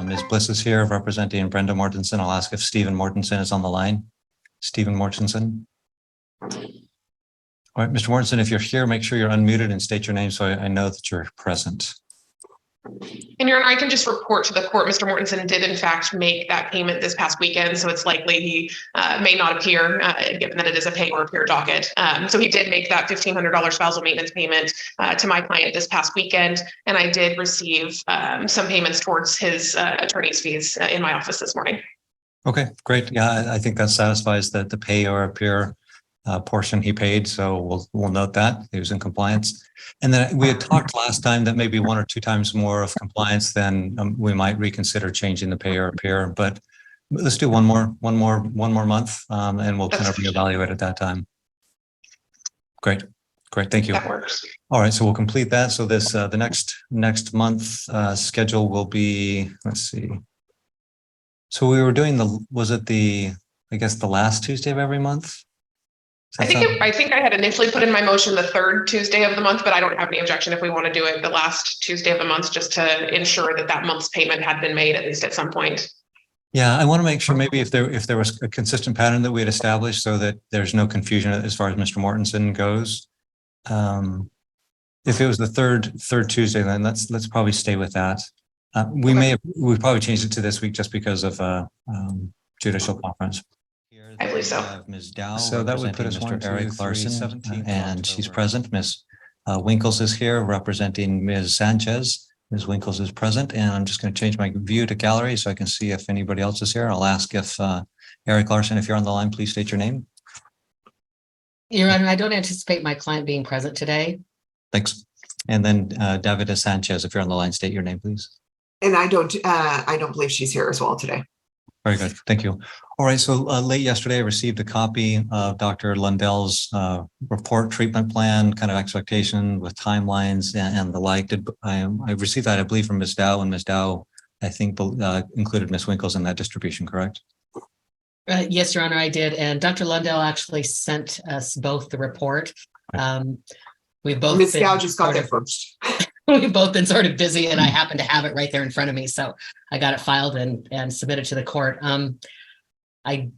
Ms. Bliss is here representing Brenda Mortensen. I'll ask if Stephen Mortensen is on the line. Stephen Mortensen. All right, Mr. Mortensen, if you're here, make sure you're unmuted and state your name so I know that you're present. And Your Honor, I can just report to the court, Mr. Mortensen did in fact make that payment this past weekend, so it's likely he may not appear, given that it is a pay or appear docket. So he did make that $1,500 spousal maintenance payment to my client this past weekend, and I did receive some payments towards his attorney's fees in my office this morning. Okay, great. Yeah, I think that satisfies the pay or appear portion he paid, so we'll note that he was in compliance. And then we had talked last time that maybe 1 or 2 times more of compliance, then we might reconsider changing the pay or appear. But let's do one more month, and we'll kind of reevaluate at that time. Great, thank you. That works. All right, so we'll complete that. So this the next month schedule will be. Let's see. So we were doing I guess the last Tuesday of every month. I think I had initially put in my motion the 3rd Tuesday of the month, but I don't have any objection if we want to do it the last Tuesday of the month, just to ensure that month's payment had been made at least at some point. Yeah, I want to make sure maybe if there was a consistent pattern that we had established so that there's no confusion as far as Mr. Mortensen goes. If it was the third Tuesday, then let's probably stay with that. We probably changed it to this week just because of judicial conference. I believe so. Ms. Dow, so that would put us Mr. Eric Larson, and she's present. Ms. Winkles is here representing Ms. Sanchez. Ms. Winkles is present, and I'm just going to change my view to gallery so I can see if anybody else is here. I'll ask if Eric Larson, if you're on the line, please state your name. Your Honor, I don't anticipate my client being present today. Thanks. And then Davida Sanchez, if you're on the line, state your name, please. And I don't believe she's here as well today. Very good. Thank you. All right. So late yesterday, I received a copy of Dr. Lundell's report treatment plan, kind of expectation with timelines and the like. I received that, I believe, from Ms. Dow, and Ms. Dow, I think, included Ms. Winkles in that distribution, correct? Yes, Your Honor, I did. And Dr. Lundell actually sent us both the report. We've both Ms. Dow just got there first. We've both been sort of busy, and I happen to have it right there in front of me. So I got it filed and submitted to the court. I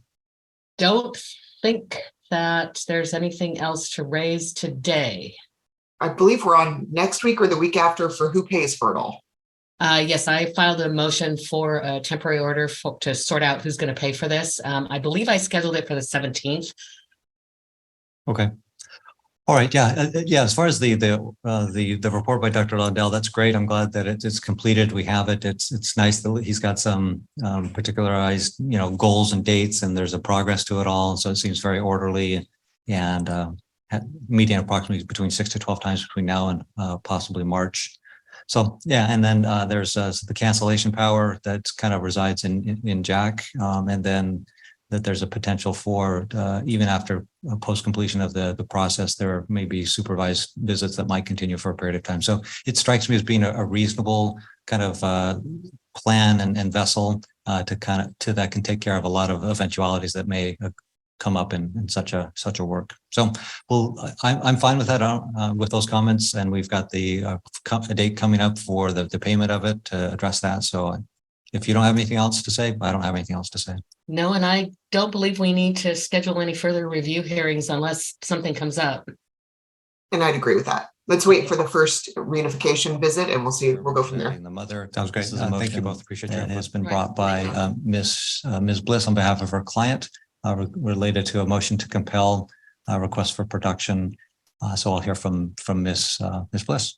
don't think that there's anything else to raise today. I believe we're on next week or the week after for who pays for it all. Yes, I filed a motion for a temporary order to sort out who's going to pay for this. I believe I scheduled it for the 17th. Okay. All right. Yeah. As far as the report by Dr. Lundell, that's great. I'm glad that it's completed. We have it. It's nice that he's got some particularized, goals and dates, and there's a progress to it all. So it seems very orderly, and meeting approximately between 6 to 12 times between now and possibly March. So yeah, and then there's the cancellation power that kind of resides in Jack, and then that there's a potential for even after post completion of the process, there may be supervised visits that might continue for a period of time. So it strikes me as being a reasonable kind of plan and vessel to that can take care of a lot of eventualities that may come up in such a work. So I'm fine with that, with those comments, and we've got the date coming up for the payment of it to address that. So if you don't have anything else to say, I don't have anything else to say. No, and I don't believe we need to schedule any further review hearings unless something comes up. And I'd agree with that. Let's wait for the first reunification visit, and we'll go from there. The mother sounds great. Thank you both. Appreciate it. It has been brought by Ms. Bliss on behalf of her client, related to a motion to compel request for production. So I'll hear from Ms. Bliss.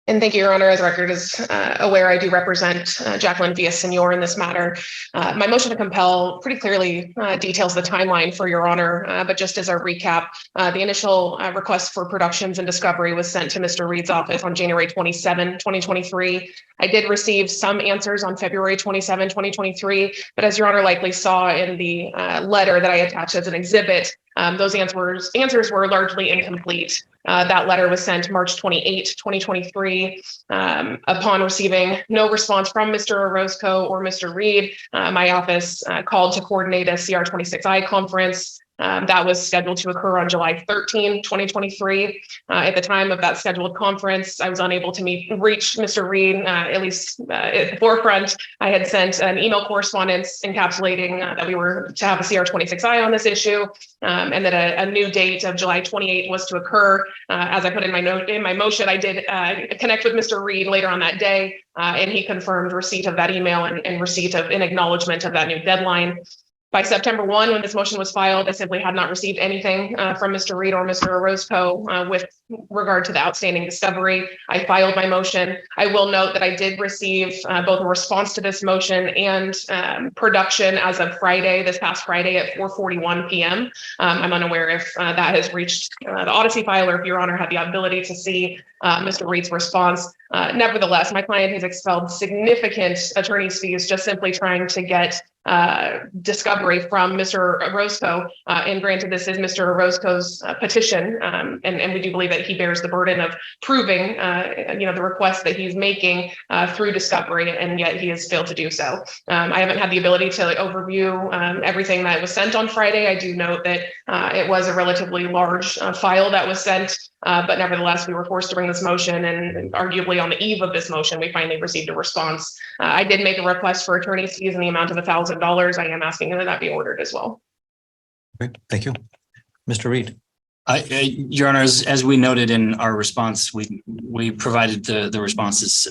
And thank you, Your Honor. As the record is aware, I do represent Jacqueline Villasenor in this matter. My motion to compel pretty clearly details the timeline for Your Honor, but just as a recap, the initial request for productions and discovery was sent to Mr. Reed's office on January 27, 2023. I did receive some answers on February 27, 2023, but as Your Honor likely saw in the letter that I attached as an exhibit, those answers were largely incomplete. That letter was sent March 28, 2023. Upon receiving no response from Mr. Orozco or Mr. Reed, my office called to coordinate a CR26I conference. That was scheduled to occur on July 13, 2023. At the time of that scheduled conference, I was unable to reach Mr. Reed, at least at the forefront. I had sent an email correspondence encapsulating that we were to have a CR26I on this issue, and that a new date of July 28 was to occur. As I put in my note in my motion, I did connect with Mr. Reed later on that day, and he confirmed receipt of that email and receipt of an acknowledgement of that new deadline. By September 1, when this motion was filed, I simply had not received anything from Mr. Reed or Mr. Orozco with regard to the outstanding discovery. I filed my motion. I will note that I did receive both a response to this motion and production as of Friday, this past Friday at 4:41 p.m. I'm unaware if that has reached the Odyssey file or if Your Honor had the ability to see Mr. Reed's response. Nevertheless, my client has expelled significant attorney's fees just simply trying to get discovery from Mr. Orozco, and granted this is Mr. Orozco's petition, and we do believe that he bears the burden of proving the request that he's making through discovery, and yet he has failed to do so. I haven't had the ability to overview everything that was sent on Friday. I do note that it was a relatively large file that was sent, but nevertheless we were forced to bring this motion, and arguably on the eve of this motion we finally received a response. I did make a request for attorney's fees in the amount of $1,000. I am asking that that be ordered as well. Great, thank you. Mr. Reed. Your Honor, as we noted in our response, we provided the responses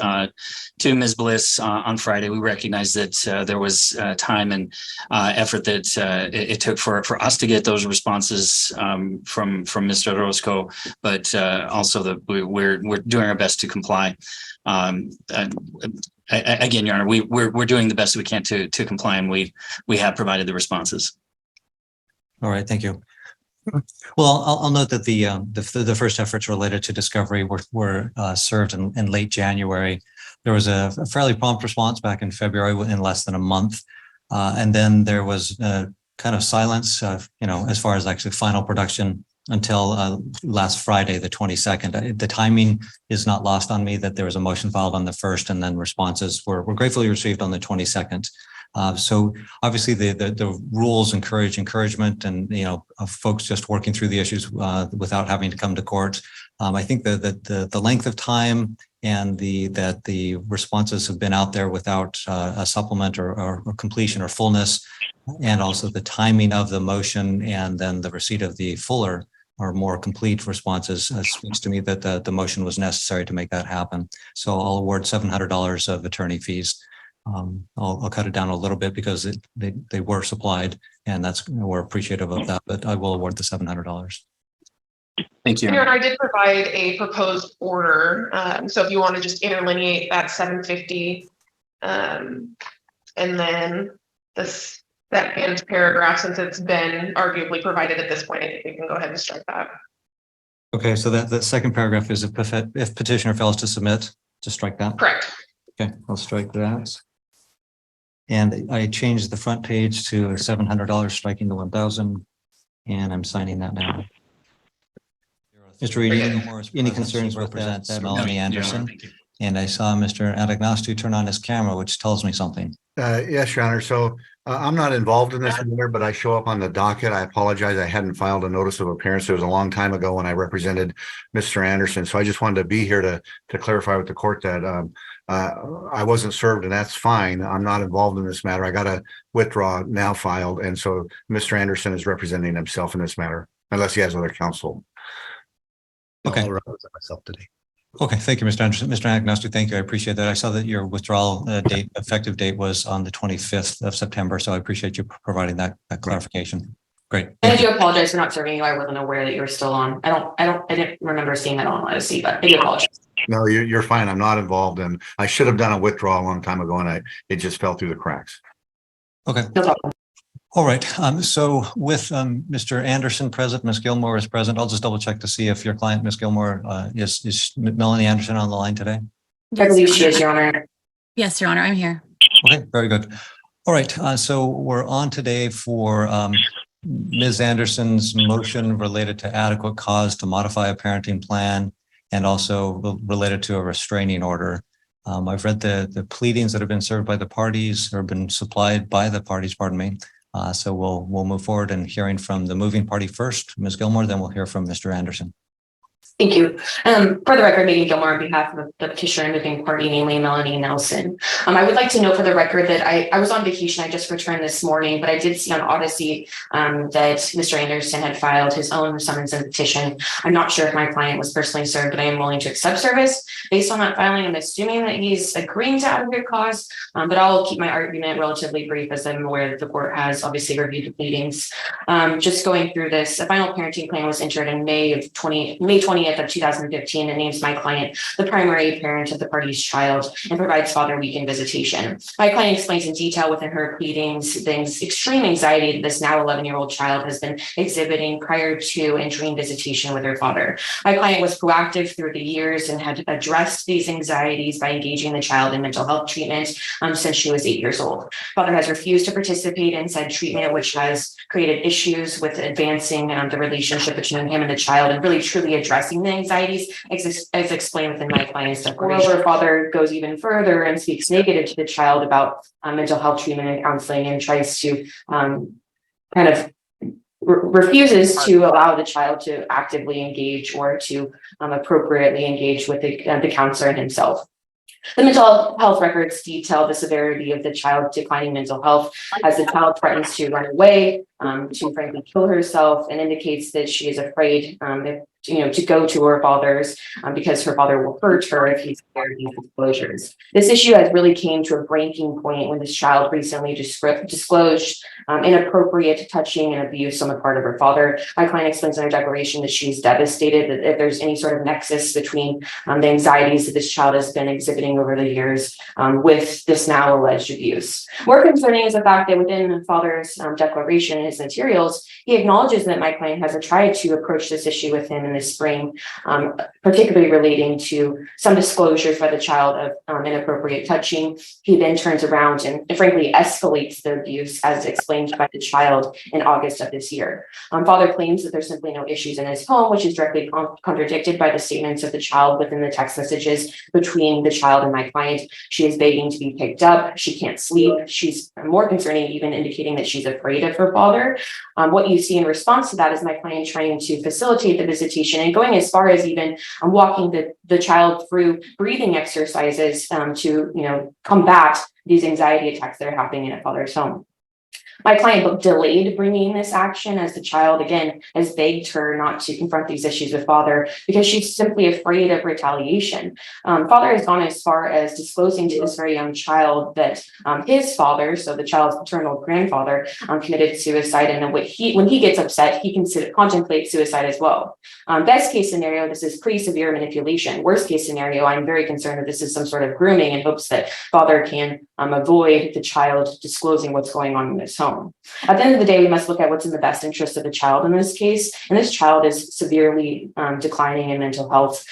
to Ms. Bliss on Friday. We recognized that there was time and effort that it took for us to get those responses from Mr. Orozco, but also that we're doing our best to comply. Again, Your Honor, we're doing the best we can to comply, and we have provided the responses. All right, thank you. Well, I'll note that the first efforts related to discovery were served in late January. There was a fairly prompt response back in February in less than a month, and then there was kind of silence, as far as actually final production until last Friday, the 22nd. The timing is not lost on me that there was a motion filed on the 1st, and then responses were gratefully received on the 22nd. So obviously the rules encourage encouragement and, of folks just working through the issues without having to come to court. I think that the length of time and that the responses have been out there without a supplement or completion or fullness, and also the timing of the motion and then the receipt of the fuller or more complete responses speaks to me that the motion was necessary to make that happen. So I'll award $700 of attorney fees. I'll cut it down a little bit because they were supplied, and we're appreciative of that, but I will award the $700. Thank you. Your Honor, I did provide a proposed order. So if you want to just interlineate that $750, and then the second paragraph, since it's been arguably provided at this point, we can go ahead and strike that. Okay, so that second paragraph is if petitioner fails to submit, to strike that. Correct. Okay, I'll strike that. And I changed the front page to $700, striking the 1,000, and I'm signing that now. Mr. Reed, any concerns with that, Melanie Anderson? And I saw Mr. Adagnostu turn on his camera, which tells me something. Yes, Your Honor. So I'm not involved in this matter, but I show up on the docket. I apologize. I hadn't filed a notice of appearance. It was a long time ago when I represented Mr. Anderson. So I just wanted to be here to clarify with the court that I wasn't served, and that's fine. I'm not involved in this matter. I got a withdraw now filed. And so Mr. Anderson is representing himself in this matter, unless he has other counsel. Okay. I'll represent myself today. Okay, thank you, Mr. Anderson. Mr. Agnostic, thank you. I appreciate that. I saw that your withdrawal effective date was on the 25th of September, so I appreciate you providing that clarification. Great. And I do apologize for not serving you. I wasn't aware that you were still on. I didn't remember seeing that on Odyssey, but I do apologize. No, you're fine. I'm not involved, and I should have done a withdrawal a long time ago, and it just fell through the cracks. Okay. No problem. All right. So with Mr. Anderson present, Ms. Gilmore is present. I'll just double check to see if your client, Ms. Gilmore, is Melanie Anderson on the line today? I believe she is, Your Honor. Yes, Your Honor, I'm here. Okay, very good. All right. So we're on today for Ms. Anderson's motion related to adequate cause to modify a parenting plan and also related to a restraining order. I've read the pleadings that have been served by the parties or been supplied by the parties, pardon me. So we'll move forward and hearing from the moving party first, Ms. Gilmore, then we'll hear from Mr. Anderson. Thank you. For the record, Megan Gilmore on behalf of the petitioner and moving party, namely Melanie Nelson. I would like to note for the record that I was on vacation. I just returned this morning, but I did see on Odyssey that Mr. Anderson had filed his own summons and petition. I'm not sure if my client was personally served, but I am willing to accept service. Based on that filing, I'm assuming that he's agreeing to adequate cause, but I'll keep my argument relatively brief as I'm aware that the court has obviously reviewed the pleadings. Just going through this, a final parenting plan was entered in May 20th of 2015 that names my client the primary parent of the party's child and provides father weekend visitation. My client explains in detail within her pleadings the extreme anxiety that this now 11-year-old child has been exhibiting prior to entering visitation with her father. My client was proactive through the years and had addressed these anxieties by engaging the child in mental health treatment since she was 8 years old. Father has refused to participate in said treatment, which has created issues with advancing the relationship between him and the child and really truly addressing the anxieties as explained within my client's declaration. Moreover, father goes even further and speaks negative to the child about mental health treatment and counseling and tries to refuses to allow the child to actively engage or to appropriately engage with the counselor himself. The mental health records detail the severity of the child's declining mental health as the child threatens to run away, to frankly kill herself, and indicates that she is afraid to go to her father's because her father will hurt her if he's aware of these disclosures. This issue has really came to a breaking point when this child recently disclosed inappropriate touching and abuse on the part of her father. My client explains in her declaration that she's devastated that if there's any sort of nexus between the anxieties that this child has been exhibiting over the years with this now alleged abuse. More concerning is the fact that within the father's declaration and his materials, he acknowledges that my client has tried to approach this issue with him in the spring, particularly relating to some disclosures by the child of inappropriate touching. He then turns around and frankly escalates the abuse as explained by the child in August of this year. Father claims that there's simply no issues in his home, which is directly contradicted by the statements of the child within the text messages between the child and my client. She is begging to be picked up. She can't sleep. She's more concerning, even indicating that she's afraid of her father. What you see in response to that is my client trying to facilitate the visitation and going as far as even walking the child through breathing exercises to combat these anxiety attacks that are happening in a father's home. My client delayed bringing this action as the child, again, has begged her not to confront these issues with father because she's simply afraid of retaliation. Father has gone as far as disclosing to this very young child that his father, so the child's paternal grandfather, committed suicide, and when he gets upset, he contemplates suicide as well. Best case scenario, this is pretty severe manipulation. Worst case scenario, I'm very concerned that this is some sort of grooming in hopes that father can avoid the child disclosing what's going on in his home. At the end of the day, we must look at what's in the best interest of the child in this case. And this child is severely declining in mental health.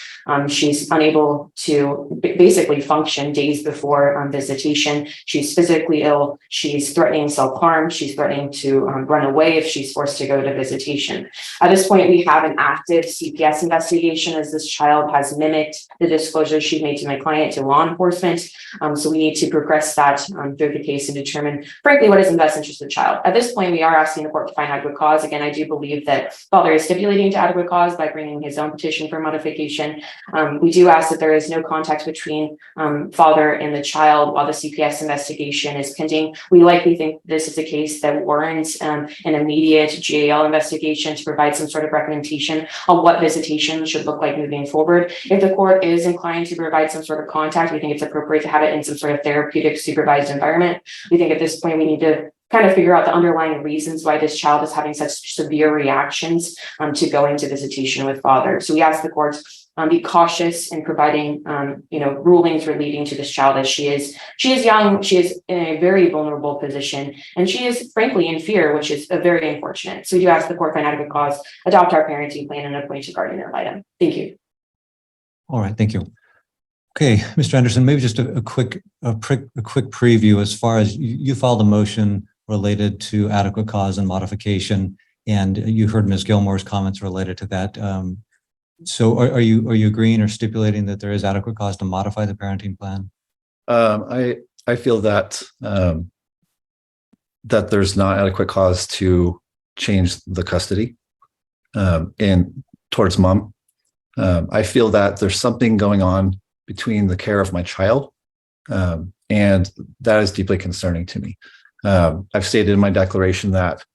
She's unable to basically function days before visitation. She's physically ill. She's threatening self-harm. She's threatening to run away if she's forced to go to visitation. At this point, we have an active CPS investigation as this child has mimicked the disclosure she made to my client to law enforcement. So we need to progress that through the case and determine, frankly, what is in the best interest of the child. At this point, we are asking the court to find adequate cause. Again, I do believe that father is stipulating to adequate cause by bringing his own petition for modification. We do ask that there is no contact between father and the child while the CPS investigation is pending. We likely think this is a case that warrants an immediate GAL investigation to provide some sort of recommendation on what visitation should look like moving forward. If the court is inclined to provide some sort of contact, we think it's appropriate to have it in some sort of therapeutic supervised environment. We think at this point we need to kind of figure out the underlying reasons why this child is having such severe reactions to going to visitation with father. So we ask the courts be cautious in providing rulings relating to this child, as she is young, she is in a very vulnerable position, and she is frankly in fear, which is very unfortunate. So we do ask the court find adequate cause, adopt our parenting plan, and appoint a guardian ad litem. Thank you. All right, thank you. Okay, Mr. Anderson, maybe just a quick preview as far as you filed a motion related to adequate cause and modification, and you heard Ms. Gilmore's comments related to that. So are you agreeing or stipulating that there is adequate cause to modify the parenting plan? I feel that that there's not adequate cause to change the custody and towards mom. I feel that there's something going on between the care of my child, and that is deeply concerning to me. I've stated in my declaration that,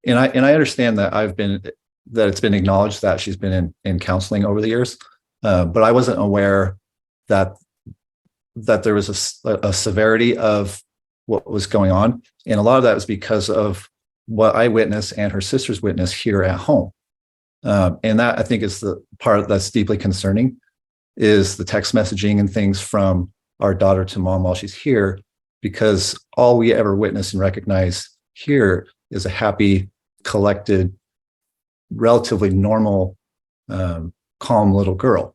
and I understand that it's been acknowledged that she's been in counseling over the years, but I wasn't aware that there was a severity of what was going on, and a lot of that was because of what I witnessed and her sisters witnessed here at home. And that, I think, is the part that's deeply concerning, is the text messaging and things from our daughter to mom while she's here, because all we ever witness and recognize here is a happy, collected, relatively normal, calm little girl.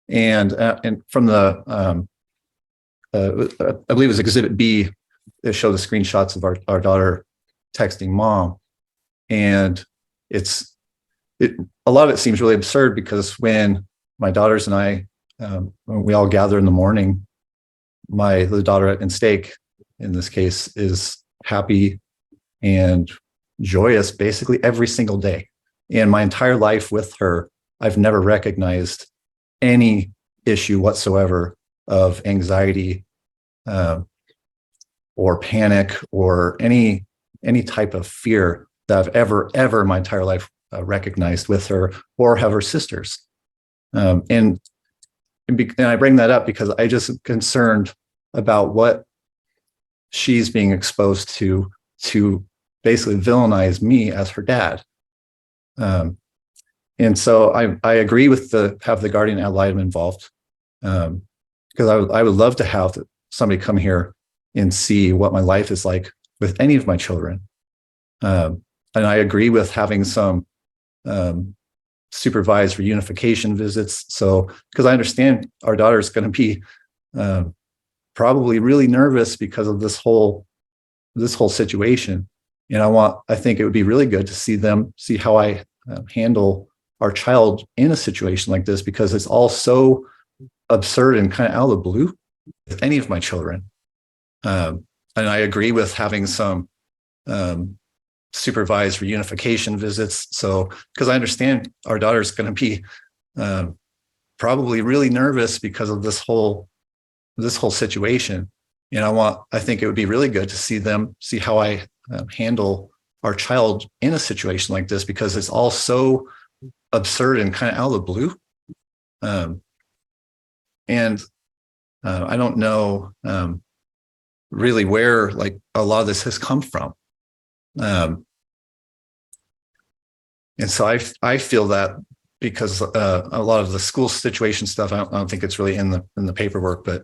And from the, I believe it was Exhibit B, it showed the screenshots of our daughter texting mom. And a lot of it seems really absurd, because when my daughters and I, when we all gather in the morning, the daughter in stake, in this case, is happy and joyous basically every single day. And my entire life with her, I've never recognized any issue whatsoever of anxiety or panic or any type of fear that I've ever my entire life recognized with her or have her sisters. And I bring that up because I just am concerned about what she's being exposed to basically villainize me as her dad. And so I agree with have the guardian ad litem involved, because I would love to have somebody come here and see what my life is like with any of my children. And I agree with having some supervised reunification visits. So, because I understand our daughter is going to be probably really nervous because of this whole situation. And I think it would be really good to see how I handle our child in a situation like this, because it's all so absurd and kind of out of the blue with any of my children. And I agree with having some supervised reunification visits. So, because I understand our daughter is going to be probably really nervous because of this whole situation. And I think it would be really good to see how I handle our child in a situation like this, because it's all so absurd and kind of out of the blue. And I don't know really where like a lot of this has come from. And so I feel that because a lot of the school situation stuff, I don't think it's really in the paperwork, but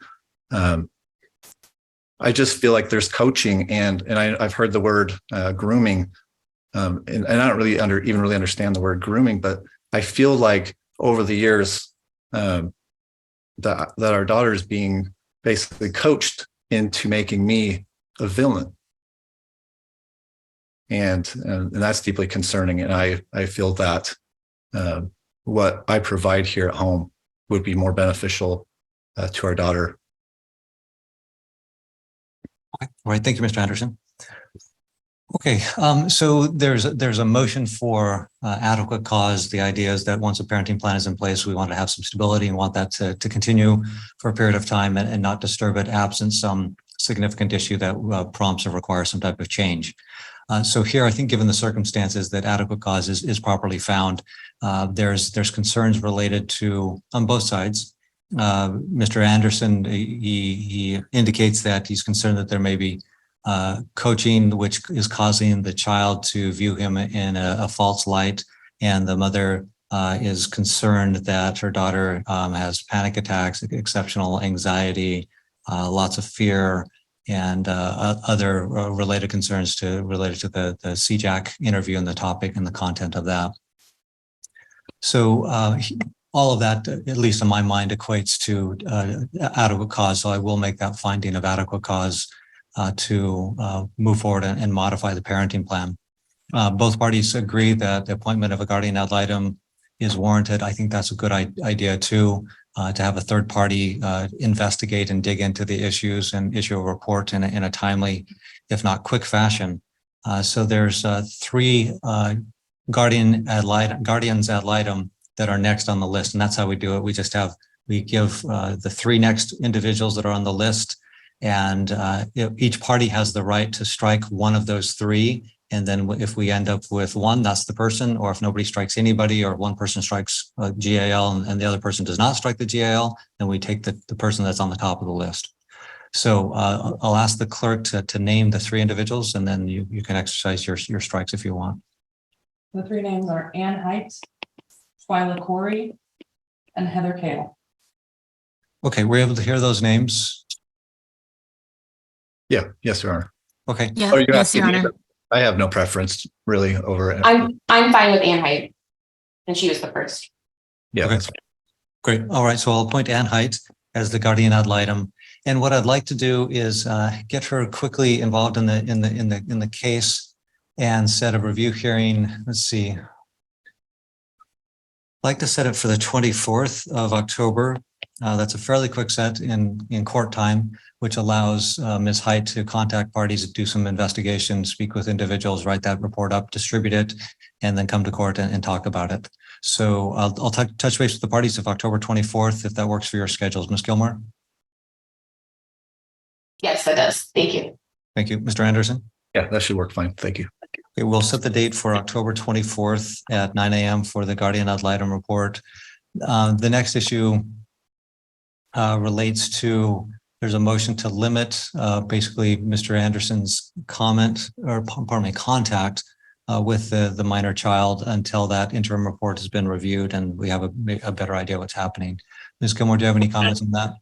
I just feel like there's coaching and I've heard the word grooming, and I don't really even really understand the word grooming, but I feel like over the years that our daughter is being basically coached into making me a villain. And that's deeply concerning. And I feel that what I provide here at home would be more beneficial to our daughter. Okay. All right. Thank you, Mr. Anderson. Okay. So there's a motion for adequate cause. The idea is that once a parenting plan is in place, we want to have some stability and want that to continue for a period of time and not disturb it absent some significant issue that prompts or requires some type of change. So here, I think, given the circumstances, that adequate cause is properly found. There's concerns related to on both sides. Mr. Anderson, he indicates that he's concerned that there may be coaching, which is causing the child to view him in a false light, and the mother is concerned that her daughter has panic attacks, exceptional anxiety, lots of fear, and other related concerns related to the CJAC interview and the topic and the content of that. So all of that, at least in my mind, equates to adequate cause. So I will make that finding of adequate cause to move forward and modify the parenting plan. Both parties agree that the appointment of a guardian ad litem is warranted. I think that's a good idea too, to have a third party investigate and dig into the issues and issue a report in a timely, if not quick fashion. So there's 3 guardians ad litem that are next on the list, and that's how we do it. We give the 3 next individuals that are on the list, and each party has the right to strike one of those 3. And then if we end up with 1, that's the person, or if nobody strikes anybody, or one person strikes a GAL and the other person does not strike the GAL, then we take the person that's on the top of the list. So I'll ask the clerk to name the 3 individuals, and then you can exercise your strikes if you want. The 3 names are Ann Height, Twyla Corey, and Heather Kale. Okay, we're able to hear those names. Yeah, yes, Your Honor. Okay. Yeah, Oh, you're yes, Your asking me? Honor. I have no preference really over it. I'm fine with Ann Height, and she was the first. Yeah, Okay. that's fine. Great. All right. So I'll appoint Ann Height as the guardian ad litem. And what I'd like to do is get her quickly involved in the case and set a review hearing. Let's see. I'd like to set it for the 24th of October. That's a fairly quick set in court time, which allows Ms. Height to contact parties, do some investigation, speak with individuals, write that report up, distribute it, and then come to court and talk about it. So I'll touch base with the parties of October 24th, if that works for your schedules. Ms. Gilmore? Yes, that does. Thank you. Thank you. Mr. Anderson? Yeah, that should work fine. Thank you. Okay, we'll set the date for October 24th at 9 a.m. for the guardian ad litem report. The next issue relates to, there's a motion to limit basically Mr. Anderson's contact with the minor child until that interim report has been reviewed and we have a better idea what's happening. Ms. Gilmore, do you have any comments on that?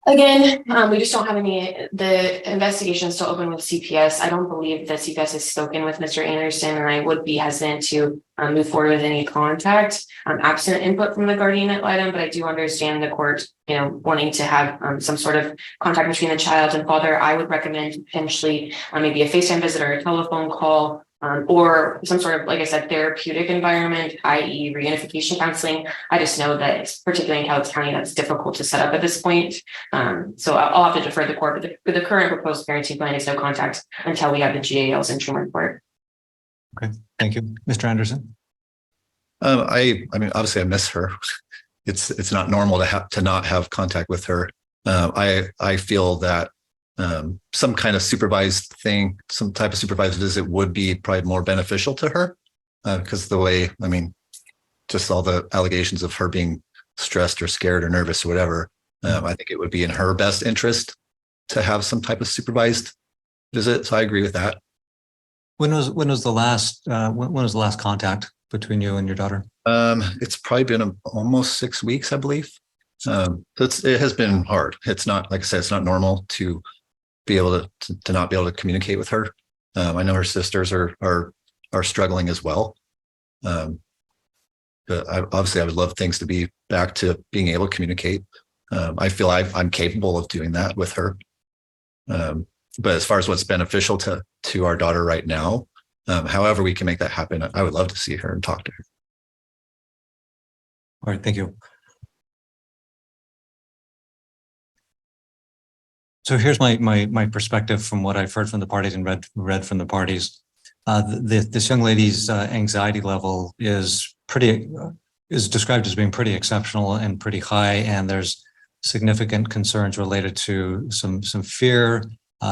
Again, we just don't have the investigation is still open with CPS. I don't believe that CPS has spoken with Mr. Anderson, and I would be hesitant to move forward with any contact absent input from the guardian ad litem, but I do understand the court, wanting to have some sort of contact between the child and father. I would recommend potentially maybe a FaceTime visit or a telephone call, or some sort of, like I said, therapeutic environment, i.e. reunification counseling. I just know that particularly in Cowlitz County, that's difficult to set up at this point. So I'll have to defer the court, but the current proposed parenting plan is no contact until we have the GAL's interim report. Okay, thank you. Mr. Anderson? I mean, obviously I miss her. It's not normal to not have contact with her. I feel that some kind of supervised thing, some type of supervised visit would be probably more beneficial to her because the way, I mean, just all the allegations of her being stressed or scared or nervous or whatever, I think it would be in her best interest to have some type of supervised visit. So I agree with that. When was the last contact between you and your daughter? It's probably been almost 6 weeks, I believe. It has been hard. It's not, like I said, it's not normal to be able to not be able to communicate with her. I know her sisters are struggling as well. But obviously I would love things to be back to being able to communicate. I feel I'm capable of doing that with her. But as far as what's beneficial to our daughter right now, however we can make that happen, I would love to see her and talk to her. All right, thank you. So here's my perspective from what I've heard from the parties and read from the parties. This young lady's anxiety level is described as being pretty exceptional and pretty high, and there's significant concerns related to some fear.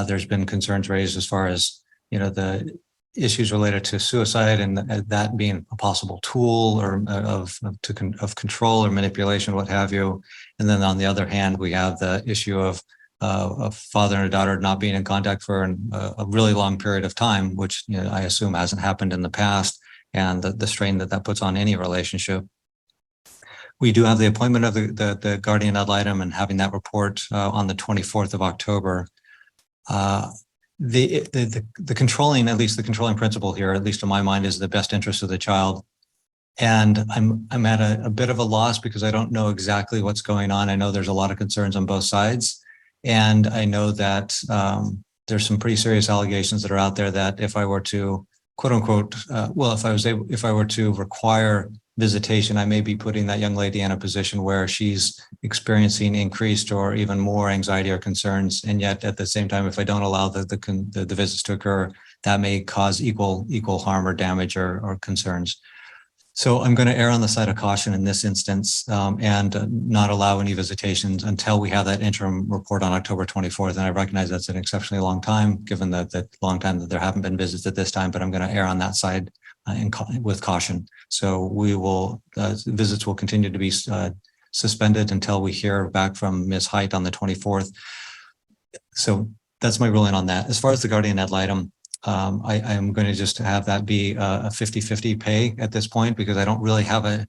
There's been concerns raised as far as the issues related to suicide and that being a possible tool or of control or manipulation, what have you. And then on the other hand, we have the issue of a father and a daughter not being in contact for a really long period of time, which I assume hasn't happened in the past, and the strain that puts on any relationship. We do have the appointment of the guardian ad litem and having that report on the 24th of October. The controlling, at least the controlling principle here, at least in my mind, is the best interest of the child. And I'm at a bit of a loss because I don't know exactly what's going on. I know there's a lot of concerns on both sides. And I know that there's some pretty serious allegations that are out there that if I were to quote unquote, well, if I were to require visitation, I may be putting that young lady in a position where she's experiencing increased or even more anxiety or concerns. And yet at the same time, if I don't allow the visits to occur, that may cause equal harm or damage or concerns. So I'm going to err on the side of caution in this instance and not allow any visitations until we have that interim report on October 24th. And I recognize that's an exceptionally long time, given that long time that there haven't been visits at this time, but I'm going to err on that side with caution. So we will, visits will continue to be suspended until we hear back from Ms. Height on the 24th. So that's my ruling on that. As far as the guardian ad litem, I am going to just have that be a 50-50 pay at this point, because I don't really have a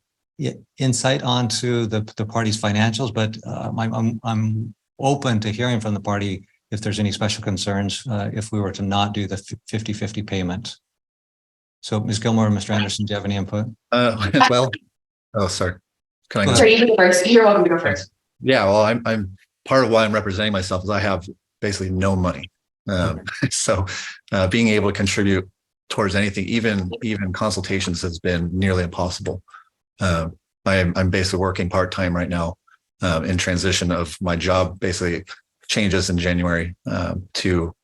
insight onto the party's financials, but I'm open to hearing from the party if there's any special concerns if we were to not do the 50-50 payment. So Ms. Gilmore and Mr. Anderson, do you have any input? Well, oh, sorry. Can I go? Sorry, you go first. You're welcome to go first. Yeah, well, I'm part of why I'm representing myself is I have basically no money. So being able to contribute towards anything, even consultations, has been nearly impossible. I'm basically working part-time right now in transition of my job basically changes in January to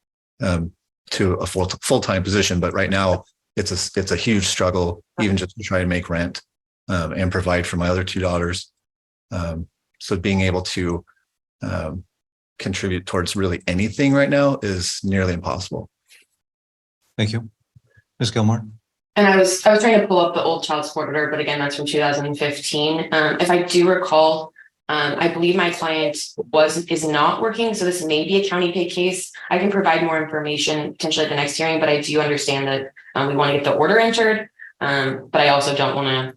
a full-time position. But right now it's a huge struggle, even just to try to make rent and provide for my other two daughters. So being able to contribute towards really anything right now is nearly impossible. Thank you. Ms. Gilmore. And I was trying to pull up the old child support order, but again, that's from 2015. If I do recall, I believe my client is not working, so this may be a county pay case. I can provide more information potentially at the next hearing, but I do understand that we want to get the order entered. But I also don't want to,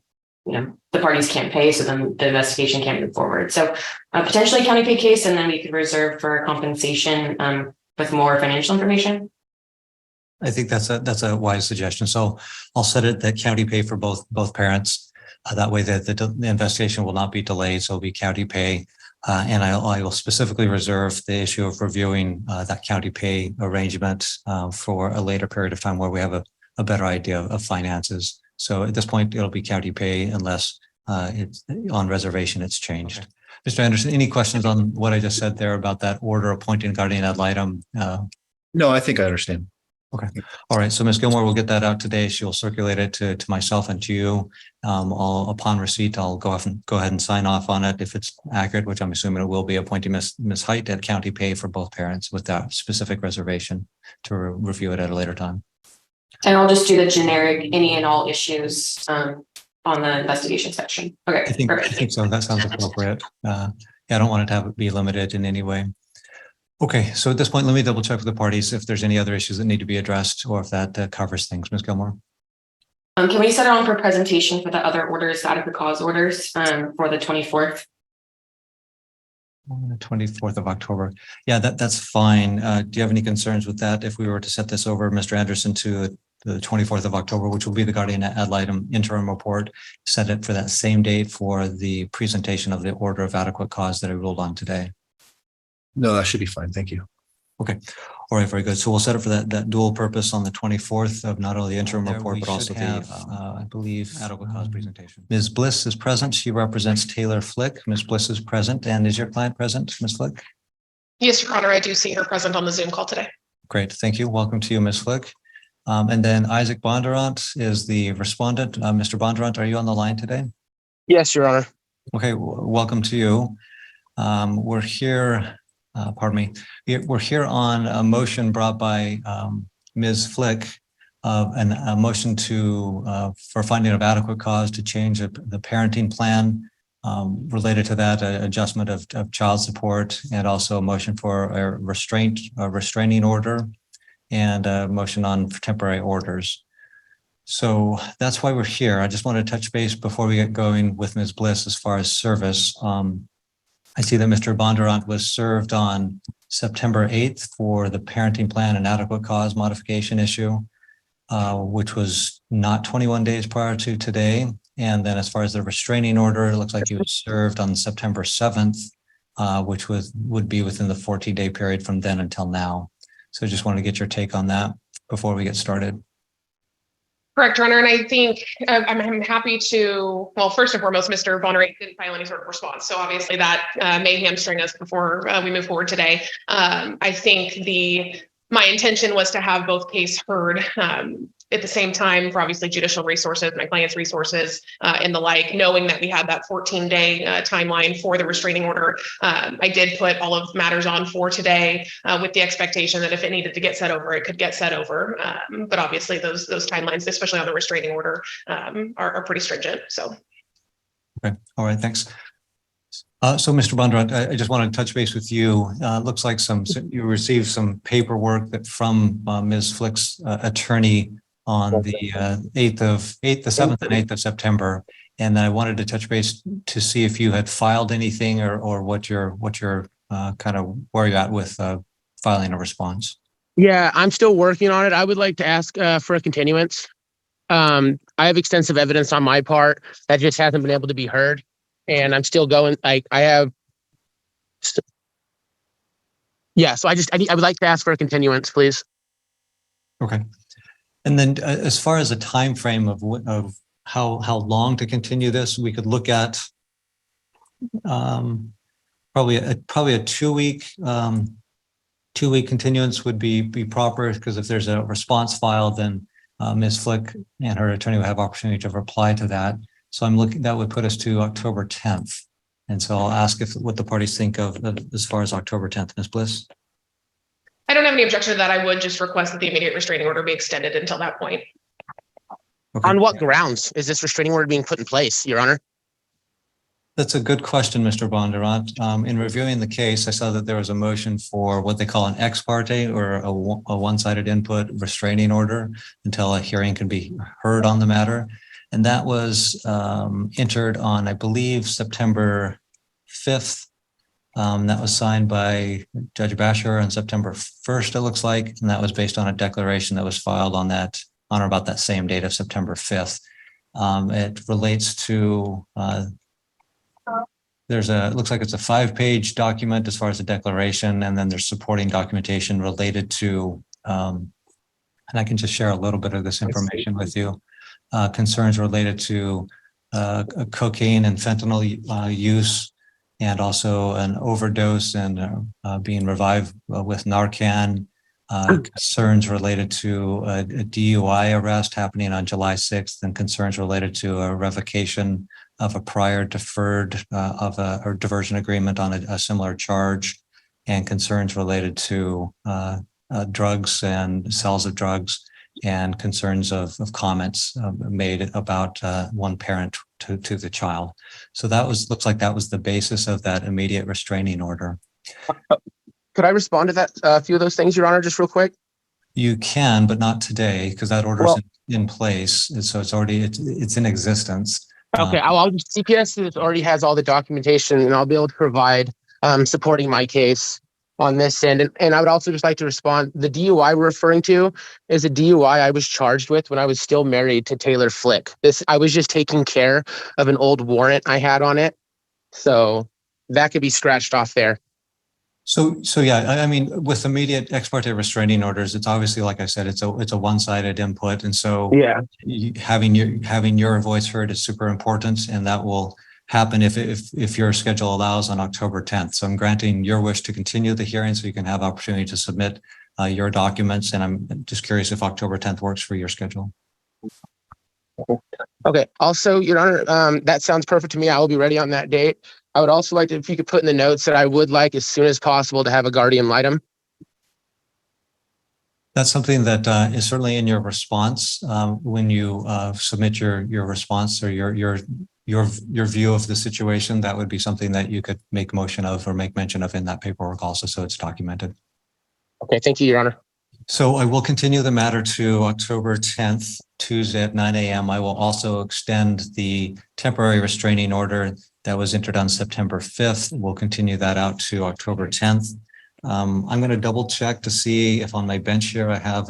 the parties can't pay, so then the investigation can't move forward. So potentially a county pay case, and then we could reserve for compensation with more financial information. I think that's a wise suggestion. So I'll set it that county pay for both parents. That way that the investigation will not be delayed. So it'll be county pay. And I will specifically reserve the issue of reviewing that county pay arrangement for a later period of time where we have a better idea of finances. So at this point, it'll be county pay unless it's on reservation, it's changed. Okay. Mr. Anderson, any questions on what I just said there about that order appointing guardian ad litem? No, I think I understand. Okay. All right. So Ms. Gilmore will get that out today. She'll circulate it to myself and to you. Upon receipt, I'll go ahead and sign off on it if it's accurate, which I'm assuming it will be, appointing Ms. Height at county pay for both parents with that specific reservation to review it at a later time. And I'll just do the generic any and all issues on the investigation section. Okay. I think so. That sounds appropriate. Yeah, I don't want it to have it be limited in any way. Okay, so at this point, let me double check with the parties if there's any other issues that need to be addressed or if that covers things. Ms. Gilmore. Can we set it on for presentation for the other orders, adequate cause orders for the 24th? On the 24th of October. Yeah, that's fine. Do you have any concerns with that if we were to set this over, Mr. Anderson, to the 24th of October, which will be the guardian ad litem interim report, set it for that same date for the presentation of the order of adequate cause that I ruled on today? No, that should be fine. Thank you. Okay. All right. Very good. So we'll set it for that dual purpose on the 24th of not only the interim report, but also the, I believe, adequate cause presentation. Ms. Bliss is present. She represents Taylor Flick. Ms. Bliss is present. And is your client present, Ms. Flick? Yes, Your Honor, I do see her present on the Zoom call today. Great. Thank you. Welcome to you, Ms. Flick. And then Isaac Bondurant is the respondent. Mr. Bondurant, are you on the line today? Yes, Your Honor. Okay. Welcome to you. We're here. Pardon me. We're here on a motion brought by Ms. Flick, and a motion for finding of adequate cause to change the parenting plan related to that, adjustment of child support, and also a motion for a restraining order, and a motion on temporary orders. So that's why we're here. I just want to touch base before we get going with Ms. Bliss as far as service. I see that Mr. Bondurant was served on September 8th for the parenting plan and adequate cause modification issue, which was not 21 days prior to today. And then as far as the restraining order, it looks like he was served on September 7th, which would be within the 14-day period from then until now. So I just want to get your take on that before we get started. Correct, Your Honor, and I think I'm happy to, well, first and foremost, Mr. Von Rey didn't file any sort of response, so obviously that may hamstring us before we move forward today. I think my intention was to have both cases heard at the same time for obviously judicial resources, my client's resources, and the like, knowing that we had that 14-day timeline for the restraining order. I did put all of matters on for today with the expectation that if it needed to get set over, it could get set over. But obviously those timelines, especially on the restraining order, are pretty stringent. So. Okay. All right. Thanks. So, Mr. Bondurant, I just want to touch base with you. Looks like you received some paperwork from Ms. Flick's attorney on the 7th and 8th of September, and I wanted to touch base to see if you had filed anything or what your kind of where you're at with filing a response. Yeah, I'm still working on it. I would like to ask for a continuance. I have extensive evidence on my part that just hasn't been able to be heard. And I'm still going, so I would like to ask for a continuance, please. Okay. And then as far as a time frame of how long to continue this, we could look at probably a 2-week continuance would be proper, because if there's a response filed, then Ms. Flick and her attorney will have opportunity to reply to that. So that would put us to October 10th. And so I'll ask what the parties think of as far as October 10th, Ms. Bliss. I don't have any objection to that. I would just request that the immediate restraining order be extended until that point. Okay. On what grounds is this restraining order being put in place, Your Honor? That's a good question, Mr. Bondurant. In reviewing the case, I saw that there was a motion for what they call an ex parte or a one-sided input restraining order until a hearing can be heard on the matter. And that was entered on, I believe, September 5th. That was signed by Judge Basher on September 1st, it looks like. And that was based on a declaration that was filed on or about that same date of September 5th. It relates to, it looks like it's a 5-page document as far as the declaration, and then there's supporting documentation related to, and I can just share a little bit of this information with you. Concerns related to cocaine and fentanyl use, and also an overdose and being revived with Narcan. Concerns related to a DUI arrest happening on July 6th, and concerns related to a revocation of a prior deferred or diversion agreement on a similar charge, and concerns related to drugs and sales of drugs, and concerns of comments made about one parent to the child. So looks like that was the basis of that immediate restraining order. Could I respond to that? A few of those things, Your Honor, just real quick? You can, but not today, because that order is in place. And so it's in existence. Okay, CPS already has all the documentation, and I'll be able to provide supporting my case on this end. And I would also just like to respond. The DUI we're referring to is a DUI I was charged with when I was still married to Taylor Flick. I was just taking care of an old warrant I had on it. So that could be scratched off there. So yeah, I mean, with immediate ex parte restraining orders, it's obviously, like I said, it's a one-sided input. And so yeah, having your voice heard is super important, and that will happen if your schedule allows on October 10th. So I'm granting your wish to continue the hearing so you can have opportunity to submit your documents. And I'm just curious if October 10th works for your schedule. Okay. Also, Your Honor, that sounds perfect to me. I will be ready on that date. I would also like to, if you could put in the notes that I would like as soon as possible to have a guardian litem. That's something that is certainly in your response when you submit your response or your view of the situation. That would be something that you could make motion of or make mention of in that paperwork also, so it's documented. Okay, thank you, Your Honor. So I will continue the matter to October 10th, Tuesday at 9 a.m. I will also extend the temporary restraining order that was entered on September 5th. We'll continue that out to October 10th. I'm going to double check to see if on my bench here I have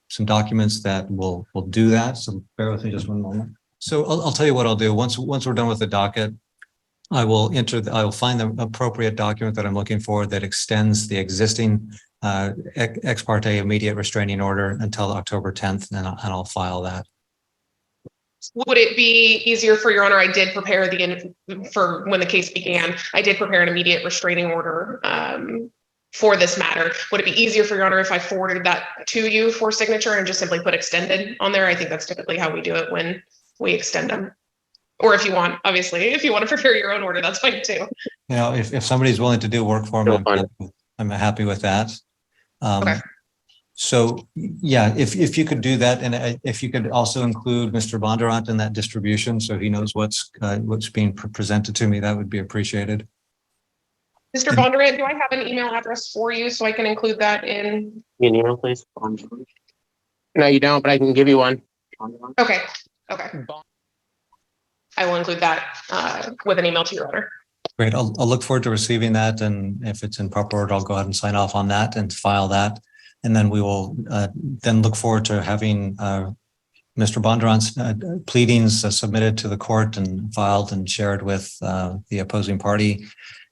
some documents that will do that. So bear with me just one moment. So I'll tell you what I'll do. Once we're done with the docket, I will find the appropriate document that I'm looking for that extends the existing ex parte immediate restraining order until October 10th, and I'll file that. Would it be easier for Your Honor? I did prepare for when the case began, I did prepare an immediate restraining order for this matter. Would it be easier for Your Honor if I forwarded that to you for signature and just simply put extended on there? I think that's typically how we do it when we extend them. Or if you want, obviously, if you want to prepare your own order, that's fine too. You know, if somebody's willing to do work for me, I'm happy with that. Okay. So, yeah, if you could do that, and if you could also include Mr. Bondurant in that distribution, so he knows what's being presented to me, that would be appreciated. Mr. Bondurant, do I have an email address for you so I can include that in? An email, please. No, you don't, but I can give you one. Okay. Okay. I will include that with an email to Your Honor. Great. I'll look forward to receiving that, and if it's in proper order, I'll go ahead and sign off on that and file that. And then we will then look forward to having Mr. Bondurant's pleadings submitted to the court and filed and shared with the opposing party.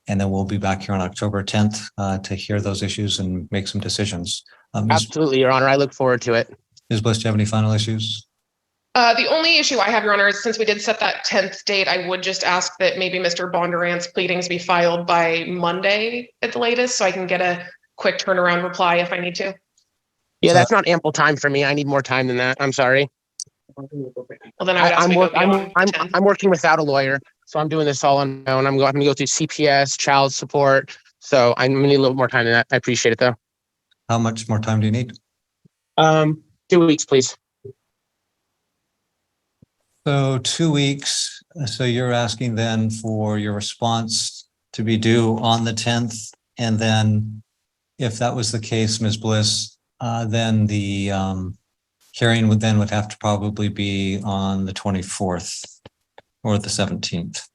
And then we'll be back here on October 10th to hear those issues and make some decisions. Absolutely, Your Honor. I look forward to it. Ms. Bliss, do you have any final issues? The only issue I have, Your Honor, is since we did set that 10th date, I would just ask that maybe Mr. Bondurant's pleadings be filed by Monday at the latest, so I can get a quick turnaround reply if I need to. Yeah, that's not ample time for me. I need more time than that. I'm sorry. Well, then I would ask we go beyond 10. I'm working without a lawyer, so I'm doing this all on my own. I'm going to go through CPS, child support, so I'm going to need a little more time than that. I appreciate it, though. How much more time do you need? 2 weeks, please. So 2 weeks. So you're asking then for your response to be due on the 10th. And then if that was the case, Ms. Bliss, then the hearing would have to probably be on the 24th or the 17th.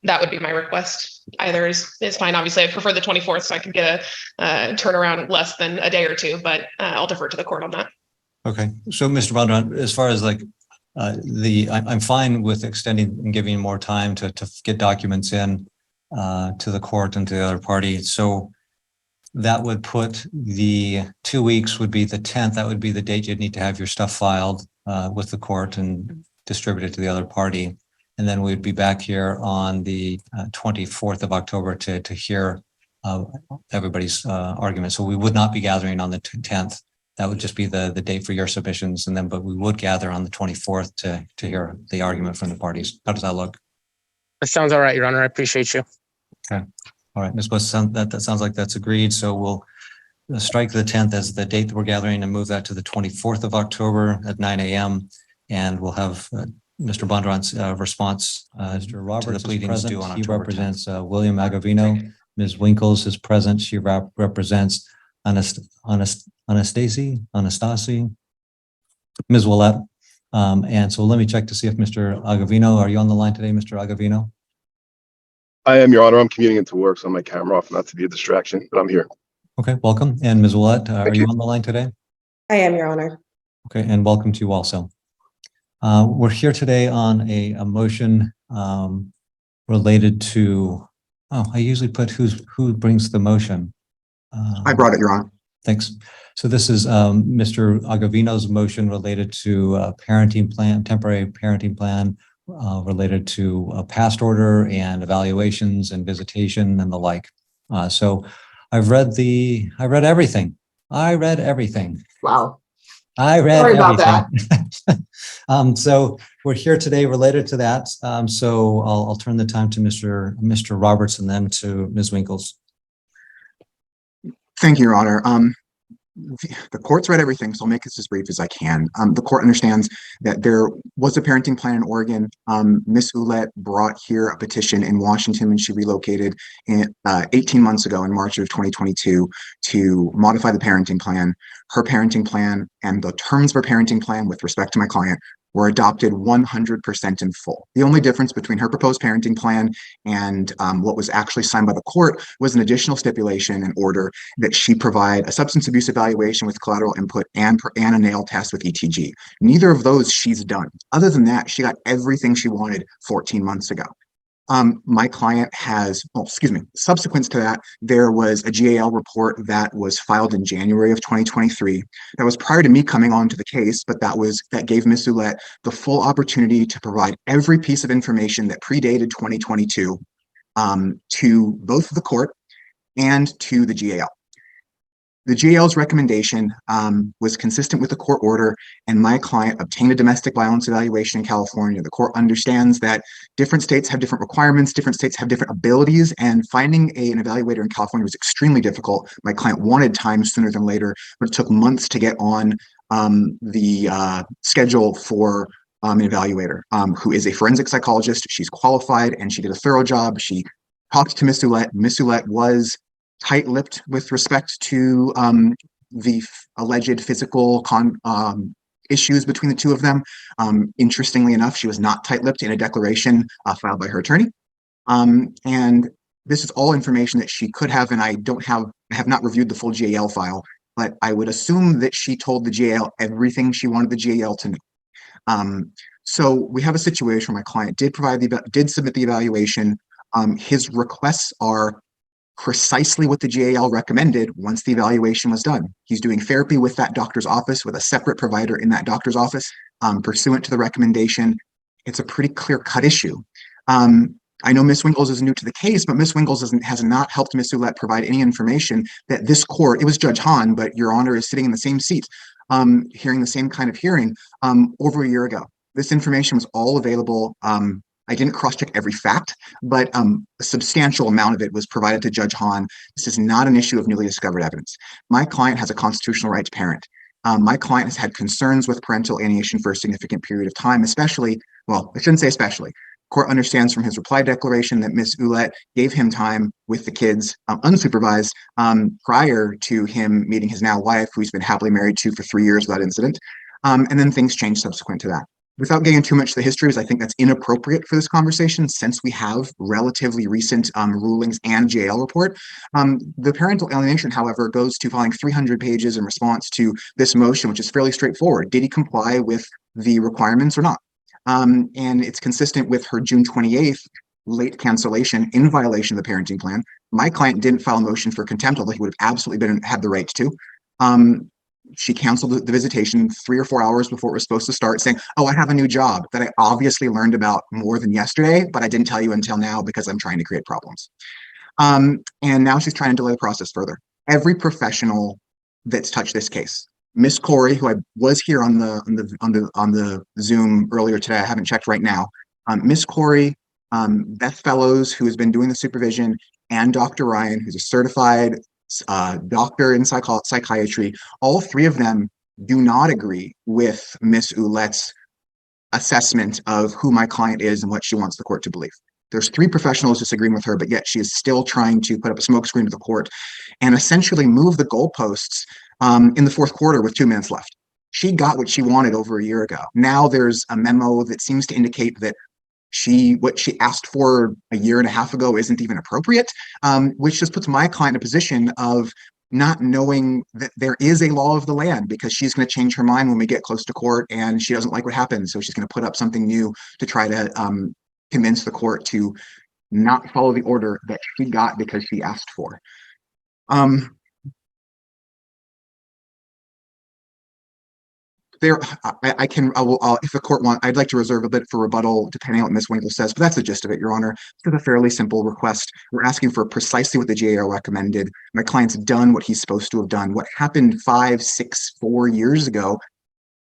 That would be my request. Either is fine. Obviously, I prefer the 24th so I can get a turnaround less than a day or two, but I'll defer to the court on that. Okay. So Mr. Bondurant, as far as like I'm fine with extending and giving more time to get documents in to the court and to the other party. So that would put the 2 weeks would be the 10th. That would be the date you'd need to have your stuff filed with the court and distributed to the other party. And then we'd be back here on the 24th of October to hear everybody's argument. So we would not be gathering on the 10th. That would just be the date for your submissions. And then, but we would gather on the 24th to hear the argument from the parties. How does that look? That sounds all right, Your Honor. I appreciate you. Okay. All right, Ms. Bliss, that sounds like that's agreed. So we'll strike the 10th as the date that we're gathering and move that to the 24th of October at 9 a.m. And we'll have Mr. Bondurant's response Mr. Roberts to the pleadings due on October 10th. He represents William Agavino. Ms. Winkles is present. She represents Anastasi, Ms. Willett. And so let me check to see if Mr. Agavino, are you on the line today, Mr. Agavino? I am, Your Honor. I'm commuting into work, so my camera off, not to be a distraction, but I'm here. Okay, welcome. And Ms. Willett, are you on the line today? I am, Your Honor. Okay, and welcome to you also. We're here today on a motion related to, I usually put who brings the motion. I brought it, Your Honor. Thanks. So this is Mr. Agavino's motion related to a parenting plan, temporary parenting plan related to a past order and evaluations and visitation and the like. So I've read everything. Wow. I read Sorry about everything. So we're here today related to that. So I'll turn the time to Mr. Roberts and then to Ms. Winkles. Thank you, Your Honor. The court's read everything, so I'll make this as brief as I can. The court understands that there was a parenting plan in Oregon. Ms. Ouellette brought here a petition in Washington when she relocated 18 months ago in March of 2022 to modify the parenting plan. Her parenting plan and the terms of her parenting plan with respect to my client were adopted 100% in full. The only difference between her proposed parenting plan and what was actually signed by the court was an additional stipulation in order that she provide a substance abuse evaluation with collateral input and a nail test with ETG. Neither of those she's done. Other than that, she got everything she wanted 14 months ago. My client has, oh, excuse me, subsequent to that, there was a GAL report that was filed in January of 2023. That was prior to me coming on to the case, but that gave Ms. Ouellette the full opportunity to provide every piece of information that predated 2022 to both the court and to the GAL. The GAL's recommendation was consistent with the court order, and my client obtained a domestic violence evaluation in California. The court understands that different states have different requirements, different states have different abilities, and finding an evaluator in California was extremely difficult. My client wanted time sooner than later, but it took months to get on the schedule for an evaluator who is a forensic psychologist. She's qualified and she did a thorough job. She talked to Ms. Ouellette. Ms. Ouellette was tight-lipped with respect to the alleged physical issues between the two of them. Interestingly enough, she was not tight-lipped in a declaration filed by her attorney. And this is all information that she could have, and I have not reviewed the full GAL file, but I would assume that she told the GAL everything she wanted the GAL to know. So we have a situation where my client did submit the evaluation. His requests are precisely what the GAL recommended once the evaluation was done. He's doing therapy with that doctor's office, with a separate provider in that doctor's office, pursuant to the recommendation. It's a pretty clear-cut issue. I know Ms. Winkles is new to the case, but Ms. Winkles has not helped Ms. Ouellette provide any information that this court, it was Judge Hahn, but Your Honor is sitting in the same seat, hearing the same kind of hearing over a year ago. This information was all available. I didn't cross-check every fact, but a substantial amount of it was provided to Judge Hahn. This is not an issue of newly discovered evidence. My client has a constitutional right to parent. My client has had concerns with parental alienation for a significant period of time, especially, well, I shouldn't say especially. Court understands from his reply declaration that Ms. Ouellette gave him time with the kids unsupervised prior to him meeting his now wife, who he's been happily married to for 3 years without incident. And then things changed subsequent to that. Without getting too much to the histories, I think that's inappropriate for this conversation since we have relatively recent rulings and GAL report. The parental alienation, however, goes to filing 300 pages in response to this motion, which is fairly straightforward. Did he comply with the requirements or not? And it's consistent with her June 28th late cancellation in violation of the parenting plan. My client didn't file a motion for contempt, although he would have absolutely had the right to. She canceled the visitation 3 or 4 hours before it was supposed to start, saying, oh, I have a new job that I obviously learned about more than yesterday, but I didn't tell you until now because I'm trying to create problems. And now she's trying to delay the process further. Every professional that's touched this case, Miss Corey, who I was here on the Zoom earlier today, I haven't checked right now. Miss Corey, Beth Fellows, who has been doing the supervision, and Dr. Ryan, who's a certified doctor in psychiatry, all three of them do not agree with Ms. Ouellette's assessment of who my client is and what she wants the court to believe. There's 3 professionals disagreeing with her, but yet she is still trying to put up a smokescreen to the court and essentially move the goalposts in the 4th quarter with 2 minutes left. She got what she wanted over a year ago. Now there's a memo that seems to indicate that what she asked for a year and a half ago isn't even appropriate, which just puts my client in a position of not knowing that there is a law of the land, because she's going to change her mind when we get close to court and she doesn't like what happens. So she's going to put up something new to try to convince the court to not follow the order that she got because she asked for. If the court wants, I'd like to reserve a bit for rebuttal, depending on what Ms. Winkle says, but that's the gist of it, Your Honor. It's a fairly simple request. We're asking for precisely what the GAO recommended. My client's done what he's supposed to have done. What happened 4 years ago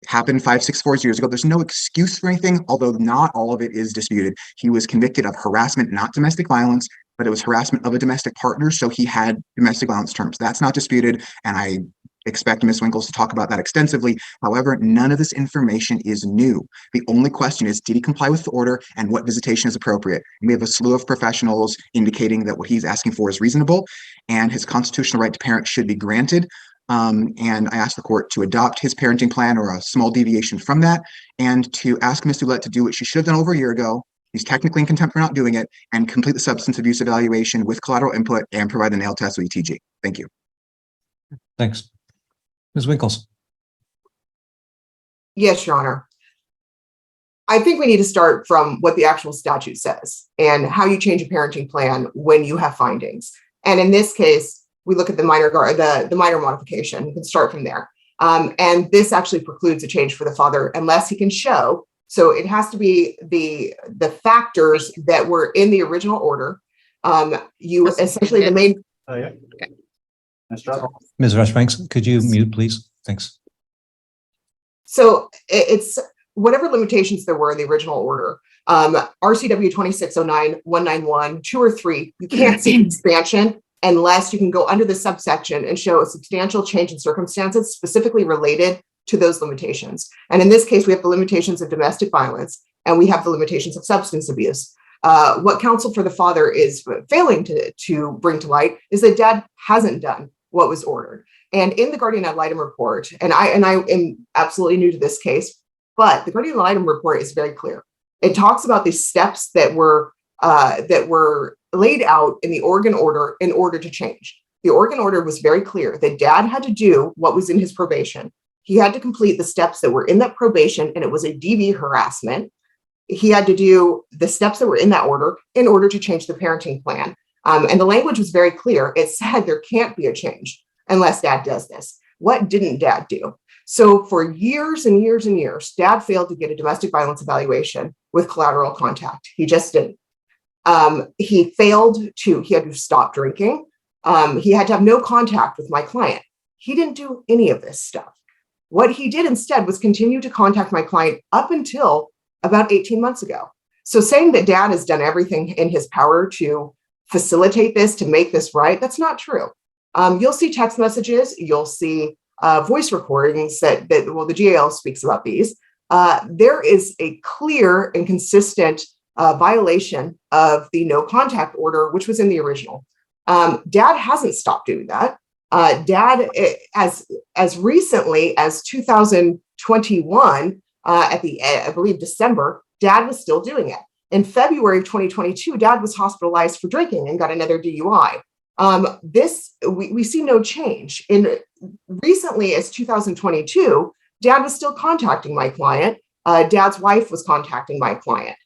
happened 4 years ago. There's no excuse for anything, although not all of it is disputed. He was convicted of harassment, not domestic violence, but it was harassment of a domestic partner, so he had domestic violence terms. That's not disputed, and I expect Ms. Winkles to talk about that extensively. However, none of this information is new. The only question is, did he comply with the order and what visitation is appropriate? And we have a slew of professionals indicating that what he's asking for is reasonable and his constitutional right to parent should be granted. And I ask the court to adopt his parenting plan or a small deviation from that, and to ask Ms. Ouellette to do what she should have done over a year ago. He's technically in contempt for not doing it, and complete the substance abuse evaluation with collateral input and provide the nail test with ETG. Thank you. Thanks. Ms. Winkles. Yes, Your Honor. I think we need to start from what the actual statute says and how you change a parenting plan when you have findings. And in this case, we look at the minor modification. We can start from there. And this actually precludes a change for the father unless he can show. So it has to be the factors that were in the original order. You essentially the main. Ms. Rushbanks, could you mute, please? Thanks. So it's whatever limitations there were in the original order. RCW 2609-191, 2 or 3, you can't see expansion unless you can go under the subsection and show a substantial change in circumstances specifically related to those limitations. And in this case, we have the limitations of domestic violence and we have the limitations of substance abuse. What counsel for the father is failing to bring to light is that dad hasn't done what was ordered. And in the guardian ad litem report, and I am absolutely new to this case, but the guardian ad litem report is very clear. It talks about the steps that were laid out in the Oregon order in order to change. The Oregon order was very clear that dad had to do what was in his probation. He had to complete the steps that were in that probation, and it was a DV harassment. He had to do the steps that were in that order in order to change the parenting plan. And the language was very clear. It said there can't be a change unless dad does this. What didn't dad do? So for years and years and years, dad failed to get a domestic violence evaluation with collateral contact. He just didn't. He had to stop drinking. He had to have no contact with my client. He didn't do any of this stuff. What he did instead was continue to contact my client up until about 18 months ago. So saying that dad has done everything in his power to facilitate this, to make this right, that's not true. You'll see text messages, you'll see voice recordings that the GAL speaks about these. There is a clear and consistent violation of the no contact order, which was in the original. Dad hasn't stopped doing that. Dad, as recently as 2021, I believe December, dad was still doing it. In February of 2022, dad was hospitalized for drinking and got another DUI. We see no change. Recently as 2022, dad was still contacting my client. Dad's wife was contacting my client.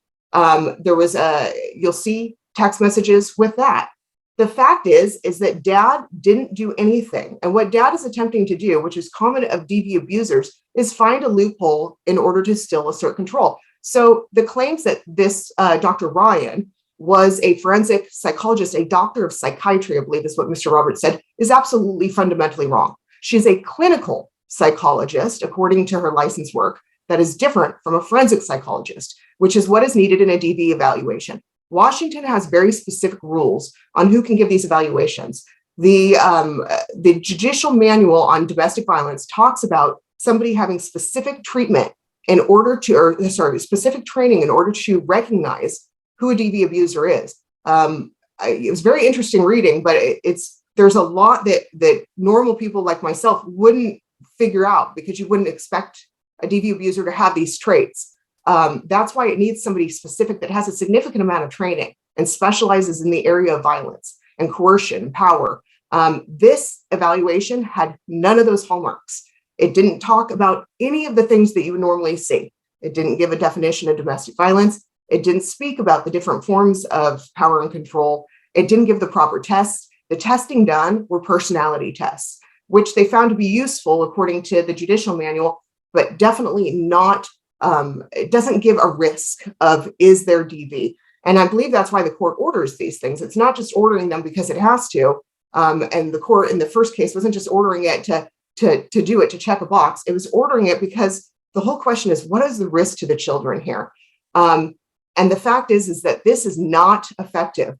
You'll see text messages with that. The fact is that dad didn't do anything. And what dad is attempting to do, which is common of DV abusers, is find a loophole in order to still assert control. So the claims that this Dr. Ryan was a forensic psychologist, a doctor of psychiatry, I believe is what Mr. Roberts said, is absolutely fundamentally wrong. She's a clinical psychologist, according to her license work, that is different from a forensic psychologist, which is what is needed in a DV evaluation. Washington has very specific rules on who can give these evaluations. The judicial manual on domestic violence talks about somebody having specific treatment specific training in order to recognize who a DV abuser is. It was very interesting reading, but there's a lot that normal people like myself wouldn't figure out because you wouldn't expect a DV abuser to have these traits. That's why it needs somebody specific that has a significant amount of training and specializes in the area of violence and coercion and power. This evaluation had none of those hallmarks. It didn't talk about any of the things that you would normally see. It didn't give a definition of domestic violence. It didn't speak about the different forms of power and control. It didn't give the proper tests. The testing done were personality tests, which they found to be useful according to the judicial manual, but definitely not, it doesn't give a risk of is there DV. And I believe that's why the court orders these things. It's not just ordering them because it has to. And the court in the first case wasn't just ordering it to do it, to check a box. It was ordering it because the whole question is, what is the risk to the children here? And the fact is that this is not effective.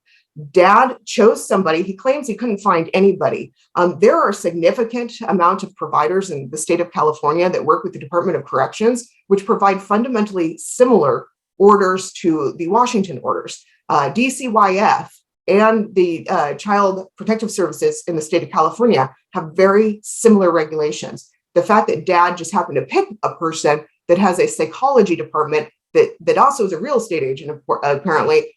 Dad chose somebody. He claims he couldn't find anybody. There are a significant amount of providers in the state of California that work with the Department of Corrections, which provide fundamentally similar orders to the Washington orders. DCYF and the Child Protective Services in the state of California have very similar regulations. The fact that dad just happened to pick a person that has a psychology department that also is a real estate agent, apparently,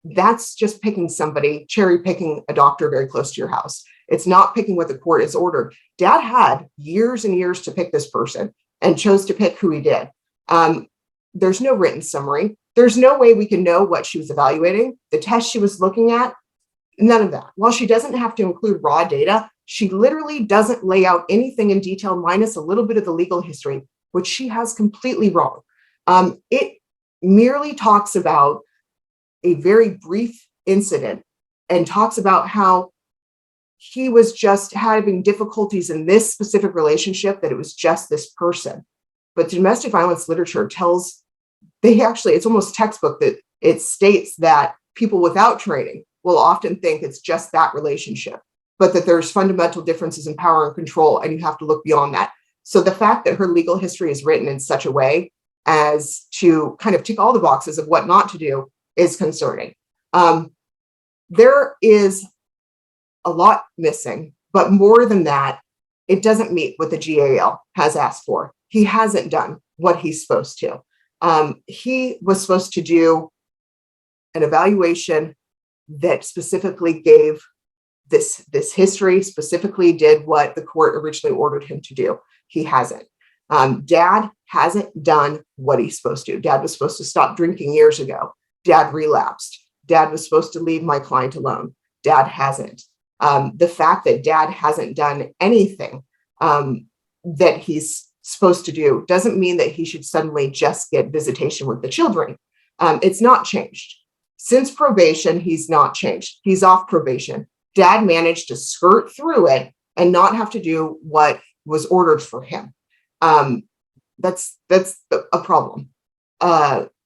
that's just picking somebody, cherry picking a doctor very close to your house. It's not picking what the court has ordered. Dad had years and years to pick this person and chose to pick who he did. There's no written summary. There's no way we can know what she was evaluating, the test she was looking at, none of that. While she doesn't have to include raw data, she literally doesn't lay out anything in detail minus a little bit of the legal history, which she has completely wrong. It merely talks about a very brief incident and talks about how he was just having difficulties in this specific relationship, that it was just this person. But domestic violence literature tells, it's almost textbook, that it states that people without training will often think it's just that relationship, but that there's fundamental differences in power and control, and you have to look beyond that. So the fact that her legal history is written in such a way as to kind of tick all the boxes of what not to do is concerning. There is a lot missing, but more than that, it doesn't meet what the GAL has asked for. He hasn't done what he's supposed to. He was supposed to do an evaluation that specifically gave this history, specifically did what the court originally ordered him to do. He hasn't. Dad hasn't done what he's supposed to. Dad was supposed to stop drinking years ago. Dad relapsed. Dad was supposed to leave my client alone. Dad hasn't. The fact that dad hasn't done anything that he's supposed to do doesn't mean that he should suddenly just get visitation with the children. It's not changed. Since probation, he's not changed. He's off probation. Dad managed to skirt through it and not have to do what was ordered for him. That's a problem.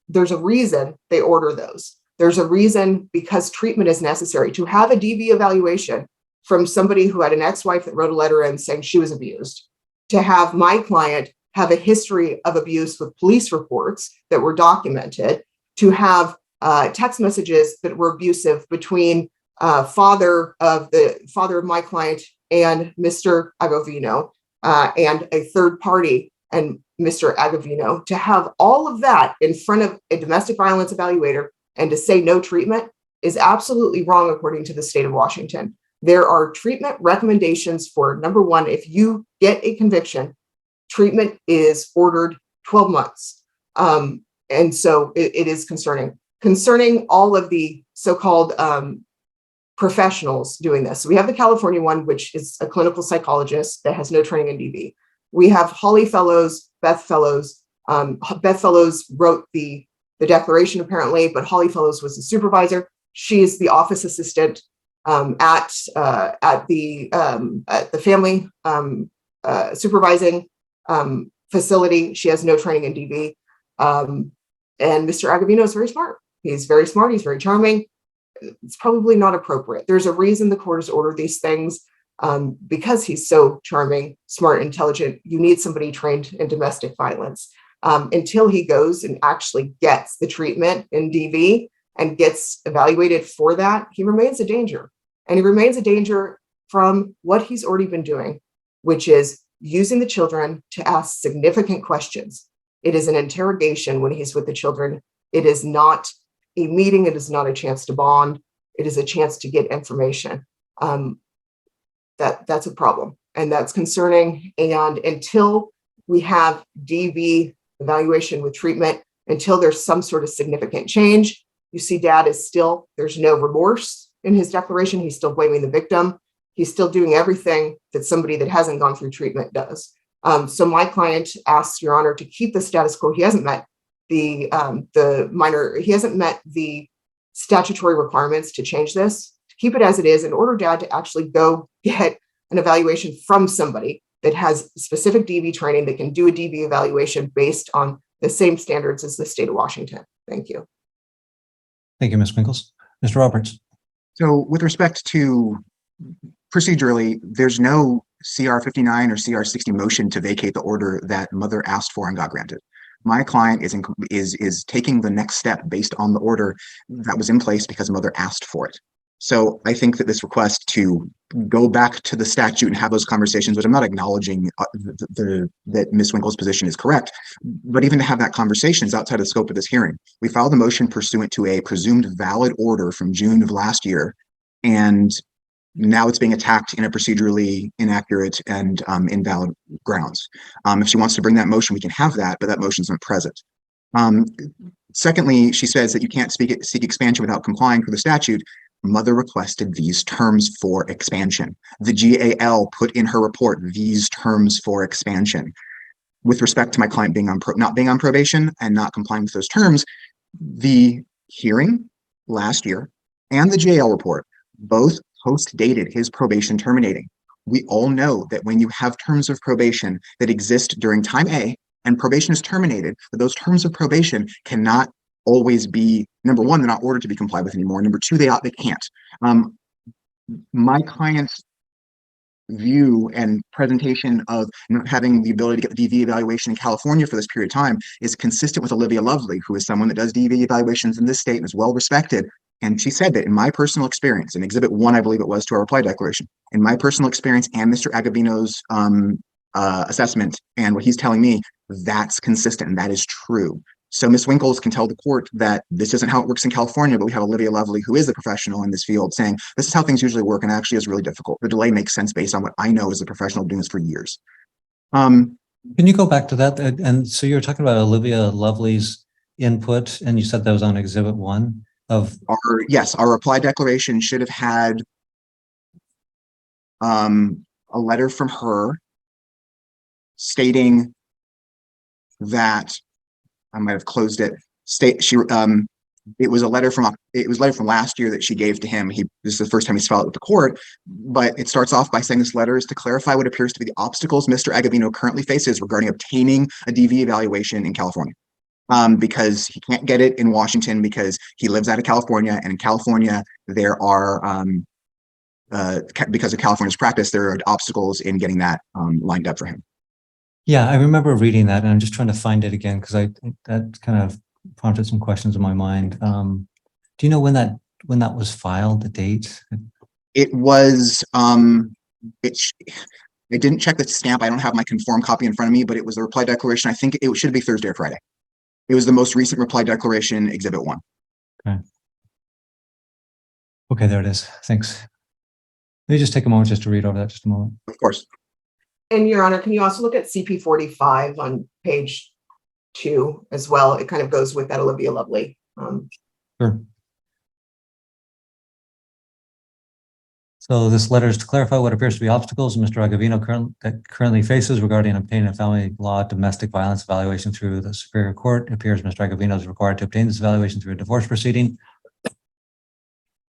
There's a reason they order those. There's a reason, because treatment is necessary. To have a DV evaluation from somebody who had an ex-wife that wrote a letter in saying she was abused, to have my client have a history of abuse with police reports that were documented, to have text messages that were abusive between father of my client and Mr. Agovino, and a third party and Mr. Agovino, to have all of that in front of a domestic violence evaluator and to say no treatment is absolutely wrong according to the state of Washington. There are treatment recommendations for, number one, if you get a conviction, treatment is ordered 12 months. And so it is concerning all of the so-called professionals doing this. So we have the California one, which is a clinical psychologist that has no training in DV. We have Holly Fellows, Beth Fellows. Beth Fellows wrote the declaration apparently, but Holly Fellows was the supervisor. She is the office assistant at the family supervising facility. She has no training in DV. And Mr. Agovino is very smart. He's very smart. He's very charming. It's probably not appropriate. There's a reason the court has ordered these things, because he's so charming, smart, intelligent. You need somebody trained in domestic violence. Until he goes and actually gets the treatment in DV and gets evaluated for that, he remains a danger. And he remains a danger from what he's already been doing, which is using the children to ask significant questions. It is an interrogation when he's with the children. It is not a meeting. It is not a chance to bond. It is a chance to get information. That's a problem, and that's concerning. And until we have DV evaluation with treatment, until there's some sort of significant change, you see dad is still, there's no remorse in his declaration. He's still blaming the victim. He's still doing everything that somebody that hasn't gone through treatment does. So my client asks your honor to keep the status quo. He hasn't met he hasn't met the statutory requirements to change this, to keep it as it is, in order dad to actually go get an evaluation from somebody that has specific DV training, that can do a DV evaluation based on the same standards as the state of Washington. Thank you. Thank you, Ms. Winkles. Mr. Roberts. So with respect to procedurally, there's no CR 59 or CR 60 motion to vacate the order that mother asked for and got granted. My client is taking the next step based on the order that was in place because mother asked for it. So I think that this request to go back to the statute and have those conversations, which I'm not acknowledging that Ms. Winkle's position is correct, but even to have that conversation is outside of the scope of this hearing. We filed a motion pursuant to a presumed valid order from June of last year, and now it's being attacked in a procedurally inaccurate and invalid grounds. If she wants to bring that motion, we can have that, but that motion's not present. Um, Secondly, she says that you can't seek expansion without complying with the statute. Mother requested these terms for expansion. The GAL put in her report these terms for expansion. With respect to my client being not being on probation and not complying with those terms, the hearing last year and the GAL report both post-dated his probation terminating. We all know that when you have terms of probation that exist during time A and probation is terminated, that those terms of probation cannot always be, number one, they're not ordered to be complied with anymore. Number two, they can't. My client's view and presentation of not having the ability to get the DV evaluation in California for this period of time is consistent with Olivia Lovely, who is someone that does DV evaluations in this state and is well respected. And she said that in my personal experience, in Exhibit 1, I believe it was to our reply declaration, in my personal experience and Mr. Agabino's assessment and what he's telling me, that's consistent and that is true. So Ms. Winkles can tell the court that this isn't how it works in California, but we have Olivia Lovely, who is the professional in this field, saying this is how things usually work and actually is really difficult. The delay makes sense based on what I know as a professional doing this for years. Can you go back to that? And so you were talking about Olivia Lovely's input, and you said that was on Exhibit 1 of our reply declaration should have had a letter from her stating that I might have closed it. It was a letter from last year that she gave to him. This is the first time he's filed it with the court, but it starts off by saying this letter is to clarify what appears to be the obstacles Mr. Agabino currently faces regarding obtaining a DV evaluation in California. Because he can't get it in Washington because he lives out of California, and in California there are because of California's practice, there are obstacles in getting that lined up for him. Yeah, I remember reading that, and I'm just trying to find it again because that kind of prompted some questions in my mind. Do you know when that was filed, the date? It was I didn't check the stamp. I don't have my conform copy in front of me, but it was the reply declaration. I think it should be Thursday or Friday. It was the most recent reply declaration, Exhibit 1. Okay, there it is. Thanks. Let me just take a moment just to read over that just a moment. Of course. And Your Honor, can you also look at CP 45 on page 2 as well? It kind of goes with that Olivia Lovely. Sure. So this letter is to clarify what appears to be obstacles Mr. Agabino currently faces regarding obtaining a family law domestic violence evaluation through the Superior Court. It appears Mr. Agabino is required to obtain this evaluation through a divorce proceeding.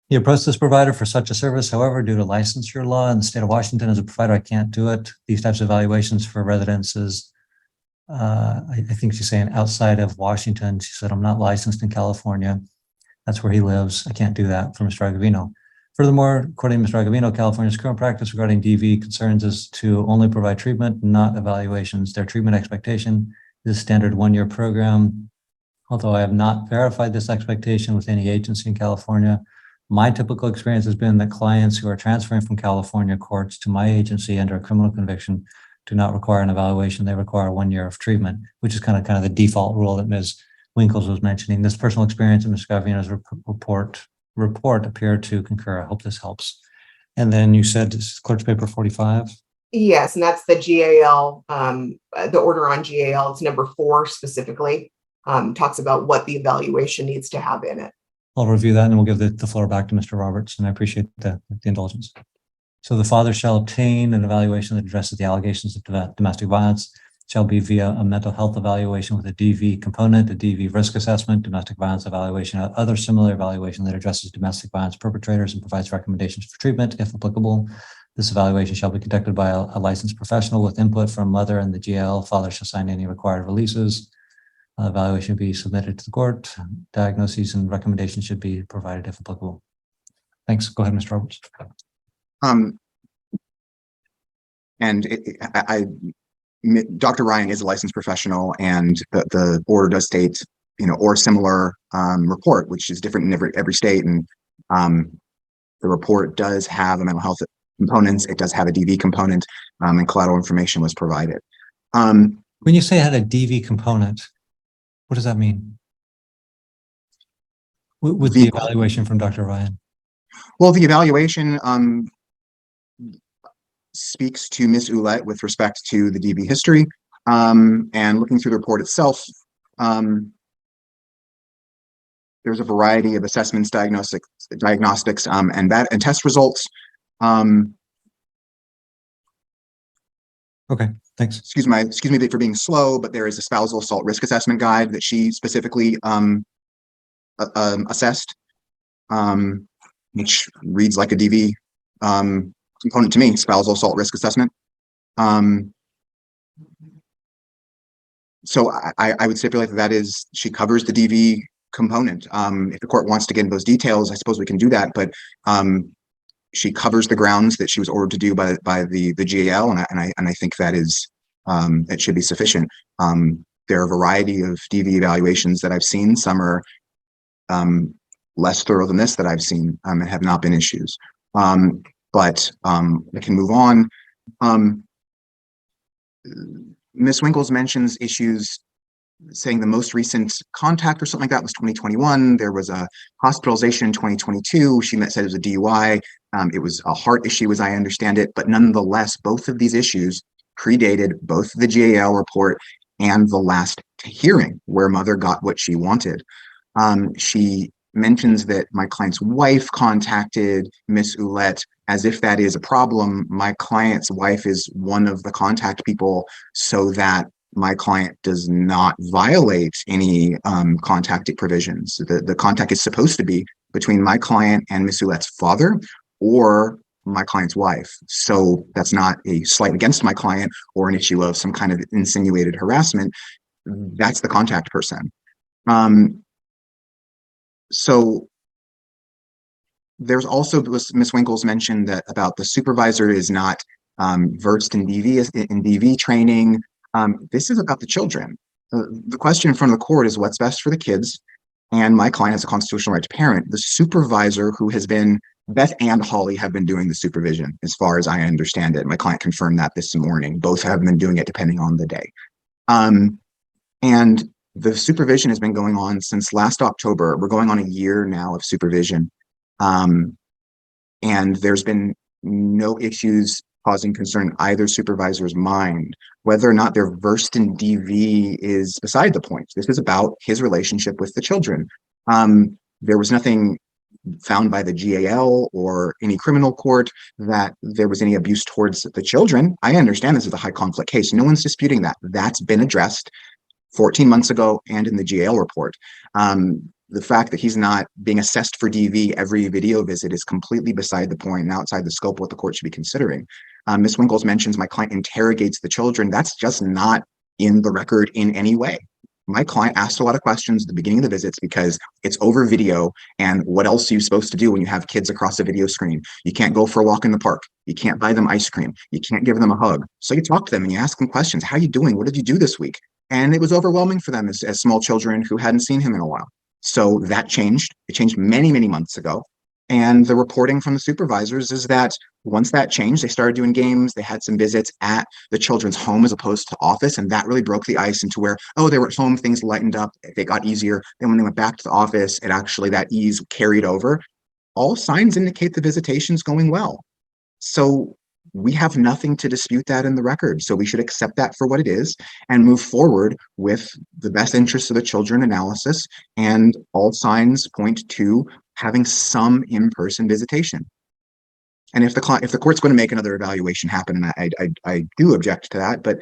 He approached this provider for such a service. However, due to licensure law in the state of Washington, as a provider, I can't do it. These types of evaluations for residences, I think she's saying outside of Washington. She said, I'm not licensed in California. That's where he lives. I can't do that for Mr. Agabino. Furthermore, according to Mr. Agabino, California's current practice regarding DV concerns is to only provide treatment, not evaluations. Their treatment expectation is a standard 1-year program. Although I have not verified this expectation with any agency in California, my typical experience has been that clients who are transferring from California courts to my agency under a criminal conviction do not require an evaluation. They require 1 year of treatment, which is kind of the default rule that Ms. Winkles was mentioning. This personal experience in Mr. Agabino's report appeared to concur. I hope this helps. And then you said this is clerk's paper 45. Yes, and that's the GAL, the order on GAL. It's number 4 specifically. Talks about what the evaluation needs to have in it. I'll review that and we'll give the floor back to Mr. Roberts, and I appreciate the indulgence. So the father shall obtain an evaluation that addresses the allegations of domestic violence, shall be via a mental health evaluation with a DV component, a DV risk assessment, domestic violence evaluation, other similar evaluation that addresses domestic violence perpetrators and provides recommendations for treatment, if applicable. This evaluation shall be conducted by a licensed professional with input from mother and the GL. Father shall sign any required releases. Evaluation should be submitted to the court. Diagnoses and recommendations should be provided if applicable. Thanks. Go ahead, Mr. Roberts. Dr. Ryan is a licensed professional, and the order does state, or similar report, which is different in every state. And the report does have a mental health components. It does have a DV component, and collateral information was provided. When you say it had a DV component, what does that mean? With the evaluation from Dr. Ryan? Well, the evaluation speaks to Ms. Ouellette with respect to the DV history, and looking through the report itself, There's a variety of assessments, diagnostics, and test results. Okay, thanks. Excuse me for being slow, but there is a spousal assault risk assessment guide that she specifically assessed, which reads like a DV component to me, spousal assault risk assessment. So I would stipulate that is, she covers the DV component. If the court wants to get into those details, I suppose we can do that, but she covers the grounds that she was ordered to do by the GAL, and I think that is it should be sufficient. There are a variety of DV evaluations that I've seen. Some are less thorough than this that I've seen and have not been issues. But I can move on. Ms. Winkles mentions issues saying the most recent contact or something like that was 2021. There was a hospitalization in 2022. She said it was a DUI. It was a heart issue, as I understand it. But nonetheless, both of these issues predated both the GAL report and the last hearing where mother got what she wanted. She mentions that my client's wife contacted Miss Ouellette as if that is a problem. My client's wife is one of the contact people so that my client does not violate any contact provisions. The contact is supposed to be between my client and Miss Ouellette's father or my client's wife. So that's not a slight against my client or an issue of some kind of insinuated harassment. That's the contact person. So there's also, Ms. Winkles mentioned that about the supervisor is not versed in DV training. This is about the children. The question in front of the court is what's best for the kids, and my client has a constitutional right to parent. The supervisor who has been, Beth and Holly have been doing the supervision, as far as I understand it. My client confirmed that this morning. Both have been doing it depending on the day. And the supervision has been going on since last October. We're going on a year now of supervision. And there's been no issues causing concern in either supervisor's mind. Whether or not they're versed in DV is beside the point. This is about his relationship with the children. There was nothing found by the GAL or any criminal court that there was any abuse towards the children. I understand this is a high conflict case. No one's disputing that. That's been addressed 14 months ago and in the GAL report. The fact that he's not being assessed for DV every video visit is completely beside the point and outside the scope of what the court should be considering. Ms. Winkles mentions my client interrogates the children. That's just not in the record in any way. My client asked a lot of questions at the beginning of the visits because it's over video, and what else are you supposed to do when you have kids across a video screen? You can't go for a walk in the park. You can't buy them ice cream. You can't give them a hug. So you talk to them and you ask them questions. How are you doing? What did you do this week? And it was overwhelming for them as small children who hadn't seen him in a while. So that changed. It changed many, many months ago. And the reporting from the supervisors is that once that changed, they started doing games. They had some visits at the children's home as opposed to office. And that really broke the ice into where, oh, they were at home, things lightened up, they got easier. Then when they went back to the office, it actually, that ease carried over. All signs indicate the visitation's going well. So we have nothing to dispute that in the record. So we should accept that for what it is and move forward with the best interests of the children analysis. And all signs point to having some in-person visitation. And if the court's going to make another evaluation happen, and I do object to that, but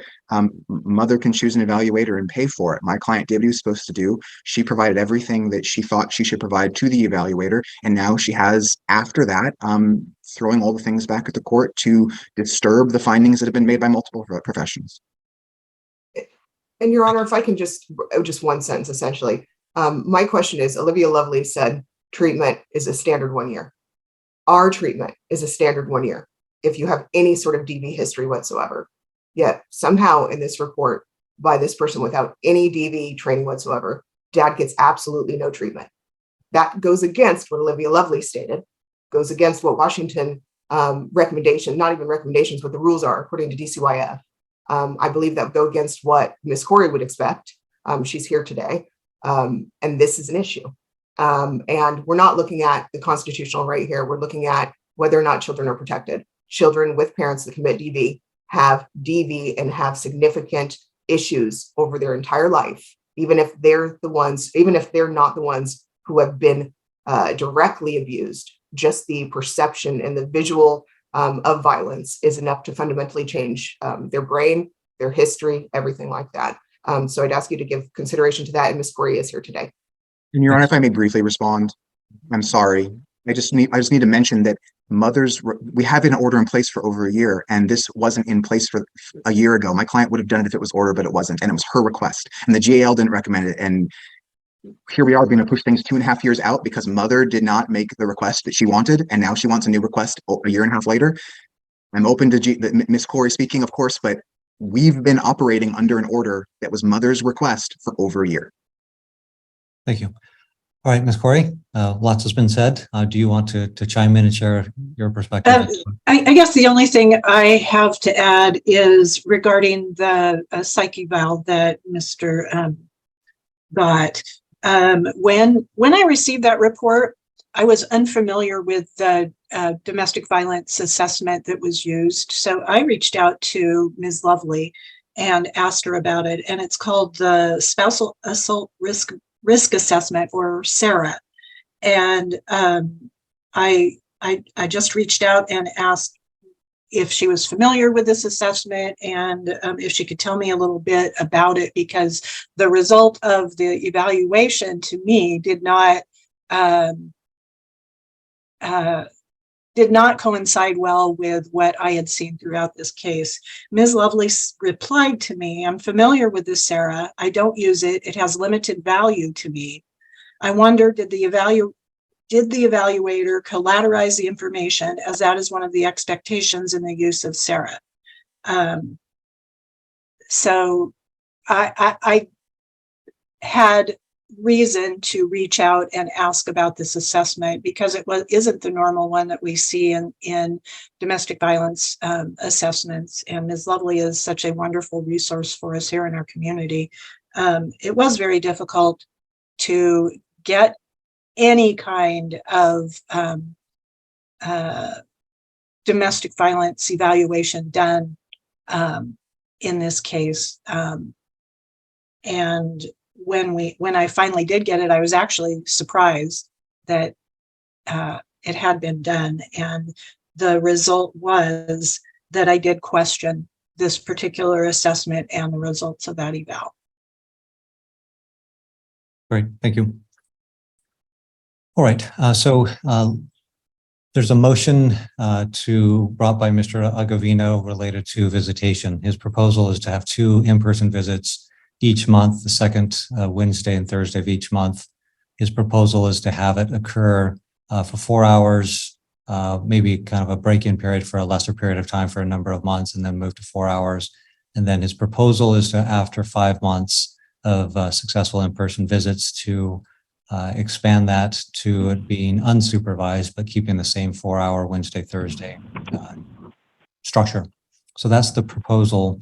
mother can choose an evaluator and pay for it. My client did what he was supposed to do. She provided everything that she thought she should provide to the evaluator. And now she has, after that, throwing all the things back at the court to disturb the findings that have been made by multiple professions. And Your Honor, if I can just one sentence, essentially. My question is, Olivia Lovely said treatment is a standard 1 year. Our treatment is a standard 1 year if you have any sort of DV history whatsoever. Yet somehow in this report by this person without any DV training whatsoever, dad gets absolutely no treatment. That goes against what Olivia Lovely stated, goes against what Washington recommendation, not even recommendations, but the rules are according to DCYF. I believe that would go against what Ms. Corey would expect. She's here today. And this is an issue. And we're not looking at the constitutional right here. We're looking at whether or not children are protected. Children with parents that commit DV have DV and have significant issues over their entire life, even if they're not the ones who have been directly abused, just the perception and the visual of violence is enough to fundamentally change their brain, their history, everything like that. So I'd ask you to give consideration to that. And Ms. Corey is here today. And Your Honor, if I may briefly respond, I'm sorry. I just need to mention that we have an order in place for over a year, and this wasn't in place for a year ago. My client would have done it if it was ordered, but it wasn't, and it was her request, and the GAL didn't recommend it. And here we are being to push things 2.5 years out because mother did not make the request that she wanted, and now she wants a new request a year and a half later. I'm open to Ms. Corey speaking, of course, but we've been operating under an order that was mother's request for over a year. Thank you. All right, Ms. Corey, lots has been said. Do you want to chime in and share your perspective? I guess the only thing I have to add is regarding the psych eval that Mr. got. When I received that report, I was unfamiliar with the domestic violence assessment that was used. So I reached out to Ms. Lovely and asked her about it. And it's called the Spousal Assault Risk Assessment, or SARA. And I just reached out and asked if she was familiar with this assessment and if she could tell me a little bit about it, because the result of the evaluation to me did not coincide well with what I had seen throughout this case. Ms. Lovely replied to me, "I'm familiar with this, Sarah. I don't use it. It has limited value to me." I wonder, did the evaluator collateralize the information, as that is one of the expectations in the use of SARA? So I had reason to reach out and ask about this assessment because it isn't the normal one that we see in domestic violence assessments. And Ms. Lovely is such a wonderful resource for us here in our community. It was very difficult to get any kind of domestic violence evaluation done in this case. And when I finally did get it, I was actually surprised that it had been done. And the result was that I did question this particular assessment and the results of that eval. Great, thank you. All right, so there's a motion brought by Mr. Agavino related to visitation. His proposal is to have 2 in-person visits each month, the second Wednesday and Thursday of each month. His proposal is to have it occur for 4 hours, maybe kind of a break-in period for a lesser period of time for a number of months, and then move to 4 hours. And then his proposal is to, after 5 months of successful in-person visits, to expand that to it being unsupervised, but keeping the same 4-hour Wednesday, Thursday structure. So that's the proposal.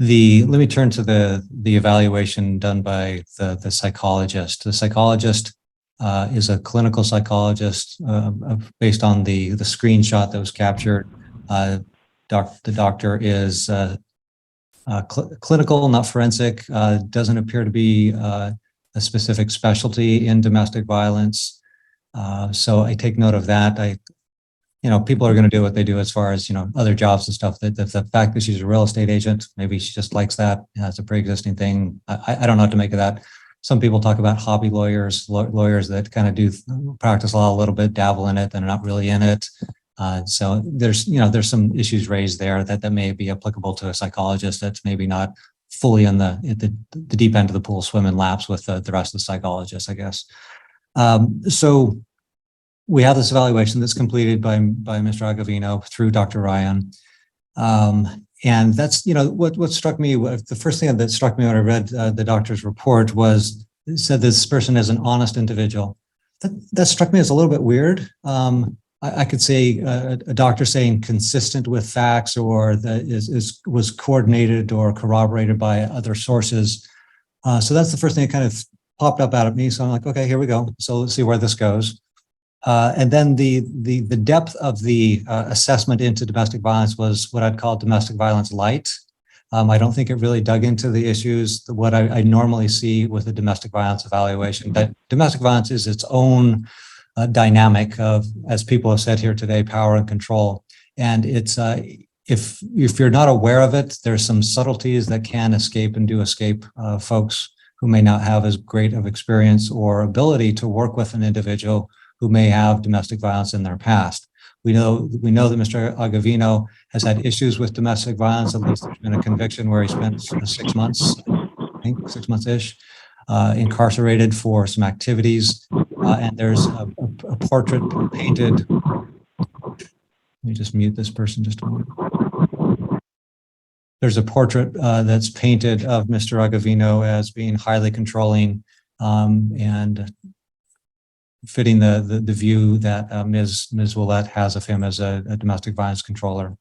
Let me turn to the evaluation done by the psychologist. The psychologist is a clinical psychologist based on the screenshot that was captured. The doctor is clinical, not forensic, doesn't appear to be a specific specialty in domestic violence. So I take note of that. People are going to do what they do as far as, other jobs and stuff. The fact that she's a real estate agent, maybe she just likes that. It's a pre-existing thing. I don't know what to make of that. Some people talk about hobby lawyers that kind of do practice law a little bit, dabble in it, and are not really in it. So there's some issues raised there that may be applicable to a psychologist that's maybe not fully in the deep end of the pool, swimming laps with the rest of the psychologists, I guess. So we have this evaluation that's completed by Mr. Agavino through Dr. Ryan. And that's, what struck me, the first thing that struck me when I read the doctor's report was, it said this person is an honest individual. That struck me as a little bit weird. I could say a doctor saying consistent with facts, or that was coordinated or corroborated by other sources. So that's the first thing that kind of popped up out at me. So I'm like, okay, here we go. So let's see where this goes. And then the depth of the assessment into domestic violence was what I'd call domestic violence light. I don't think it really dug into the issues, what I normally see with a domestic violence evaluation. That domestic violence is its own dynamic of, as people have said here today, power and control. And it's if you're not aware of it, there's some subtleties that can escape folks who may not have as great of experience or ability to work with an individual who may have domestic violence in their past. We know that Mr. Agavino has had issues with domestic violence. At least there's been a conviction where he spent 6 months, I think 6 months-ish, incarcerated for some activities. And there's a portrait painted. Let me just mute this person just a moment. There's a portrait that's painted of Mr. Agavino as being highly controlling and fitting the view that Ms. Willett has of him as a domestic violence controller.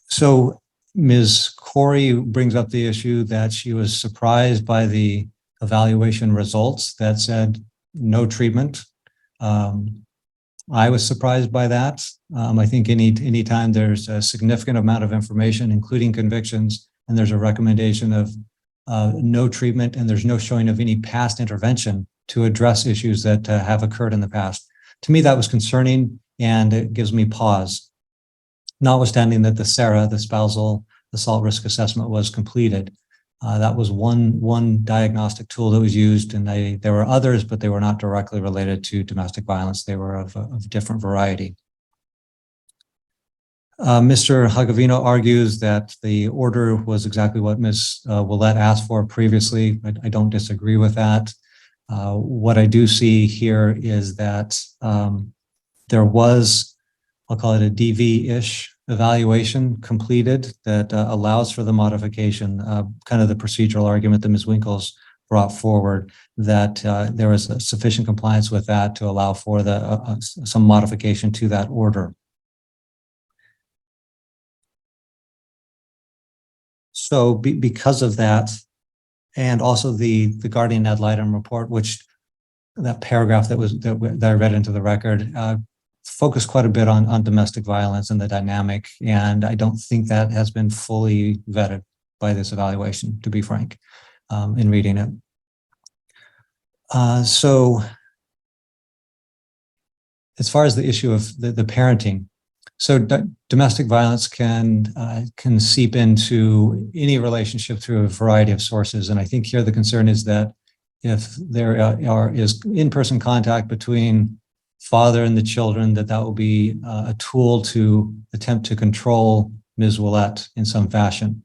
So Ms. Corey brings up the issue that she was surprised by the evaluation results that said no treatment. I was surprised by that. I think anytime there's a significant amount of information, including convictions, and there's a recommendation of no treatment, and there's no showing of any past intervention to address issues that have occurred in the past. To me, that was concerning, and it gives me pause. Notwithstanding that the SARA, the spousal assault risk assessment, was completed. That was one diagnostic tool that was used, and there were others, but they were not directly related to domestic violence. They were of different variety. Mr. Agavino argues that the order was exactly what Ms. Willett asked for previously. I don't disagree with that. What I do see here is that there was, I'll call it a DV-ish evaluation completed that allows for the modification, kind of the procedural argument that Ms. Winkles brought forward, that there was sufficient compliance with that to allow for some modification to that order. So because of that, and also the guardian ad litem report, which that paragraph that I read into the record focused quite a bit on domestic violence and the dynamic, and I don't think that has been fully vetted by this evaluation, to be frank, in reading it. So as far as the issue of the parenting, so domestic violence can seep into any relationship through a variety of sources. And I think here the concern is that if there is in-person contact between father and the children, that will be a tool to attempt to control Ms. Willett in some fashion.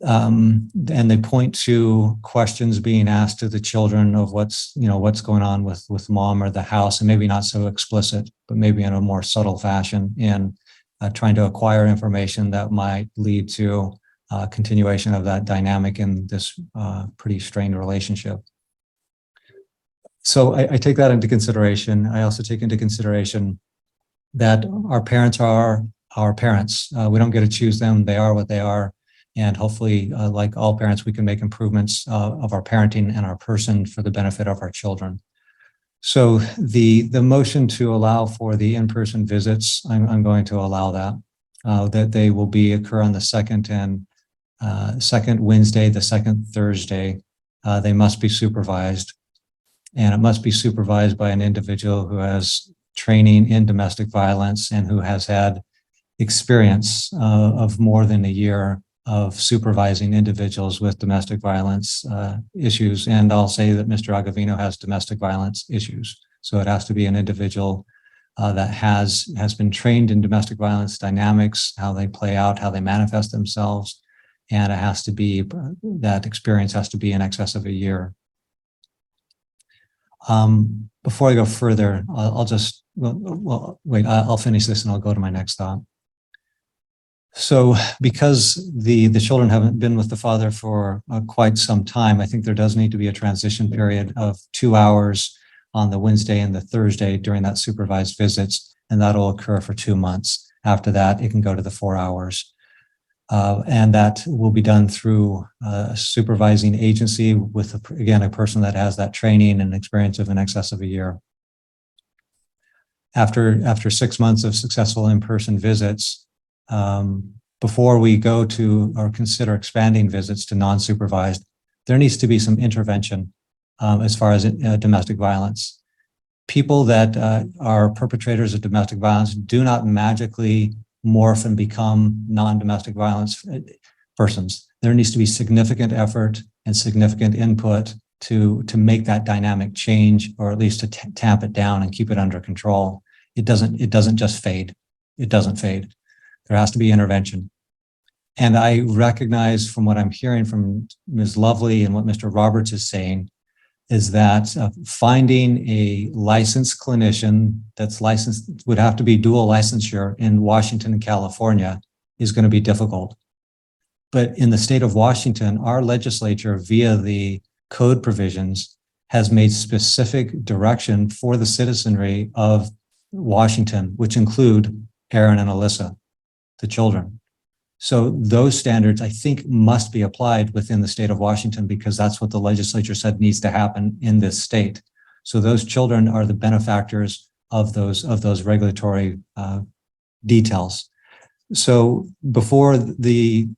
And they point to questions being asked to the children of what's going on with mom or the house, and maybe not so explicit, but maybe in a more subtle fashion in trying to acquire information that might lead to continuation of that dynamic in this pretty strained relationship. So I take that into consideration. I also take into consideration that our parents are our parents. We don't get to choose them. They are what they are. And hopefully, like all parents, we can make improvements of our parenting and our person for the benefit of our children. So the motion to allow for the in-person visits, I'm going to allow that they will occur on the second Wednesday, the second Thursday. They must be supervised, and it must be supervised by an individual who has training in domestic violence and who has had experience of more than a year of supervising individuals with domestic violence issues. And I'll say that Mr. Agavino has domestic violence issues. So it has to be an individual that has been trained in domestic violence dynamics, how they play out, how they manifest themselves. And it has to be, that experience has to be in excess of a year. Before I go further, I'll finish this and I'll go to my next thought. So because the children haven't been with the father for quite some time, I think there does need to be a transition period of 2 hours on the Wednesday and the Thursday during that supervised visits, and that'll occur for 2 months. After that, it can go to the 4 hours. And that will be done through a supervising agency with, again, a person that has that training and experience of in excess of a year. After 6 months of successful in-person visits, before we go to or consider expanding visits to non-supervised, there needs to be some intervention as far as domestic violence. People that are perpetrators of domestic violence do not magically morph and become non-domestic violence persons. There needs to be significant effort and significant input to make that dynamic change, or at least to tamp it down and keep it under control. It doesn't just fade. It doesn't fade. There has to be intervention. And I recognize from what I'm hearing from Ms. Lovely and what Mr. Roberts is saying is that finding a licensed clinician that's licensed, would have to be dual licensure in Washington and California, is going to be difficult. But in the state of Washington, our legislature, via the code provisions, has made specific direction for the citizenry of Washington, which include Aaron and Alyssa, the children. So those standards, I think, must be applied within the state of Washington, because that's what the legislature said needs to happen in this state. So those children are the benefactors of those regulatory details. So before the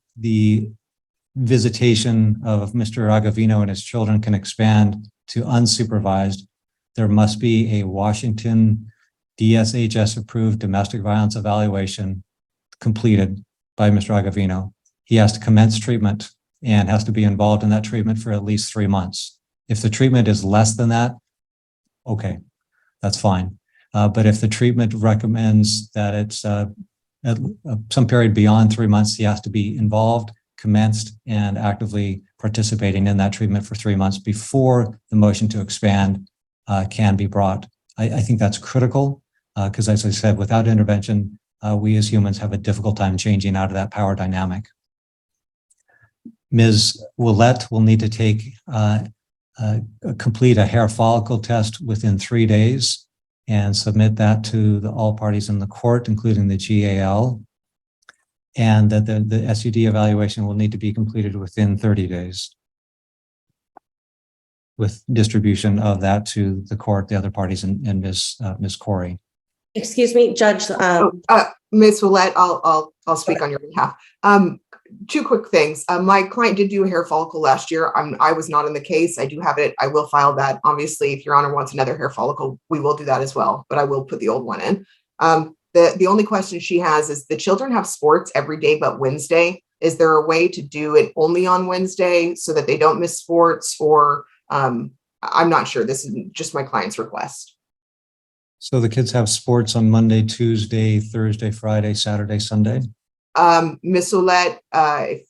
visitation of Mr. Agavino and his children can expand to unsupervised, there must be a Washington DSHS approved domestic violence evaluation completed by Mr. Agavino. He has to commence treatment and has to be involved in that treatment for at least 3 months. If the treatment is less than that, okay, that's fine. But if the treatment recommends that it's at some period beyond 3 months, he has to be involved, commenced, and actively participating in that treatment for 3 months before the motion to expand can be brought. I think that's critical because, as I said, without intervention, we as humans have a difficult time changing out of that power dynamic. Ms. Willette will need to complete a hair follicle test within 3 days and submit that to all parties in the court, including the GAL, and that the SUD evaluation will need to be completed within 30 days with distribution of that to the court, the other parties, and Ms. Corey. Excuse me, Judge. Ms. Willette, I'll speak on your behalf. 2 quick things. My client did do a hair follicle last year. I was not in the case. I do have it. I will file that. Obviously, if Your Honor wants another hair follicle, we will do that as well, but I will put the old one in. The only question she has is, the children have sports every day but Wednesday. Is there a way to do it only on Wednesday so that they don't miss sports? Or I'm not sure. This is just my client's request. So the kids have sports on Monday, Tuesday, Thursday, Friday, Saturday, Sunday? Ms. Willette, I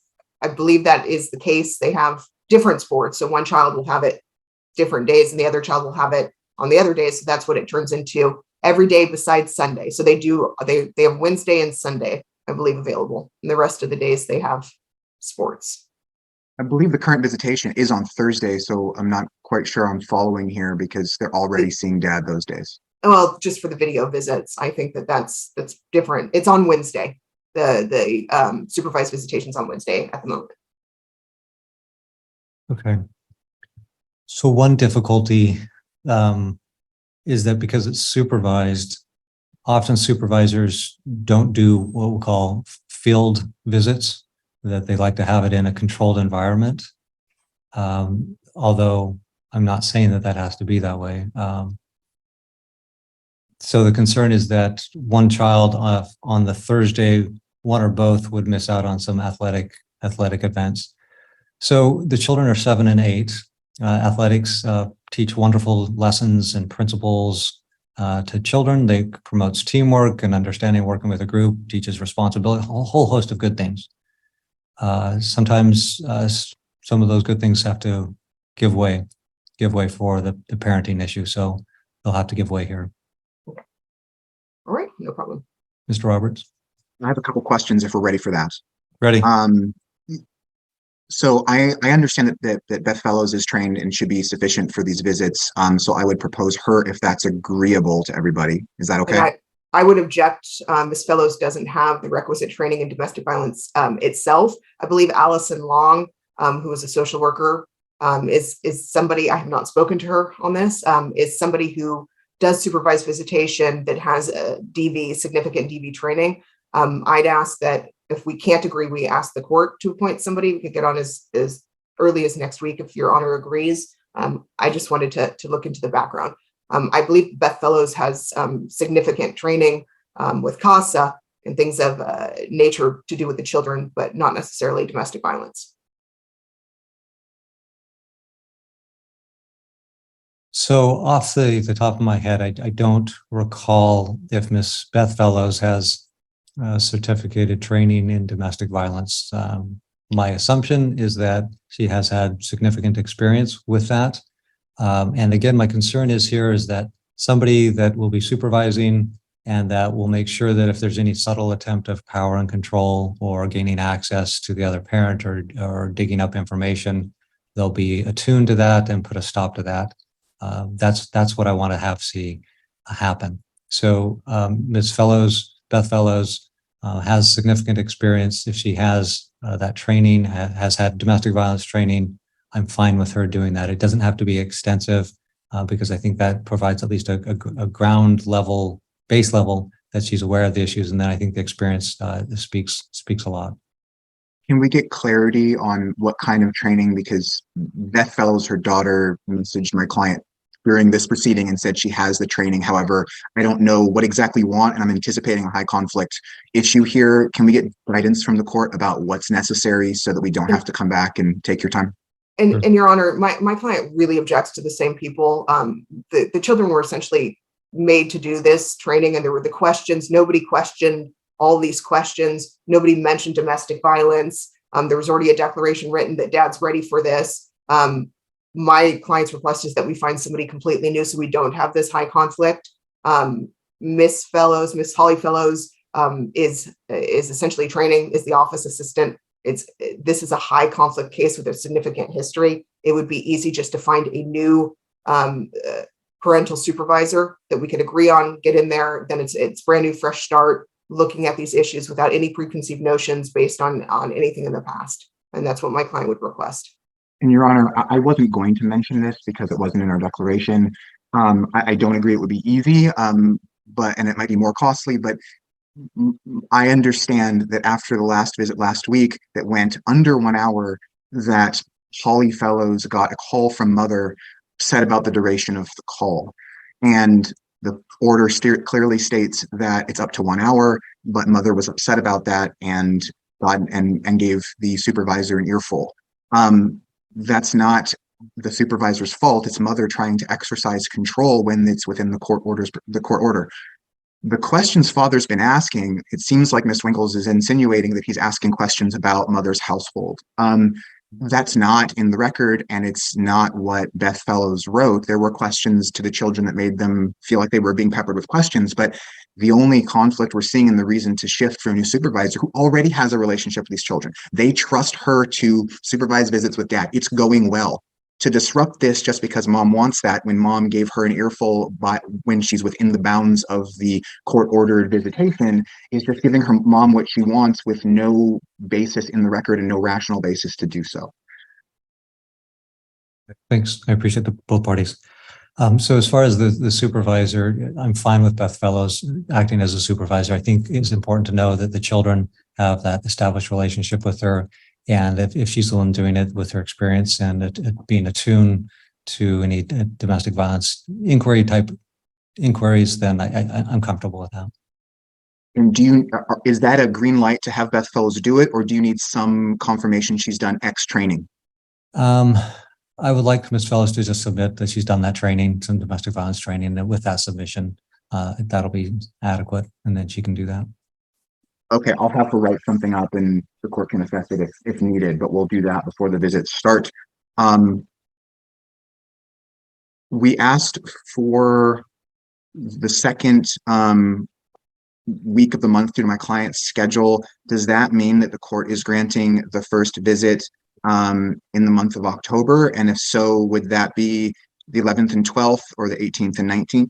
believe that is the case. They have different sports. So one child will have it different days and the other child will have it on the other days. So that's what it turns into, every day besides Sunday. So they have Wednesday and Sunday, I believe, available. And the rest of the days they have sports. I believe the current visitation is on Thursday, so I'm not quite sure I'm following here because they're already seeing dad those days. Well, just for the video visits, I think that's different. It's on Wednesday. The supervised visitation's on Wednesday at the moment. Okay. So one difficulty is that because it's supervised, often supervisors don't do what we'll call field visits, that they like to have it in a controlled environment. Although I'm not saying that has to be that way. So the concern is that one child on the Thursday, one or both would miss out on some athletic events. So the children are 7 and 8. Athletics teach wonderful lessons and principles to children. They promotes teamwork and understanding, working with a group, teaches responsibility, a whole host of good things. Sometimes some of those good things have to give way for the parenting issue. So they'll have to give way here. All right, no problem. Mr. Roberts? I have a couple questions if we're ready for that. Ready. So I understand that Beth Fellows is trained and should be sufficient for these visits. So I would propose her if that's agreeable to everybody. Is that okay? I would object. Ms. Fellows doesn't have the requisite training in domestic violence itself. I believe Allison Long, who is a social worker, is somebody, I have not spoken to her on this, is somebody who does supervised visitation that has a significant DV training. I'd ask that If we can't agree, we ask the court to appoint somebody. We could get on as early as next week if your honor agrees. I just wanted to look into the background. I believe Beth Fellows has significant training with CASA and things of nature to do with the children, but not necessarily domestic violence. So off the top of my head, I don't recall if Miss Beth Fellows has certificated training in domestic violence. My assumption is that she has had significant experience with that. And again, my concern is that somebody that will be supervising and that will make sure that if there's any subtle attempt of power and control or gaining access to the other parent or digging up information, they'll be attuned to that and put a stop to that. That's what I want to see happen. So Ms. Fellows, Beth Fellows, has significant experience. If she has that training, has had domestic violence training, I'm fine with her doing that. It doesn't have to be extensive because I think that provides at least a ground level, base level that she's aware of the issues. And then I think the experience speaks a lot. Can we get clarity on what kind of training? Because Beth Fellows, her daughter, messaged my client during this proceeding and said she has the training. However, I don't know what exactly you want, and I'm anticipating a high conflict issue here. Can we get guidance from the court about what's necessary so that we don't have to come back and take your time? And Your Honor, my client really objects to the same people. The children were essentially made to do this training, and there were the questions. Nobody questioned all these questions. Nobody mentioned domestic violence. There was already a declaration written that dad's ready for this. My client's request is that we find somebody completely new so we don't have this high conflict. Miss Holly Fellows is essentially training, is the office assistant. This is a high conflict case with a significant history. It would be easy just to find a new parental supervisor that we could agree on, get in there. Then it's brand new, fresh start, looking at these issues without any preconceived notions based on anything in the past. And that's what my client would request. And Your Honor, I wasn't going to mention this because it wasn't in our declaration. I don't agree it would be easy, and it might be more costly, but I understand that after the last visit last week that went under 1 hour, that Holly Fellows got a call from mother said about the duration of the call. And the order clearly states that it's up to 1 hour, but mother was upset about that and gave the supervisor an earful. That's not the supervisor's fault. It's mother trying to exercise control when it's within the court order. The questions father's been asking, it seems like Ms. Winkles is insinuating that he's asking questions about mother's household. That's not in the record, and it's not what Beth Fellows wrote. There were questions to the children that made them feel like they were being peppered with questions, but the only conflict we're seeing and the reason to shift for a new supervisor who already has a relationship with these children. They trust her to supervise visits with dad. It's going well. To disrupt this just because mom wants that, when mom gave her an earful when she's within the bounds of the court-ordered visitation, is just giving her mom what she wants with no basis in the record and no rational basis to do so. Thanks. I appreciate both parties. So as far as the supervisor, I'm fine with Beth Fellows acting as a supervisor. I think it's important to know that the children have that established relationship with her. And if she's the one doing it with her experience and it being attuned to any domestic violence inquiries, then I'm comfortable with that. And is that a green light to have Beth Fellows do it, or do you need some confirmation she's done X training? I would like Ms. Fellows to just submit that she's done that training, some domestic violence training, and with that submission, that'll be adequate, and then she can do that. Okay, I'll have to write something up and the court can assess it if needed, but we'll do that before the visits start. We asked for the second week of the month due to my client's schedule. Does that mean that the court is granting the first visit in the month of October? And if so, would that be the 11th and 12th or the 18th and 19th?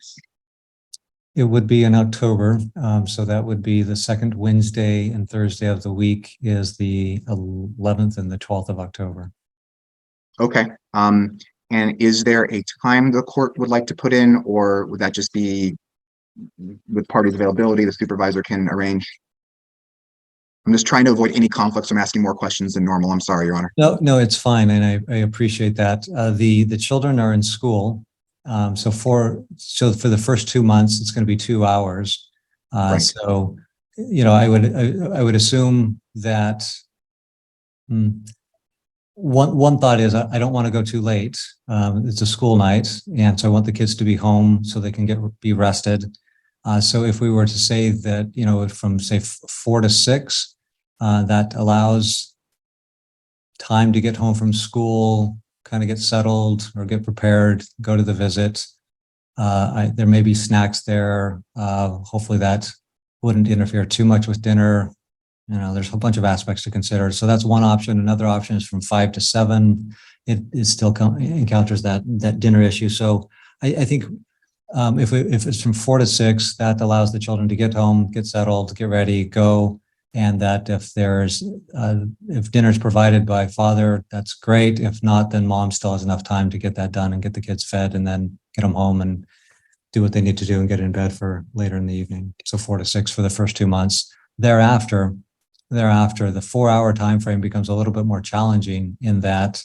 It would be in October. So that would be the second Wednesday and Thursday of the week is the 11th and the 12th of October. Okay. And is there a time the court would like to put in, or would that just be with parties' availability, the supervisor can arrange? I'm just trying to avoid any conflicts. I'm asking more questions than normal. I'm sorry, Your Honor. No, it's fine, and I appreciate that. The children are in school, so for the first 2 months, it's going to be 2 hours. Right. So, I would assume that. One thought is I don't want to go too late. It's a school night, and so I want the kids to be home so they can be rested. So if we were to say that, from say 4 to 6, that allows time to get home from school, kind of get settled or get prepared, go to the visit. There may be snacks there. Hopefully that wouldn't interfere too much with dinner. There's a bunch of aspects to consider. So that's one option. Another option is from 5 to 7. It still encounters that dinner issue. So I think if it's from 4 to 6, that allows the children to get home, get settled, get ready, go. And that if dinner is provided by father, that's great. If not, then mom still has enough time to get that done and get the kids fed and then get them home and do what they need to do and get in bed for later in the evening. So 4 to 6 for the first 2 months. Thereafter, the 4-hour time frame becomes a little bit more challenging in that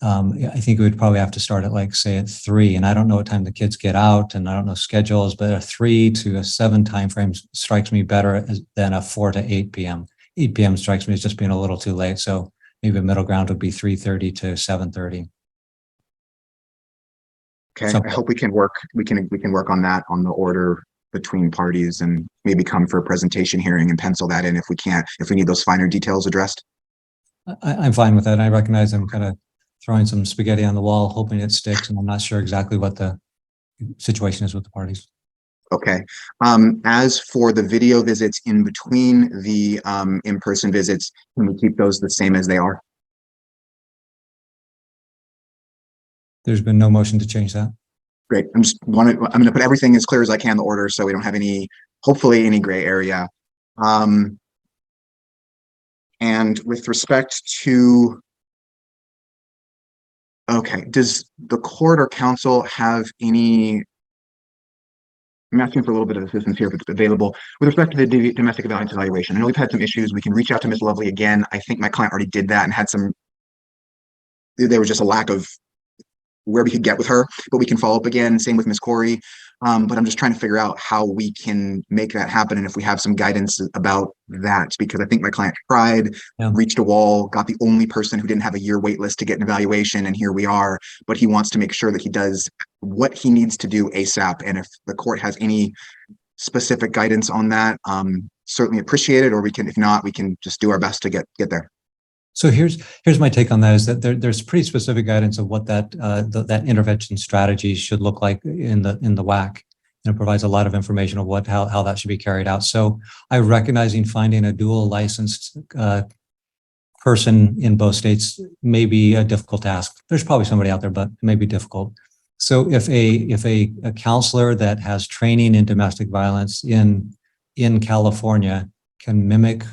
I think we would probably have to start at say at 3. And I don't know what time the kids get out, and I don't know schedules, but a 3 to a 7 time frame strikes me better than a 4 to 8 p.m. 8 p.m. strikes me as just being a little too late. So maybe a middle ground would be 3:30 to 7:30. Okay, So- I hope we can work on that, on the order between parties, and maybe come for a presentation hearing and pencil that in if we need those finer details addressed. I'm fine with that. I recognize I'm kind of throwing some spaghetti on the wall, hoping it sticks, and I'm not sure exactly what the situation is with the parties. Okay. As for the video visits in between the in-person visits, can we keep those the same as they are? There's been no motion to change that. Great. I'm going to put everything as clear as I can in the order so we don't have hopefully any gray area. And with respect to, okay, does the court or counsel have any, I'm asking for a little bit of assistance here if it's available, with respect to the domestic violence evaluation. I know we've had some issues. We can reach out to Ms. Lovely again. I think my client already did that and there was just a lack of where we could get with her, but we can follow up again. Same with Ms. Corey. But I'm just trying to figure out how we can make that happen, and if we have some guidance about that, because I think my client tried, reached a wall, got the only person who didn't have a year wait list to get an evaluation, and here we are. But he wants to make sure that he does what he needs to do ASAP. And if the court has any specific guidance on that, certainly appreciate it. Or if not, we can just do our best to get there. So here's my take on that, is that there's pretty specific guidance of what that intervention strategy should look like in the WAC. And it provides a lot of information of how that should be carried out. So I recognizing finding a dual licensed person in both states may be a difficult task. There's probably somebody out there, but it may be difficult. So if a counselor that has training in domestic violence in California can mimic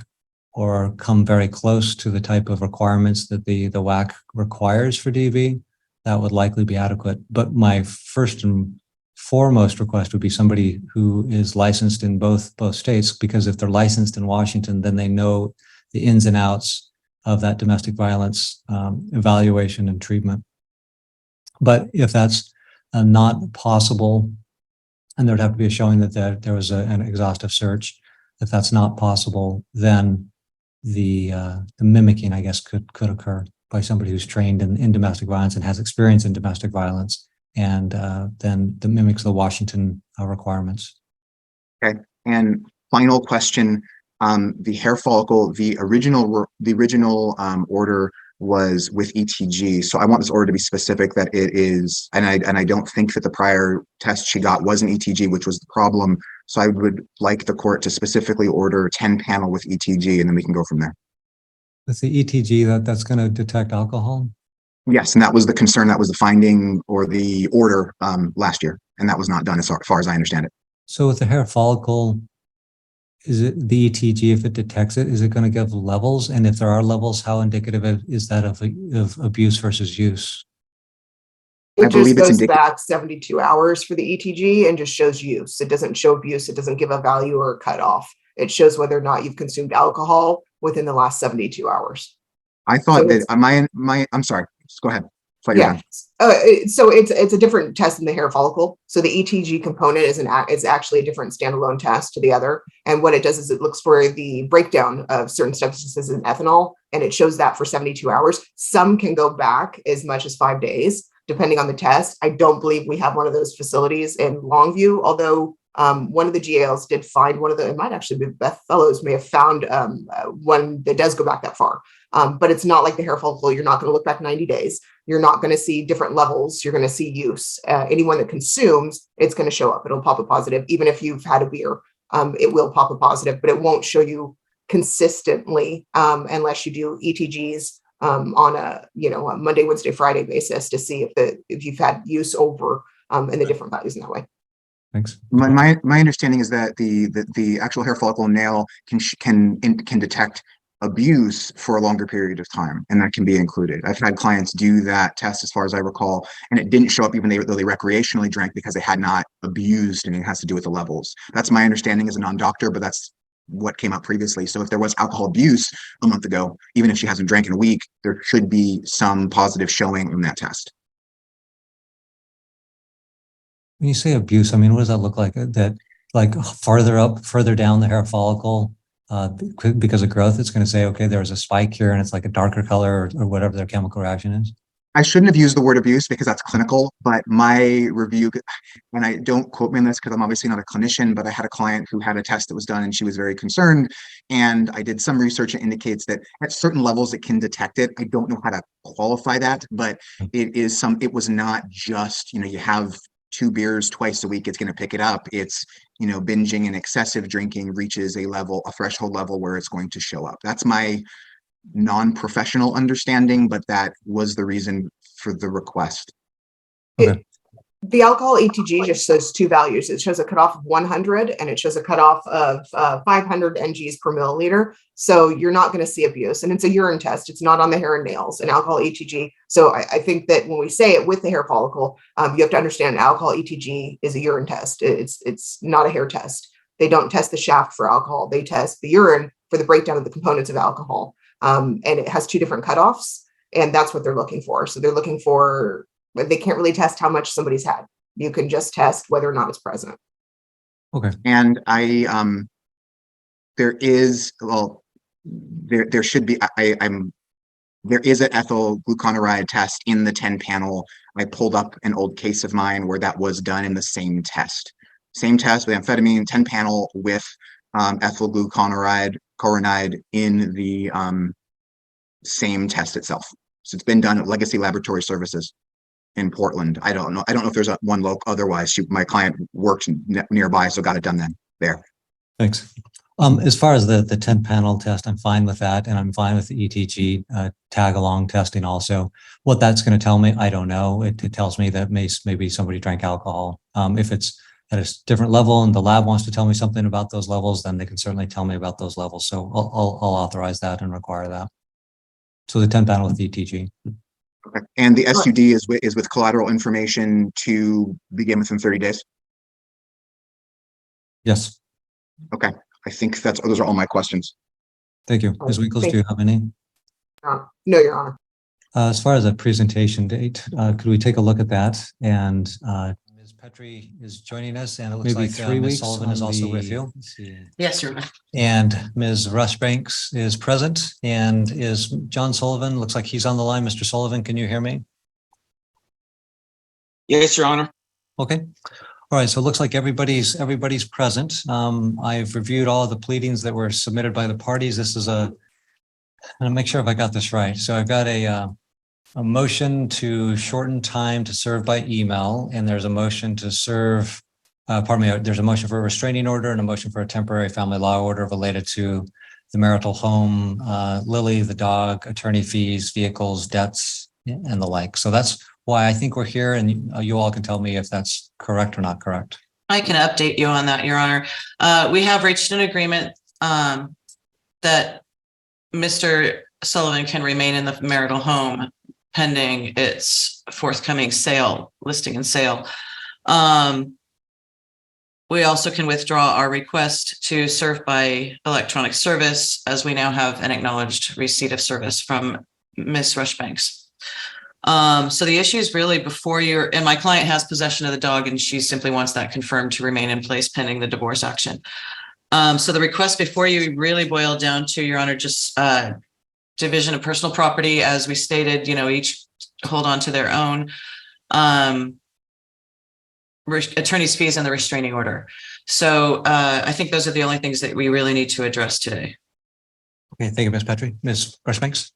or come very close to the type of requirements that the WAC requires for DV, that would likely be adequate. But my first and foremost request would be somebody who is licensed in both states, because if they're licensed in Washington, then they know the ins and outs of that domestic violence evaluation and treatment. But if that's not possible, and there'd have to be a showing that there was an exhaustive search. If that's not possible, then the mimicking, I guess, could occur by somebody who's trained in domestic violence and has experience in domestic violence, and then the mimics the Washington requirements. Okay. And final question: the hair follicle, the original order was with ETG. So I want this order to be specific that it is, and I don't think that the prior test she got was an ETG, which was the problem. So I would like the court to specifically order 10 panel with ETG, and then we can go from there. With the ETG, that's going to detect alcohol? Yes, and that was the concern. That was the finding or the order last year, and that was not done as far as I understand it. So with the hair follicle, is it the ETG, if it detects it, is it going to give levels? And if there are levels, how indicative is that of abuse versus use? It I believe just it's goes back 72 hours for the ETG and just shows use. It doesn't show abuse. It doesn't give a value or a cutoff. It shows whether or not you've consumed alcohol within the last 72 hours. I thought that I'm sorry, just go ahead. Thought you were done. So it's a different test than the hair follicle. So the ETG component is actually a different standalone test to the other. And what it does is it looks for the breakdown of certain substances in ethanol, and it shows that for 72 hours. Some can go back as much as 5 days, depending on the test. I don't believe we have one of those facilities in Longview, although one of the GALs did find one of the, it might actually be Beth Fellows may have found one that does go back that far. But it's not like the hair follicle. You're not going to look back 90 days. You're not going to see different levels. You're going to see use. Anyone that consumes, it's going to show up. It'll pop a positive. Even if you've had a beer, it will pop a positive, but it won't show you consistently unless you do ETGs on a Monday, Wednesday, Friday basis to see if you've had use over and the different values in that way. Thanks. My understanding is that the actual hair follicle nail can detect abuse for a longer period of time, and that can be included. I've had clients do that test as far as I recall, and it didn't show up even though they recreationally drank because they had not abused, and it has to do with the levels. That's my understanding as a non-doctor, but that's what came up previously. So if there was alcohol abuse a month ago, even if she hasn't drank in a week, there should be some positive showing in that test. When you say abuse, I mean, what does that look like? That like further down the hair follicle, because of growth, it's going to say, okay, there's a spike here and it's like a darker color or whatever their chemical reaction is. I shouldn't have used the word abuse because that's clinical, but my review, and I don't quote me on this because I'm obviously not a clinician, but I had a client who had a test that was done and she was very concerned. And I did some research that indicates that at certain levels it can detect it. I don't know how to qualify that, but it was not just, you have 2 beers twice a week, it's going to pick it up. It's, binging and excessive drinking reaches a threshold level where it's going to show up. That's my non-professional understanding, but that was the reason for the request. Okay. The alcohol ETG just shows 2 values. It shows a cutoff of 100 and it shows a cutoff of 500 NGs per milliliter. So you're not going to see abuse, and it's a urine test. It's not on the hair and nails, an alcohol ETG. So I think that when we say it with the hair follicle, you have to understand alcohol ETG is a urine test. It's not a hair test. They don't test the shaft for alcohol. They test the urine for the breakdown of the components of alcohol. And it has 2 different cutoffs, and that's what they're looking for. So they're looking for, they can't really test how much somebody's had. You can just test whether or not it's present. Okay. And there should be, there is an ethyl glucuronide test in the 10 panel. I pulled up an old case of mine where that was done in the same test with amphetamine, 10 panel with ethyl glucuronide in the same test itself. So it's been done at Legacy Laboratory Services in Portland. I don't know if there's one local. Otherwise, my client worked nearby, so got it done there. Thanks. As far as the 10 panel test, I'm fine with that, and I'm fine with the ETG tag along testing also. What that's going to tell me, I don't know. It tells me that maybe somebody drank alcohol. If it's at a different level and the lab wants to tell me something about those levels, then they can certainly tell me about those levels. So I'll authorize that and require that. So the 10 panel with ETG. Okay. And the SUD is with collateral information to begin within 30 days? Yes. Okay. I think those are all my questions. Thank you. Ms. Winkles, do you have any? No, Your Honor. As far as a presentation date, could we take a look at that? And Ms. Petrie is joining us, and it looks Maybe like 3 Ms. weeks Sullivan is also with you. Yes, Your Honor. And Ms. Rushbanks is present, and is John Sullivan, looks like he's on the line. Mr. Sullivan, can you hear me? Yes, Your Honor. Okay. All right. So it looks like everybody's present. I've reviewed all of the pleadings that were submitted by the parties. This is I'm gonna make sure if I got this right. So I've got a motion to shorten time to serve by email, and there's a motion to serve, there's a motion for a restraining order and a motion for a temporary family law order related to the marital home, Lily, the dog, attorney fees, vehicles, debts, and the like. So that's why I think we're here, and you all can tell me if that's correct or not correct. I can update you on that, Your Honor. We have reached an agreement that Mr. Sullivan can remain in the marital home pending its forthcoming listing and sale. We also can withdraw our request to serve by electronic service, as we now have an acknowledged receipt of service from Ms. Rushbanks. So the issue is really before you, and my client has possession of the dog and she simply wants that confirmed to remain in place pending the divorce action. So the request before you really boiled down to, Your Honor, just division of personal property, as we stated, each hold on to their own. Attorney's fees and the restraining order. So I think those are the only things that we really need to address today. Okay, thank you, Ms. Petrie. Ms. Rushbanks?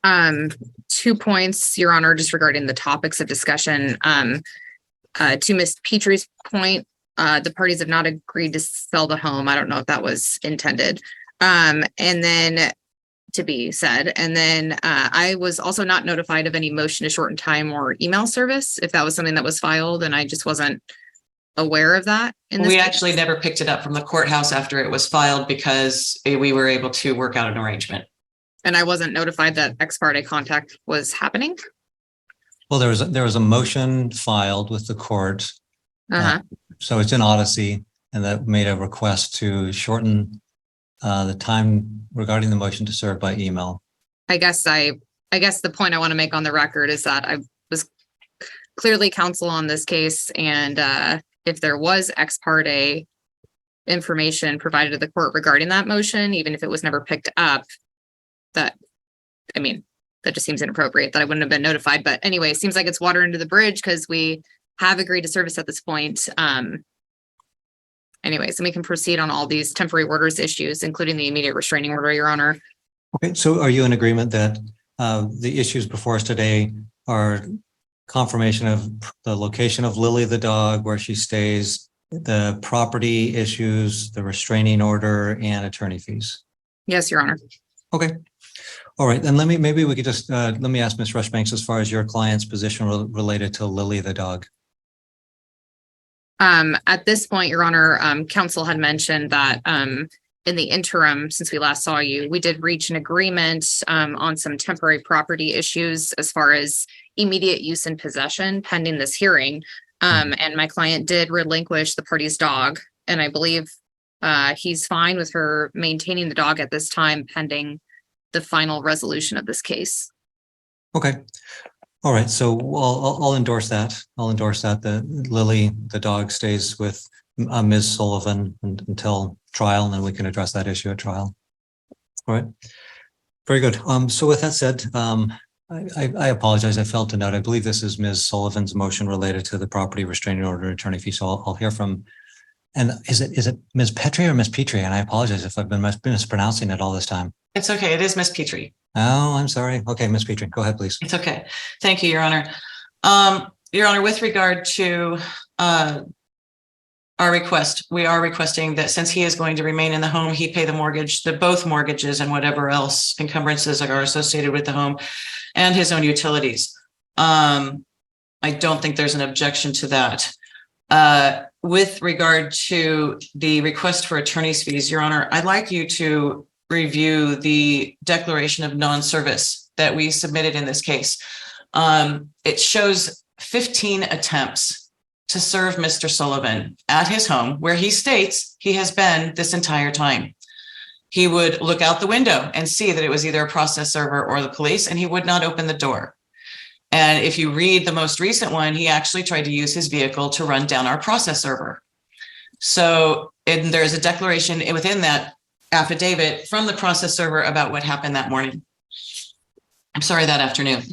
2 points, Your Honor, just regarding the topics of discussion. To Ms. Petrie's point, the parties have not agreed to sell the home. I don't know if that was intended. And then to be said, and then I was also not notified of any motion to shorten time or email service, if that was something that was filed, and I just wasn't aware of that. We actually never picked it up from the courthouse after it was filed because we were able to work out an arrangement. And I wasn't notified that ex parte contact was happening. Well, there was a motion filed with the court. So it's in Odyssey, and that made a request to shorten the time regarding the motion to serve by email. I guess the point I want to make on the record is that I was clearly counsel on this case, and if there was ex parte information provided to the court regarding that motion, even if it was never picked up, that just seems inappropriate that I wouldn't have been notified. But anyway, it seems like it's water under the bridge because we have agreed to service at this point. Anyways, and we can proceed on all these temporary orders issues, including the immediate restraining order, Your Honor. Okay, so are you in agreement that the issues before us today are confirmation of the location of Lily the dog, where she stays, the property issues, the restraining order, and attorney fees? Yes, Your Honor. Okay. All right, then maybe we could just let me ask Ms. Rushbanks as far as your client's position related to Lily the dog. At this point, Your Honor, counsel had mentioned that in the interim, since we last saw you, we did reach an agreement on some temporary property issues as far as immediate use and possession pending this hearing. And my client did relinquish the party's dog, and I believe he's fine with her maintaining the dog at this time pending the final resolution of this case. Okay. All right. So I'll endorse that. I'll endorse that Lily, the dog, stays with Ms. Sullivan until trial, and then we can address that issue at trial. All right. Very good. So with that said, I apologize. I failed to note. I believe this is Ms. Sullivan's motion related to the property restraining order and attorney fee. So I'll hear from. And is it Ms. Petrie or Ms. Petrie? And I apologize if I've been mispronouncing it all this time. It's okay. It is Ms. Petrie. Oh, I'm sorry. Okay, Ms. Petrie, go ahead, please. It's okay. Thank you, Your Honor. Your Honor, with regard to our request, we are requesting that since he is going to remain in the home, he pay the mortgage, both mortgages and whatever else encumbrances are associated with the home and his own utilities. I don't think there's an objection to that. With regard to the request for attorney's fees, Your Honor, I'd like you to review the declaration of non-service that we submitted in this case. It shows 15 attempts to serve Mr. Sullivan at his home, where he states he has been this entire time. He would look out the window and see that it was either a process server or the police, and he would not open the door. And if you read the most recent one, he actually tried to use his vehicle to run down our process server. So there's a declaration within that affidavit from the process server about what happened that morning. I'm sorry, that afternoon.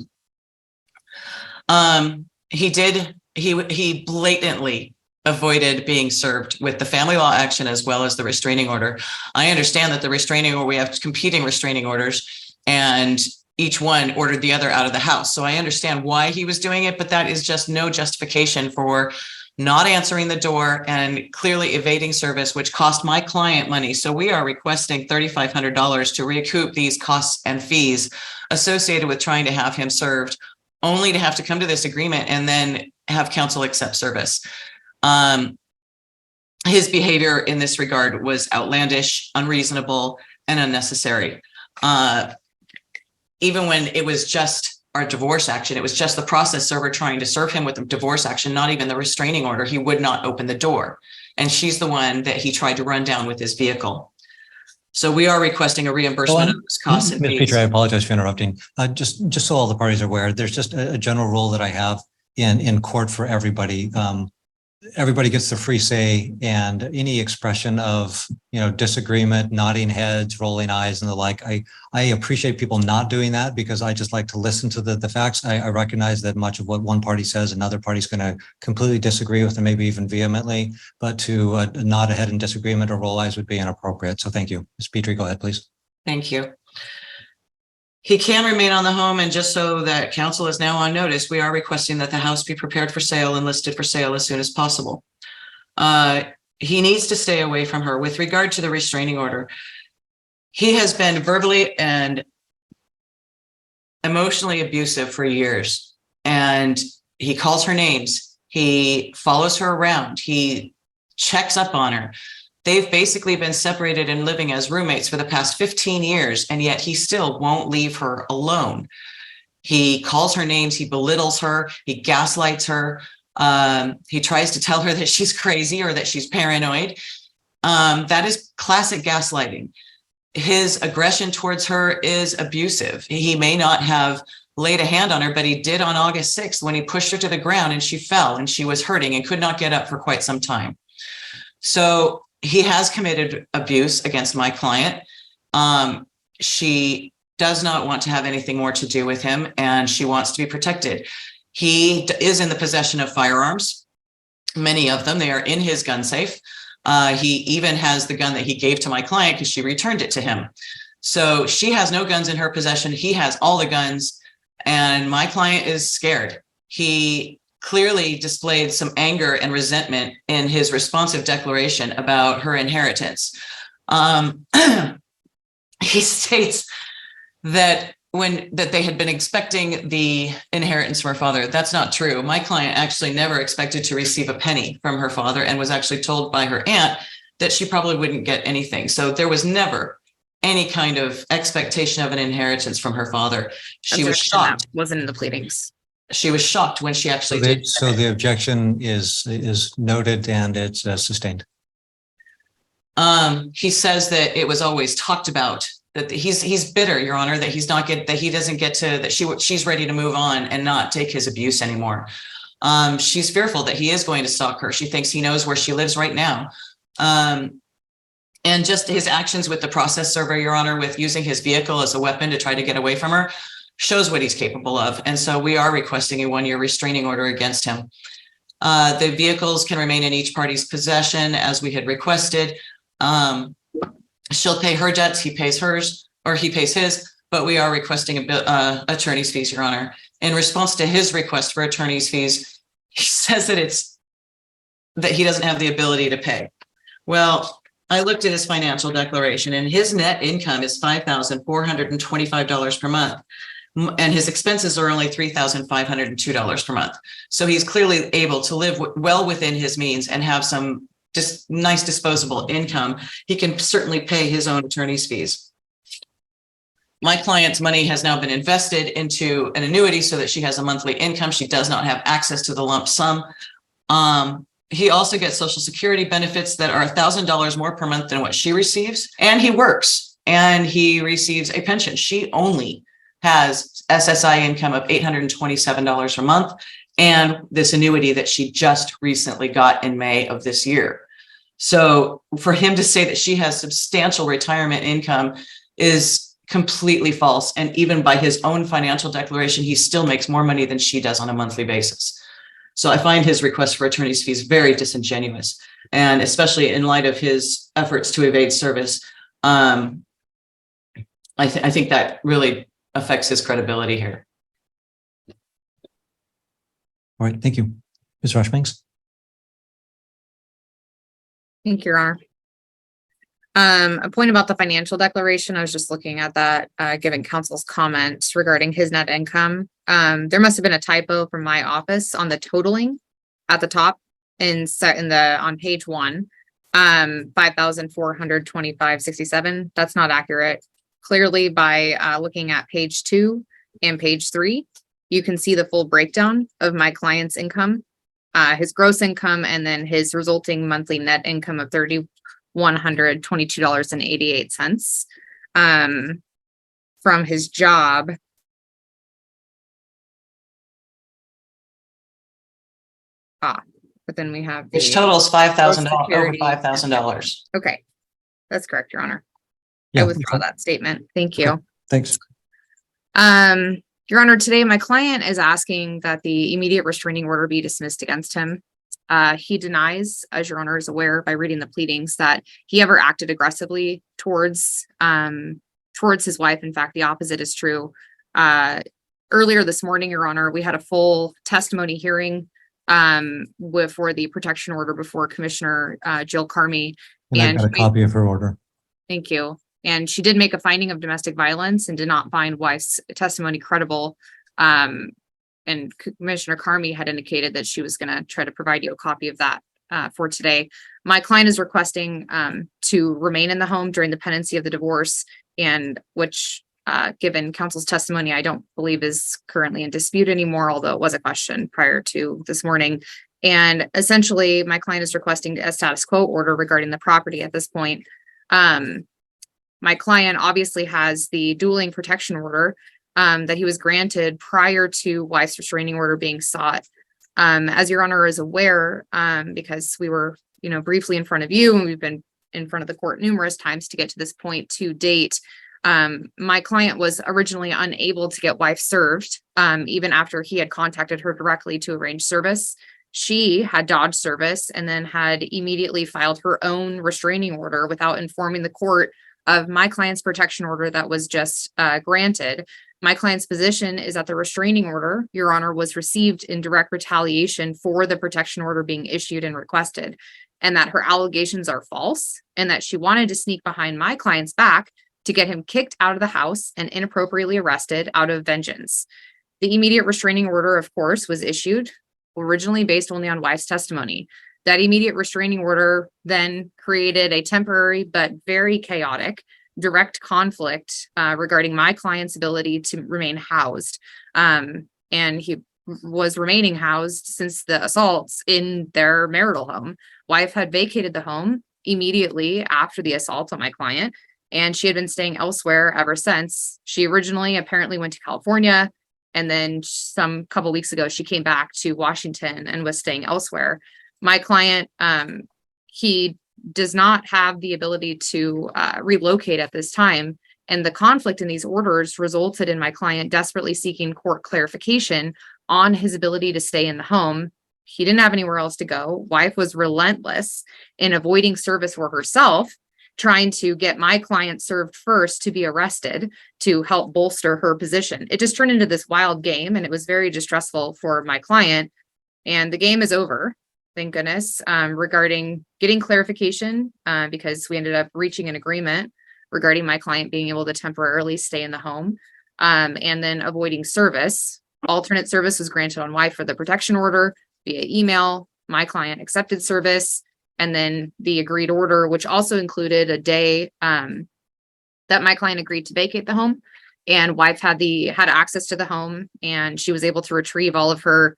He blatantly avoided being served with the family law action as well as the restraining order. I understand that the restraining order, we have competing restraining orders, and each one ordered the other out of the house. So I understand why he was doing it, but that is just no justification for not answering the door and clearly evading service, which cost my client money. So we are requesting $3,500 to recoup these costs and fees associated with trying to have him served, only to have to come to this agreement and then have counsel accept service. His behavior in this regard was outlandish, unreasonable, and unnecessary. Even when it was just our divorce action, it was just the process server trying to serve him with the divorce action, not even the restraining order. He would not open the door. and she's the one that he tried to run down with his vehicle. So we are requesting a reimbursement of those costs and Ms. fees. Petrie, I apologize for interrupting. Just so all the parties are aware, there's just a general rule that I have in court for everybody. Everybody gets the free say, and any expression of, disagreement, nodding heads, rolling eyes and the like. I appreciate people not doing that because I just like to listen to the facts. I recognize that much of what one party says, another party's going to completely disagree with and maybe even vehemently, but to nod a head in disagreement or roll eyes would be inappropriate. So thank you. Ms. Petrie, go ahead, please. Thank you. He can remain on the home, and just so that council is now on notice, we are requesting that the house be prepared for sale and listed for sale as soon as possible. He needs to stay away from her. With regard to the restraining order, he has been verbally and emotionally abusive for years, and he calls her names. He follows her around. He checks up on her. They've basically been separated and living as roommates for the past 15 years, and yet he still won't leave her alone. He calls her names, he belittles her, he gaslights her. He tries to tell her that she's crazy or that she's paranoid. That is classic gaslighting. His aggression towards her is abusive. He may not have laid a hand on her, but he did on August 6th when he pushed her to the ground and she fell and she was hurting and could not get up for quite some time. So he has committed abuse against my client. She does not want to have anything more to do with him, and she wants to be protected. He is in the possession of firearms, many of them. They are in his gun safe. He even has the gun that he gave to my client because she returned it to him. So she has no guns in her possession. He has all the guns, and my client is scared. He clearly displayed some anger and resentment in his responsive declaration about her inheritance. He states that they had been expecting the inheritance from her father. That's not true. My client actually never expected to receive a penny from her father and was actually told by her aunt that she probably wouldn't get anything. So there was never any kind of expectation of an inheritance from her father. She was shocked. That wasn't in the pleadings. She was shocked when she actually did. So the objection is noted and it's sustained. He says that it was always talked about, that he's bitter, Your Honor, that she's ready to move on and not take his abuse anymore. She's fearful that he is going to stalk her. She thinks he knows where she lives right now. And just his actions with the process server, Your Honor, with using his vehicle as a weapon to try to get away from her, shows what he's capable of. And so we are requesting a 1-year restraining order against him. The vehicles can remain in each party's possession as we had requested. She'll pay her debts, he pays hers, or he pays his, but we are requesting attorney's fees, Your Honor. In response to his request for attorney's fees, he says that he doesn't have the ability to pay. Well, I looked at his financial declaration and his net income is $5,425 per month. And his expenses are only $3,502 per month. So he's clearly able to live well within his means and have some just nice disposable income. He can certainly pay his own attorney's fees. My client's money has now been invested into an annuity so that she has a monthly income. She does not have access to the lump sum. He also gets Social Security benefits that are $1,000 more per month than what she receives. And he works and he receives a pension. She only has SSI income of $827 a month and this annuity that she just recently got in May of this year. So for him to say that she has substantial retirement income is completely false. And even by his own financial declaration, he still makes more money than she does on a monthly basis. So I find his request for attorney's fees very disingenuous, and especially in light of his efforts to evade service. I think that really affects his credibility here. All right, thank you. Ms. Rushbanks. Thank you, Your Honor. A point about the financial declaration. I was just looking at that, given counsel's comments regarding his net income. There must have been a typo from my office on the totaling at the top on page 1, 5,425.67. That's not accurate. Clearly, by looking at page 2 and page 3, you can see the full breakdown of my client's income. his gross income, and then his resulting monthly net income of $3,122.88 from his job. But then we have Which the totals $5,000, over Security. $5,000. Okay, that's correct, Your Honor. Yeah, I withdraw that statement. Thank you. Thanks. Your Honor, today my client is asking that the immediate restraining order be dismissed against him. He denies, as Your Honor is aware by reading the pleadings, that he ever acted aggressively towards his wife. In fact, the opposite is true. Earlier this morning, Your Honor, we had a full testimony hearing for the protection order before Commissioner Jill Carmi. And I've got a copy of her order. Thank you. And she did make a finding of domestic violence and did not find wife's testimony credible. And Commissioner Carmi had indicated that she was going to try to provide you a copy of that for today. My client is requesting to remain in the home during the pendency of the divorce, and which, given counsel's testimony, I don't believe is currently in dispute anymore, although it was a question prior to this morning. And essentially, my client is requesting a status quo order regarding the property at this point. My client obviously has the dueling protection order that he was granted prior to wife's restraining order being sought. As Your Honor is aware, because we were, briefly in front of you, and we've been in front of the court numerous times to get to this point to date. My client was originally unable to get wife served, even after he had contacted her directly to arrange service. She had dodged service and then had immediately filed her own restraining order without informing the court of my client's protection order that was just granted. My client's position is that the restraining order, Your Honor, was received in direct retaliation for the protection order being issued and requested, and that her allegations are false, and that she wanted to sneak behind my client's back to get him kicked out of the house and inappropriately arrested out of vengeance. The immediate restraining order, of course, was issued originally based only on wife's testimony. That immediate restraining order then created a temporary but very chaotic direct conflict regarding my client's ability to remain housed. And he was remaining housed since the assaults in their marital home. Wife had vacated the home immediately after the assault on my client, and she had been staying elsewhere ever since. She originally apparently went to California, and then some couple weeks ago, she came back to Washington and was staying elsewhere. My client, he does not have the ability to relocate at this time. And the conflict in these orders resulted in my client desperately seeking court clarification on his ability to stay in the home. He didn't have anywhere else to go. Wife was relentless in avoiding service for herself, trying to get my client served first to be arrested to help bolster her position. It just turned into this wild game, and it was very distressful for my client. And the game is over, thank goodness, regarding getting clarification, because we ended up reaching an agreement regarding my client being able to temporarily stay in the home, and then avoiding service. Alternate service was granted on wife for the protection order via email. My client accepted service, and then the agreed order, which also included a day that my client agreed to vacate the home, and wife had access to the home, and she was able to retrieve all of her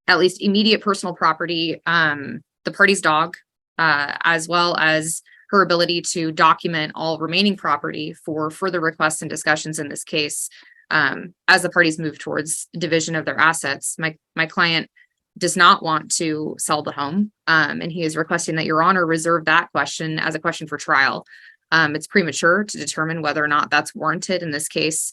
at least immediate personal property, the party's dog, as well as her ability to document all remaining property for further requests and discussions in this case. As the parties move towards division of their assets, my client does not want to sell the home, and he is requesting that Your Honor reserve that question as a question for trial. It's premature to determine whether or not that's warranted in this case.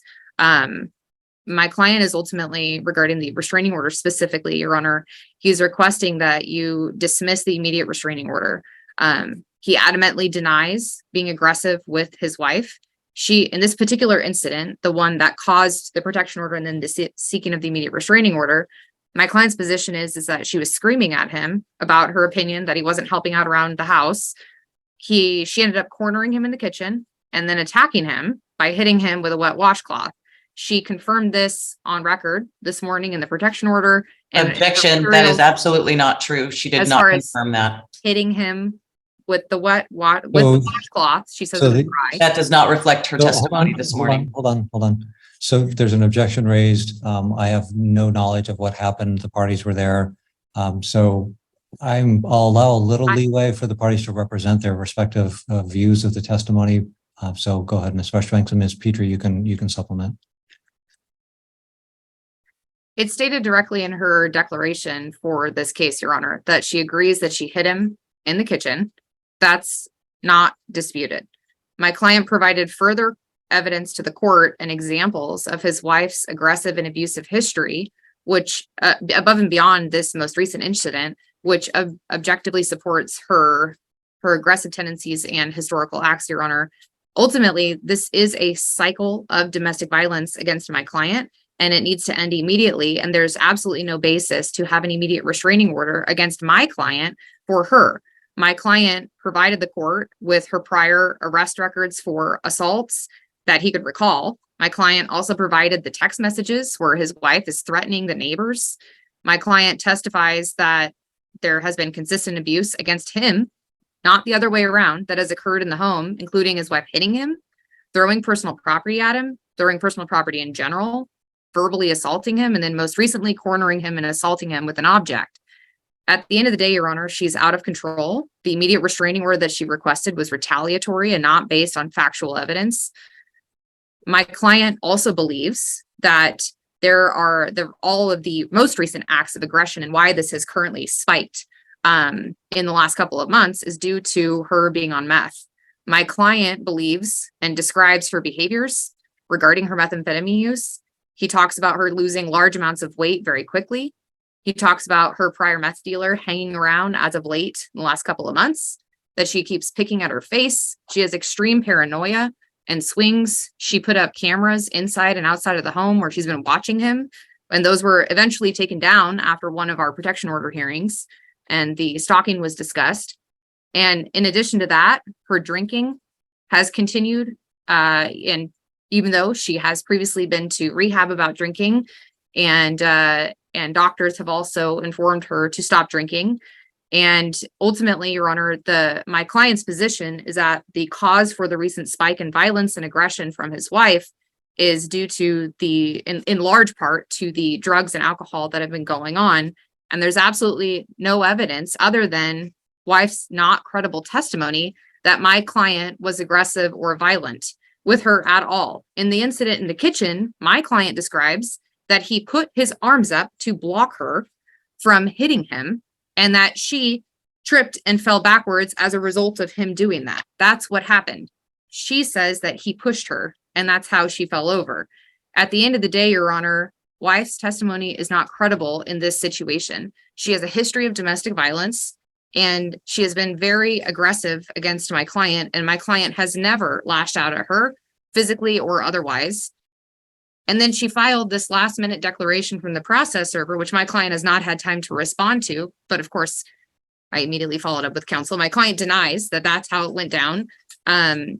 My client is ultimately, regarding the restraining order specifically, Your Honor, he's requesting that you dismiss the immediate restraining order. He adamantly denies being aggressive with his wife. She, in this particular incident, the one that caused the protection order and then the seeking of the immediate restraining order, my client's position is that she was screaming at him about her opinion that he wasn't helping out around the house. She ended up cornering him in the kitchen and then attacking him by hitting him with a wet washcloth. She confirmed this on record this morning in the protection order. And objection, that is absolutely not true. She did not confirm that. Hitting him with the washcloth, she says it was dry. That does not reflect her testimony this morning. Hold on. So there's an objection raised. I have no knowledge of what happened. The parties were there. So I'll allow a little leeway for the parties to represent their respective views of the testimony. So go ahead, Ms. Rushbanks, and Ms. Petrie, you can supplement. It's stated directly in her declaration for this case, Your Honor, that she agrees that she hit him in the kitchen. That's not disputed. My client provided further evidence to the court and examples of his wife's aggressive and abusive history, which above and beyond this most recent incident, which objectively supports her aggressive tendencies and historical acts, Your Honor. Ultimately, this is a cycle of domestic violence against my client, and it needs to end immediately. And there's absolutely no basis to have an immediate restraining order against my client for her. My client provided the court with her prior arrest records for assaults that he could recall. My client also provided the text messages where his wife is threatening the neighbors. My client testifies that there has been consistent abuse against him, not the other way around, that has occurred in the home, including his wife hitting him, throwing personal property at him, throwing personal property in general, verbally assaulting him, and then most recently cornering him and assaulting him with an object. At the end of the day, Your Honor, she's out of control. The immediate restraining order that she requested was retaliatory and not based on factual evidence. My client also believes that all of the most recent acts of aggression and why this has currently spiked in the last couple of months is due to her being on meth. My client believes and describes her behaviors regarding her methamphetamine use. He talks about her losing large amounts of weight very quickly. He talks about her prior meth dealer hanging around as of late in the last couple of months, that she keeps picking at her face. She has extreme paranoia and swings. She put up cameras inside and outside of the home where she's been watching him. And those were eventually taken down after one of our protection order hearings, and the stalking was discussed. And in addition to that, her drinking has continued. And even though she has previously been to rehab about drinking, and doctors have also informed her to stop drinking. And ultimately, Your Honor, my client's position is that the cause for the recent spike in violence and aggression from his wife is due to in large part to the drugs and alcohol that have been going on. And there's absolutely no evidence other than wife's not credible testimony that my client was aggressive or violent with her at all. In the incident in the kitchen, my client describes that he put his arms up to block her from hitting him, and that she tripped and fell backwards as a result of him doing that. That's what happened. She says that he pushed her, and that's how she fell over. At the end of the day, Your Honor, wife's testimony is not credible in this situation. She has a history of domestic violence, and she has been very aggressive against my client, and my client has never lashed out at her physically or otherwise. And then she filed this last minute declaration from the process server, which my client has not had time to respond to. But of course, I immediately followed up with counsel. My client denies that that's how it went down. I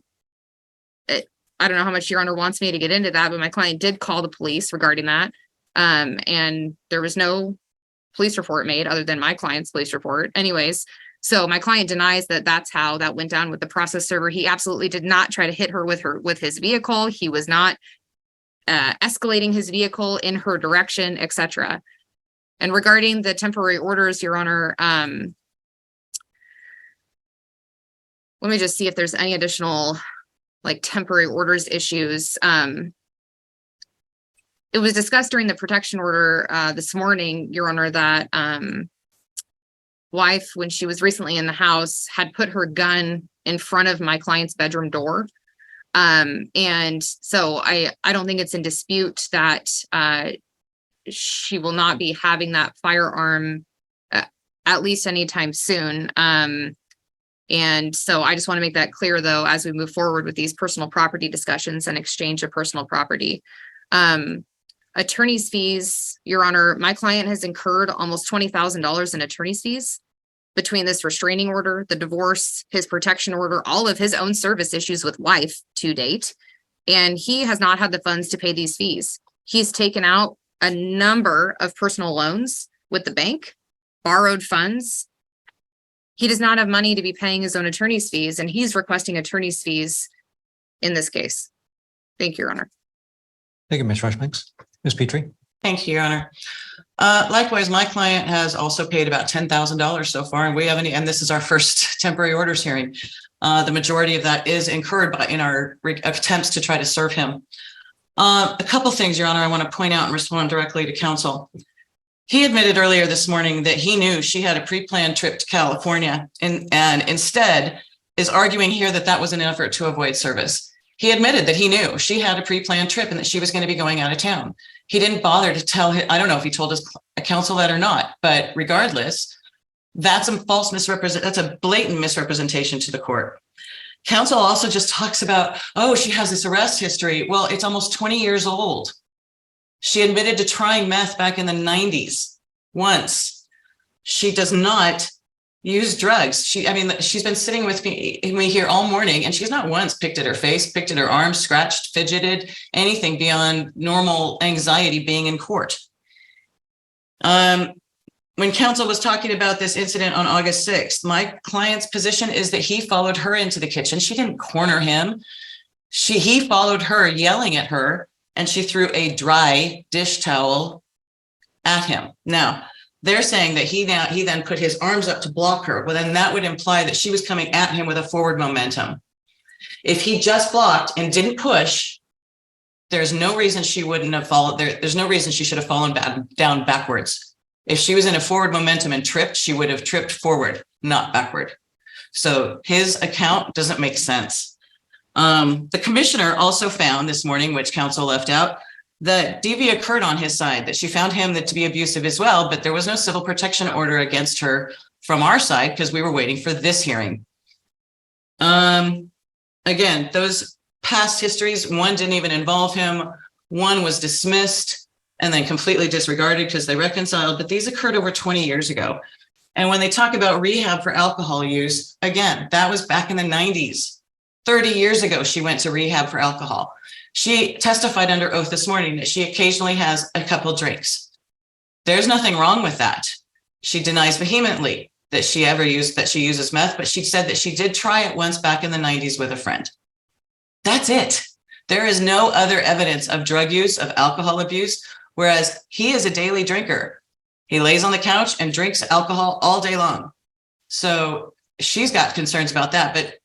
don't know how much Your Honor wants me to get into that, but my client did call the police regarding that. And there was no police report made other than my client's police report. Anyways, so my client denies that that's how that went down with the process server. He absolutely did not try to hit her with his vehicle. He was not escalating his vehicle in her direction, etc. And regarding the temporary orders, Your Honor, let me just see if there's any additional temporary orders issues. It was discussed during the protection order this morning, Your Honor, that wife, when she was recently in the house, had put her gun in front of my client's bedroom door. And so I don't think it's in dispute that she will not be having that firearm at least anytime soon. And so I just want to make that clear, though, as we move forward with these personal property discussions and exchange of personal property. Attorney's fees, Your Honor, my client has incurred almost $20,000 in attorney's fees between this restraining order, the divorce, his protection order, all of his own service issues with wife to date. And he has not had the funds to pay these fees. He's taken out a number of personal loans with the bank, borrowed funds. He does not have money to be paying his own attorney's fees, and he's requesting attorney's fees in this case. Thank you, Your Honor. Thank you, Ms. Rushbanks. Ms. Petrie. Thank you, Your Honor. Likewise, my client has also paid about $10,000 so far, and we haven't, and this is our first temporary orders hearing. The majority of that is incurred in our attempts to try to serve him. A couple things, Your Honor, I want to point out and respond directly to counsel. He admitted earlier this morning that he knew she had a pre-planned trip to California and instead is arguing here that that was an effort to avoid service. He admitted that he knew she had a pre-planned trip and that she was going to be going out of town. He didn't bother to tell him. I don't know if he told his counsel that or not, but regardless, that's a false that's a blatant misrepresentation to the court. Counsel also just talks about, oh, she has this arrest history. Well, it's almost 20 years old. She admitted to trying meth back in the 90s once. She does not use drugs. She's been sitting with me here all morning, and she's not once picked at her face, picked at her arms, scratched, fidgeted, anything beyond normal anxiety being in court. When counsel was talking about this incident on August 6th, my client's position is that he followed her into the kitchen. She didn't corner him. He followed her, yelling at her, and she threw a dry dish towel at him. Now, they're saying that he then put his arms up to block her. Well, then that would imply that she was coming at him with a forward momentum. If he just blocked and didn't push, there's no reason she wouldn't have followed. There's no reason she should have fallen down backwards. If she was in a forward momentum and tripped, she would have tripped forward, not backward. So his account doesn't make sense. The commissioner also found this morning, which counsel left out, that DV occurred on his side, that she found him to be abusive as well, but there was no civil protection order against her from our side because we were waiting for this hearing. Again, those past histories, one didn't even involve him, one was dismissed and then completely disregarded because they reconciled, but these occurred over 20 years ago. And when they talk about rehab for alcohol use, again, that was back in the 90s. 30 years ago, she went to rehab for alcohol. She testified under oath this morning that she occasionally has a couple drinks. There's nothing wrong with that. She denies vehemently that she uses meth, but she said that she did try it once back in the 90s with a friend. That's it. There is no other evidence of drug use, of alcohol abuse, whereas he is a daily drinker. He lays on the couch and drinks alcohol all day long. So she's got concerns about that. But,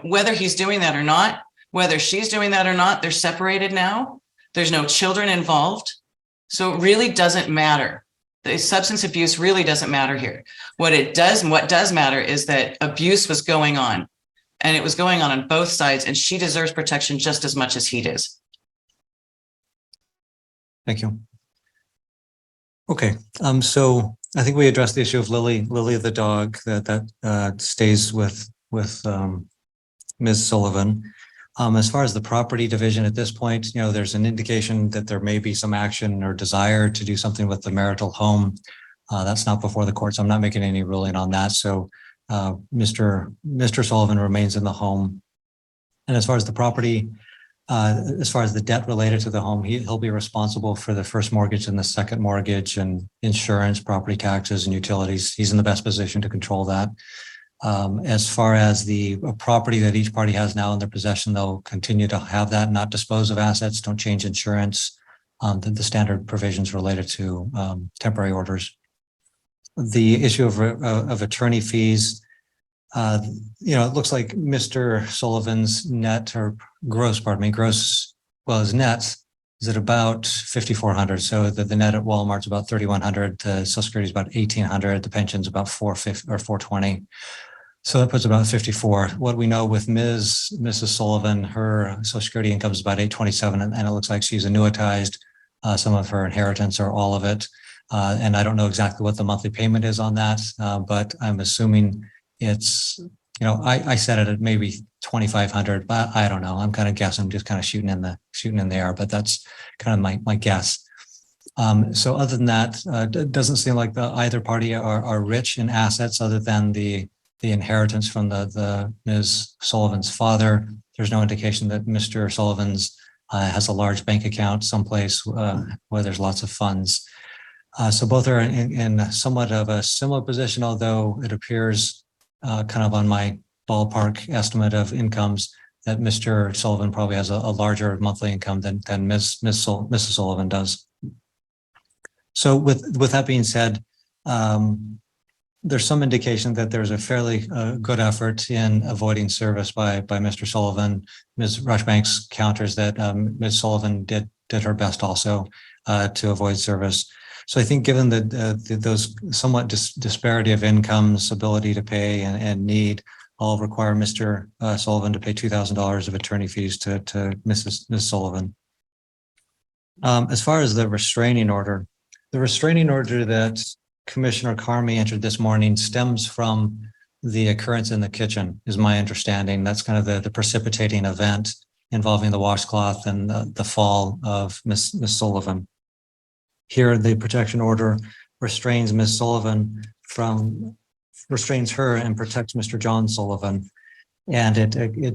whether he's doing that or not, whether she's doing that or not, they're separated now. There's no children involved. So it really doesn't matter. The substance abuse really doesn't matter here. What does matter is that abuse was going on, and it was going on both sides, and she deserves protection just as much as he does. Thank you. Okay, so I think we addressed the issue of Lily the dog that stays with Ms. Sullivan. As far as the property division at this point, there's an indication that there may be some action or desire to do something with the marital home. That's not before the court, so I'm not making any ruling on that. So Mr. Sullivan remains in the home. And as far as the property, as far as the debt related to the home, he'll be responsible for the first mortgage and the second mortgage and insurance, property taxes, and utilities. He's in the best position to control that. As far as the property that each party has now in their possession, they'll continue to have that, not dispose of assets, don't change insurance, the standard provisions related to temporary orders. The issue of attorney fees, it looks like Mr. Sullivan's net or gross, his net is at about $5,400. So the net at Walmart's about $3,100. The Social Security is about $1,800. The pension's about $450 or $420. So that puts about 54. What we know with Mrs. Sullivan, her Social Security income is about $827, and it looks like she's annuitized some of her inheritance or all of it. And I don't know exactly what the monthly payment is on that, but I'm assuming it's, I set it at maybe $2,500, but I don't know. I'm kind of guessing, just kind of shooting in the air, but that's kind of my guess. So other than that, it doesn't seem like either party are rich in assets other than the inheritance from the Ms. Sullivan's father. There's no indication that Mr. Sullivan's has a large bank account someplace where there's lots of funds. So both are in somewhat of a similar position, although it appears kind of on my ballpark estimate of incomes that Mr. Sullivan probably has a larger monthly income than Mrs. Sullivan does. So with that being said, there's some indication that there's a fairly good effort in avoiding service by Mr. Sullivan. Ms. Rushbanks counters that Ms. Sullivan did her best also to avoid service. So I think given that those somewhat disparity of incomes, ability to pay and need, I'll require Mr. Sullivan to pay $2,000 of attorney fees to Ms. Sullivan. As far as the restraining order that Commissioner Carmi entered this morning stems from the occurrence in the kitchen, is my understanding. That's kind of the precipitating event involving the washcloth and the fall of Ms. Sullivan. Here, the protection order restrains Ms. Sullivan restrains her and protects Mr. John Sullivan. And it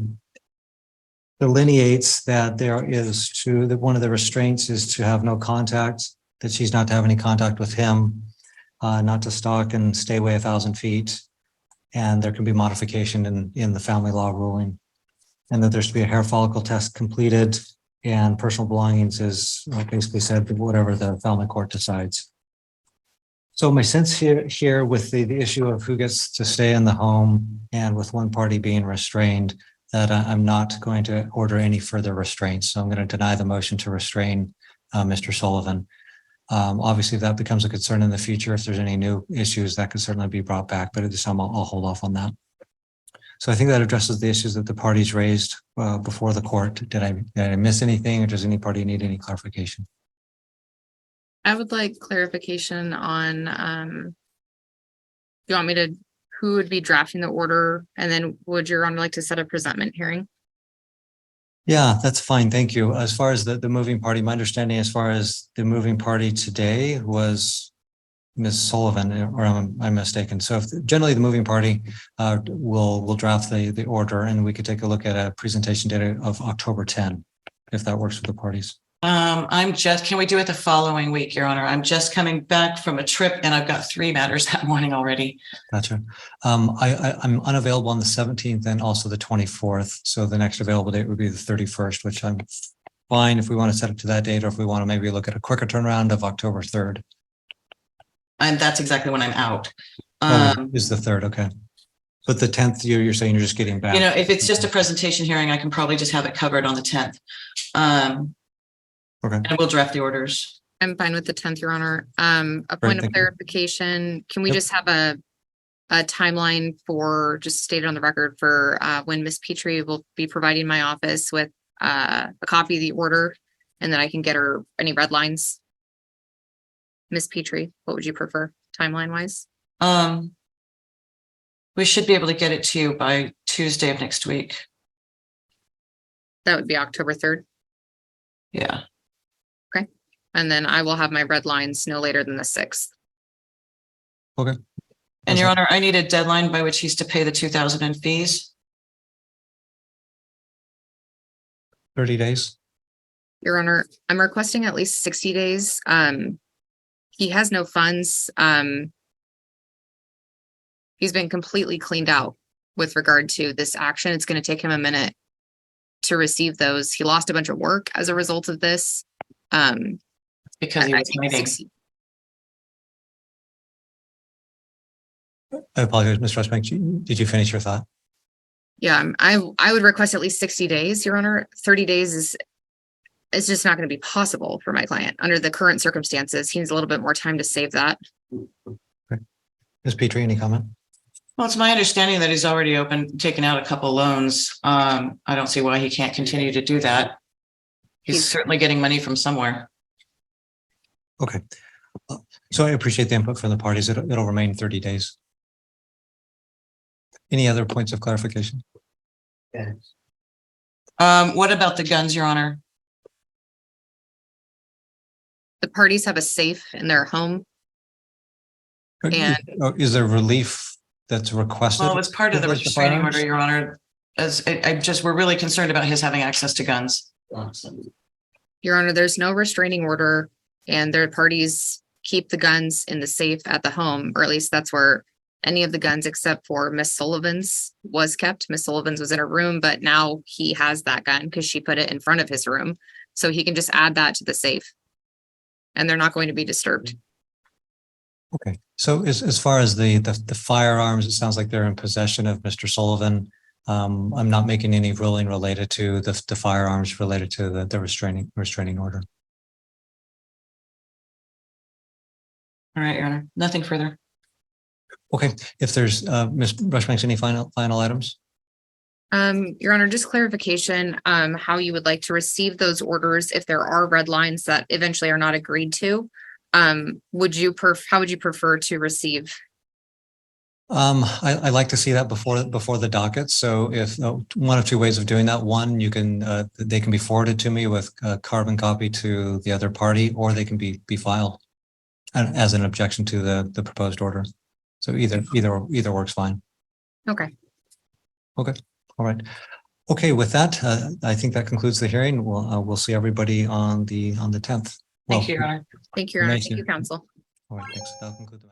delineates that one of the restraints is to have no contact, that she's not to have any contact with him, not to stalk and stay away 1,000 feet. And there can be modification in the family law ruling. And that there's to be a hair follicle test completed, and personal belongings is basically said whatever the family court decides. So my sense here with the issue of who gets to stay in the home and with one party being restrained, that I'm not going to order any further restraints. So I'm going to deny the motion to restrain Mr. Sullivan. Obviously, if that becomes a concern in the future, if there's any new issues, that could certainly be brought back, but at this time I'll hold off on that. So I think that addresses the issues that the parties raised before the court. Did I miss anything, or does any party need any clarification? I would like clarification on, you want me to, who would be drafting the order? And then would Your Honor like to set a presentment hearing? Yeah, that's fine. Thank you. As far as the moving party, my understanding as far as the moving party today was Ms. Sullivan, or am I mistaken? So generally the moving party will draft the order, and we could take a look at a presentation date of October 10, if that works for the parties. Can we do it the following week, Your Honor? I'm just coming back from a trip and I've got 3 matters that morning already. Gotcha. I'm unavailable on the 17th and also the 24th. So the next available date would be the 31st, which I'm fine if we want to set it to that date, or if we want to maybe look at a quicker turnaround of October 3rd. And that's exactly when I'm out. Is the 3rd, okay. But the 10th, you're saying you're just getting back. You know, if it's just a presentation hearing, I can probably just have it covered on the 10th. Okay. And we'll draft the orders. I'm fine with the 10th, Your Honor. A point of clarification, can we just have a timeline for, just stated on the record, for when Ms. Petrie will be providing my office with a copy of the order, and then I can get her any red lines? Ms. Petrie, what would you prefer timeline wise? We should be able to get it to you by Tuesday of next week. That would be October 3rd. Yeah. Okay. And then I will have my red lines no later than the 6th. Okay. And Your Honor, I need a deadline by which he's to pay the 2,000 in fees. 30 days. Your Honor, I'm requesting at least 60 days. He has no funds. He's been completely cleaned out with regard to this action. It's going to take him a minute to receive those. He lost a bunch of work as a result of this. Because he was hiding. I apologize, Ms. Rushbank. Did you finish your thought? Yeah, I would request at least 60 days, Your Honor. 30 days is just not going to be possible for my client under the current circumstances. He needs a little bit more time to save that. Okay. Ms. Petrie, any comment? Well, it's my understanding that he's already taken out a couple loans. I don't see why he can't continue to do that. He's certainly getting money from somewhere. Okay. So I appreciate the input from the parties. It'll remain 30 days. Any other points of clarification? Yes. What about the guns, Your Honor? The parties have a safe in their home. And is there relief that's requested? Well, it's part of the restraining order, Your Honor. We're really concerned about his having access to guns. Your Honor, there's no restraining order, and their parties keep the guns in the safe at the home, or at least that's where any of the guns except for Miss Sullivan's was kept. Miss Sullivan's was in her room, but now he has that gun because she put it in front of his room. So he can just add that to the safe. And they're not going to be disturbed. Okay, so as far as the firearms, it sounds like they're in possession of Mr. Sullivan. I'm not making any ruling related to the firearms related to the restraining order. All right, Your Honor, nothing further. Okay, if there's Ms. Rushbanks, any final items? Your Honor, just clarification, how you would like to receive those orders if there are red lines that eventually are not agreed to. How would you prefer to receive? I like to see that before the docket. So if one of two ways of doing that, one, you can they can be forwarded to me with a carbon copy to the other party, or they can be filed as an objection to the proposed order. So either works fine. Okay. Okay. All right. Okay. With that, I think that concludes the hearing. We'll see everybody on the 10th. Thank you, Your Honor. Thank you, Your Honor. Thank you, counsel. All right. Thanks. That'll conclude the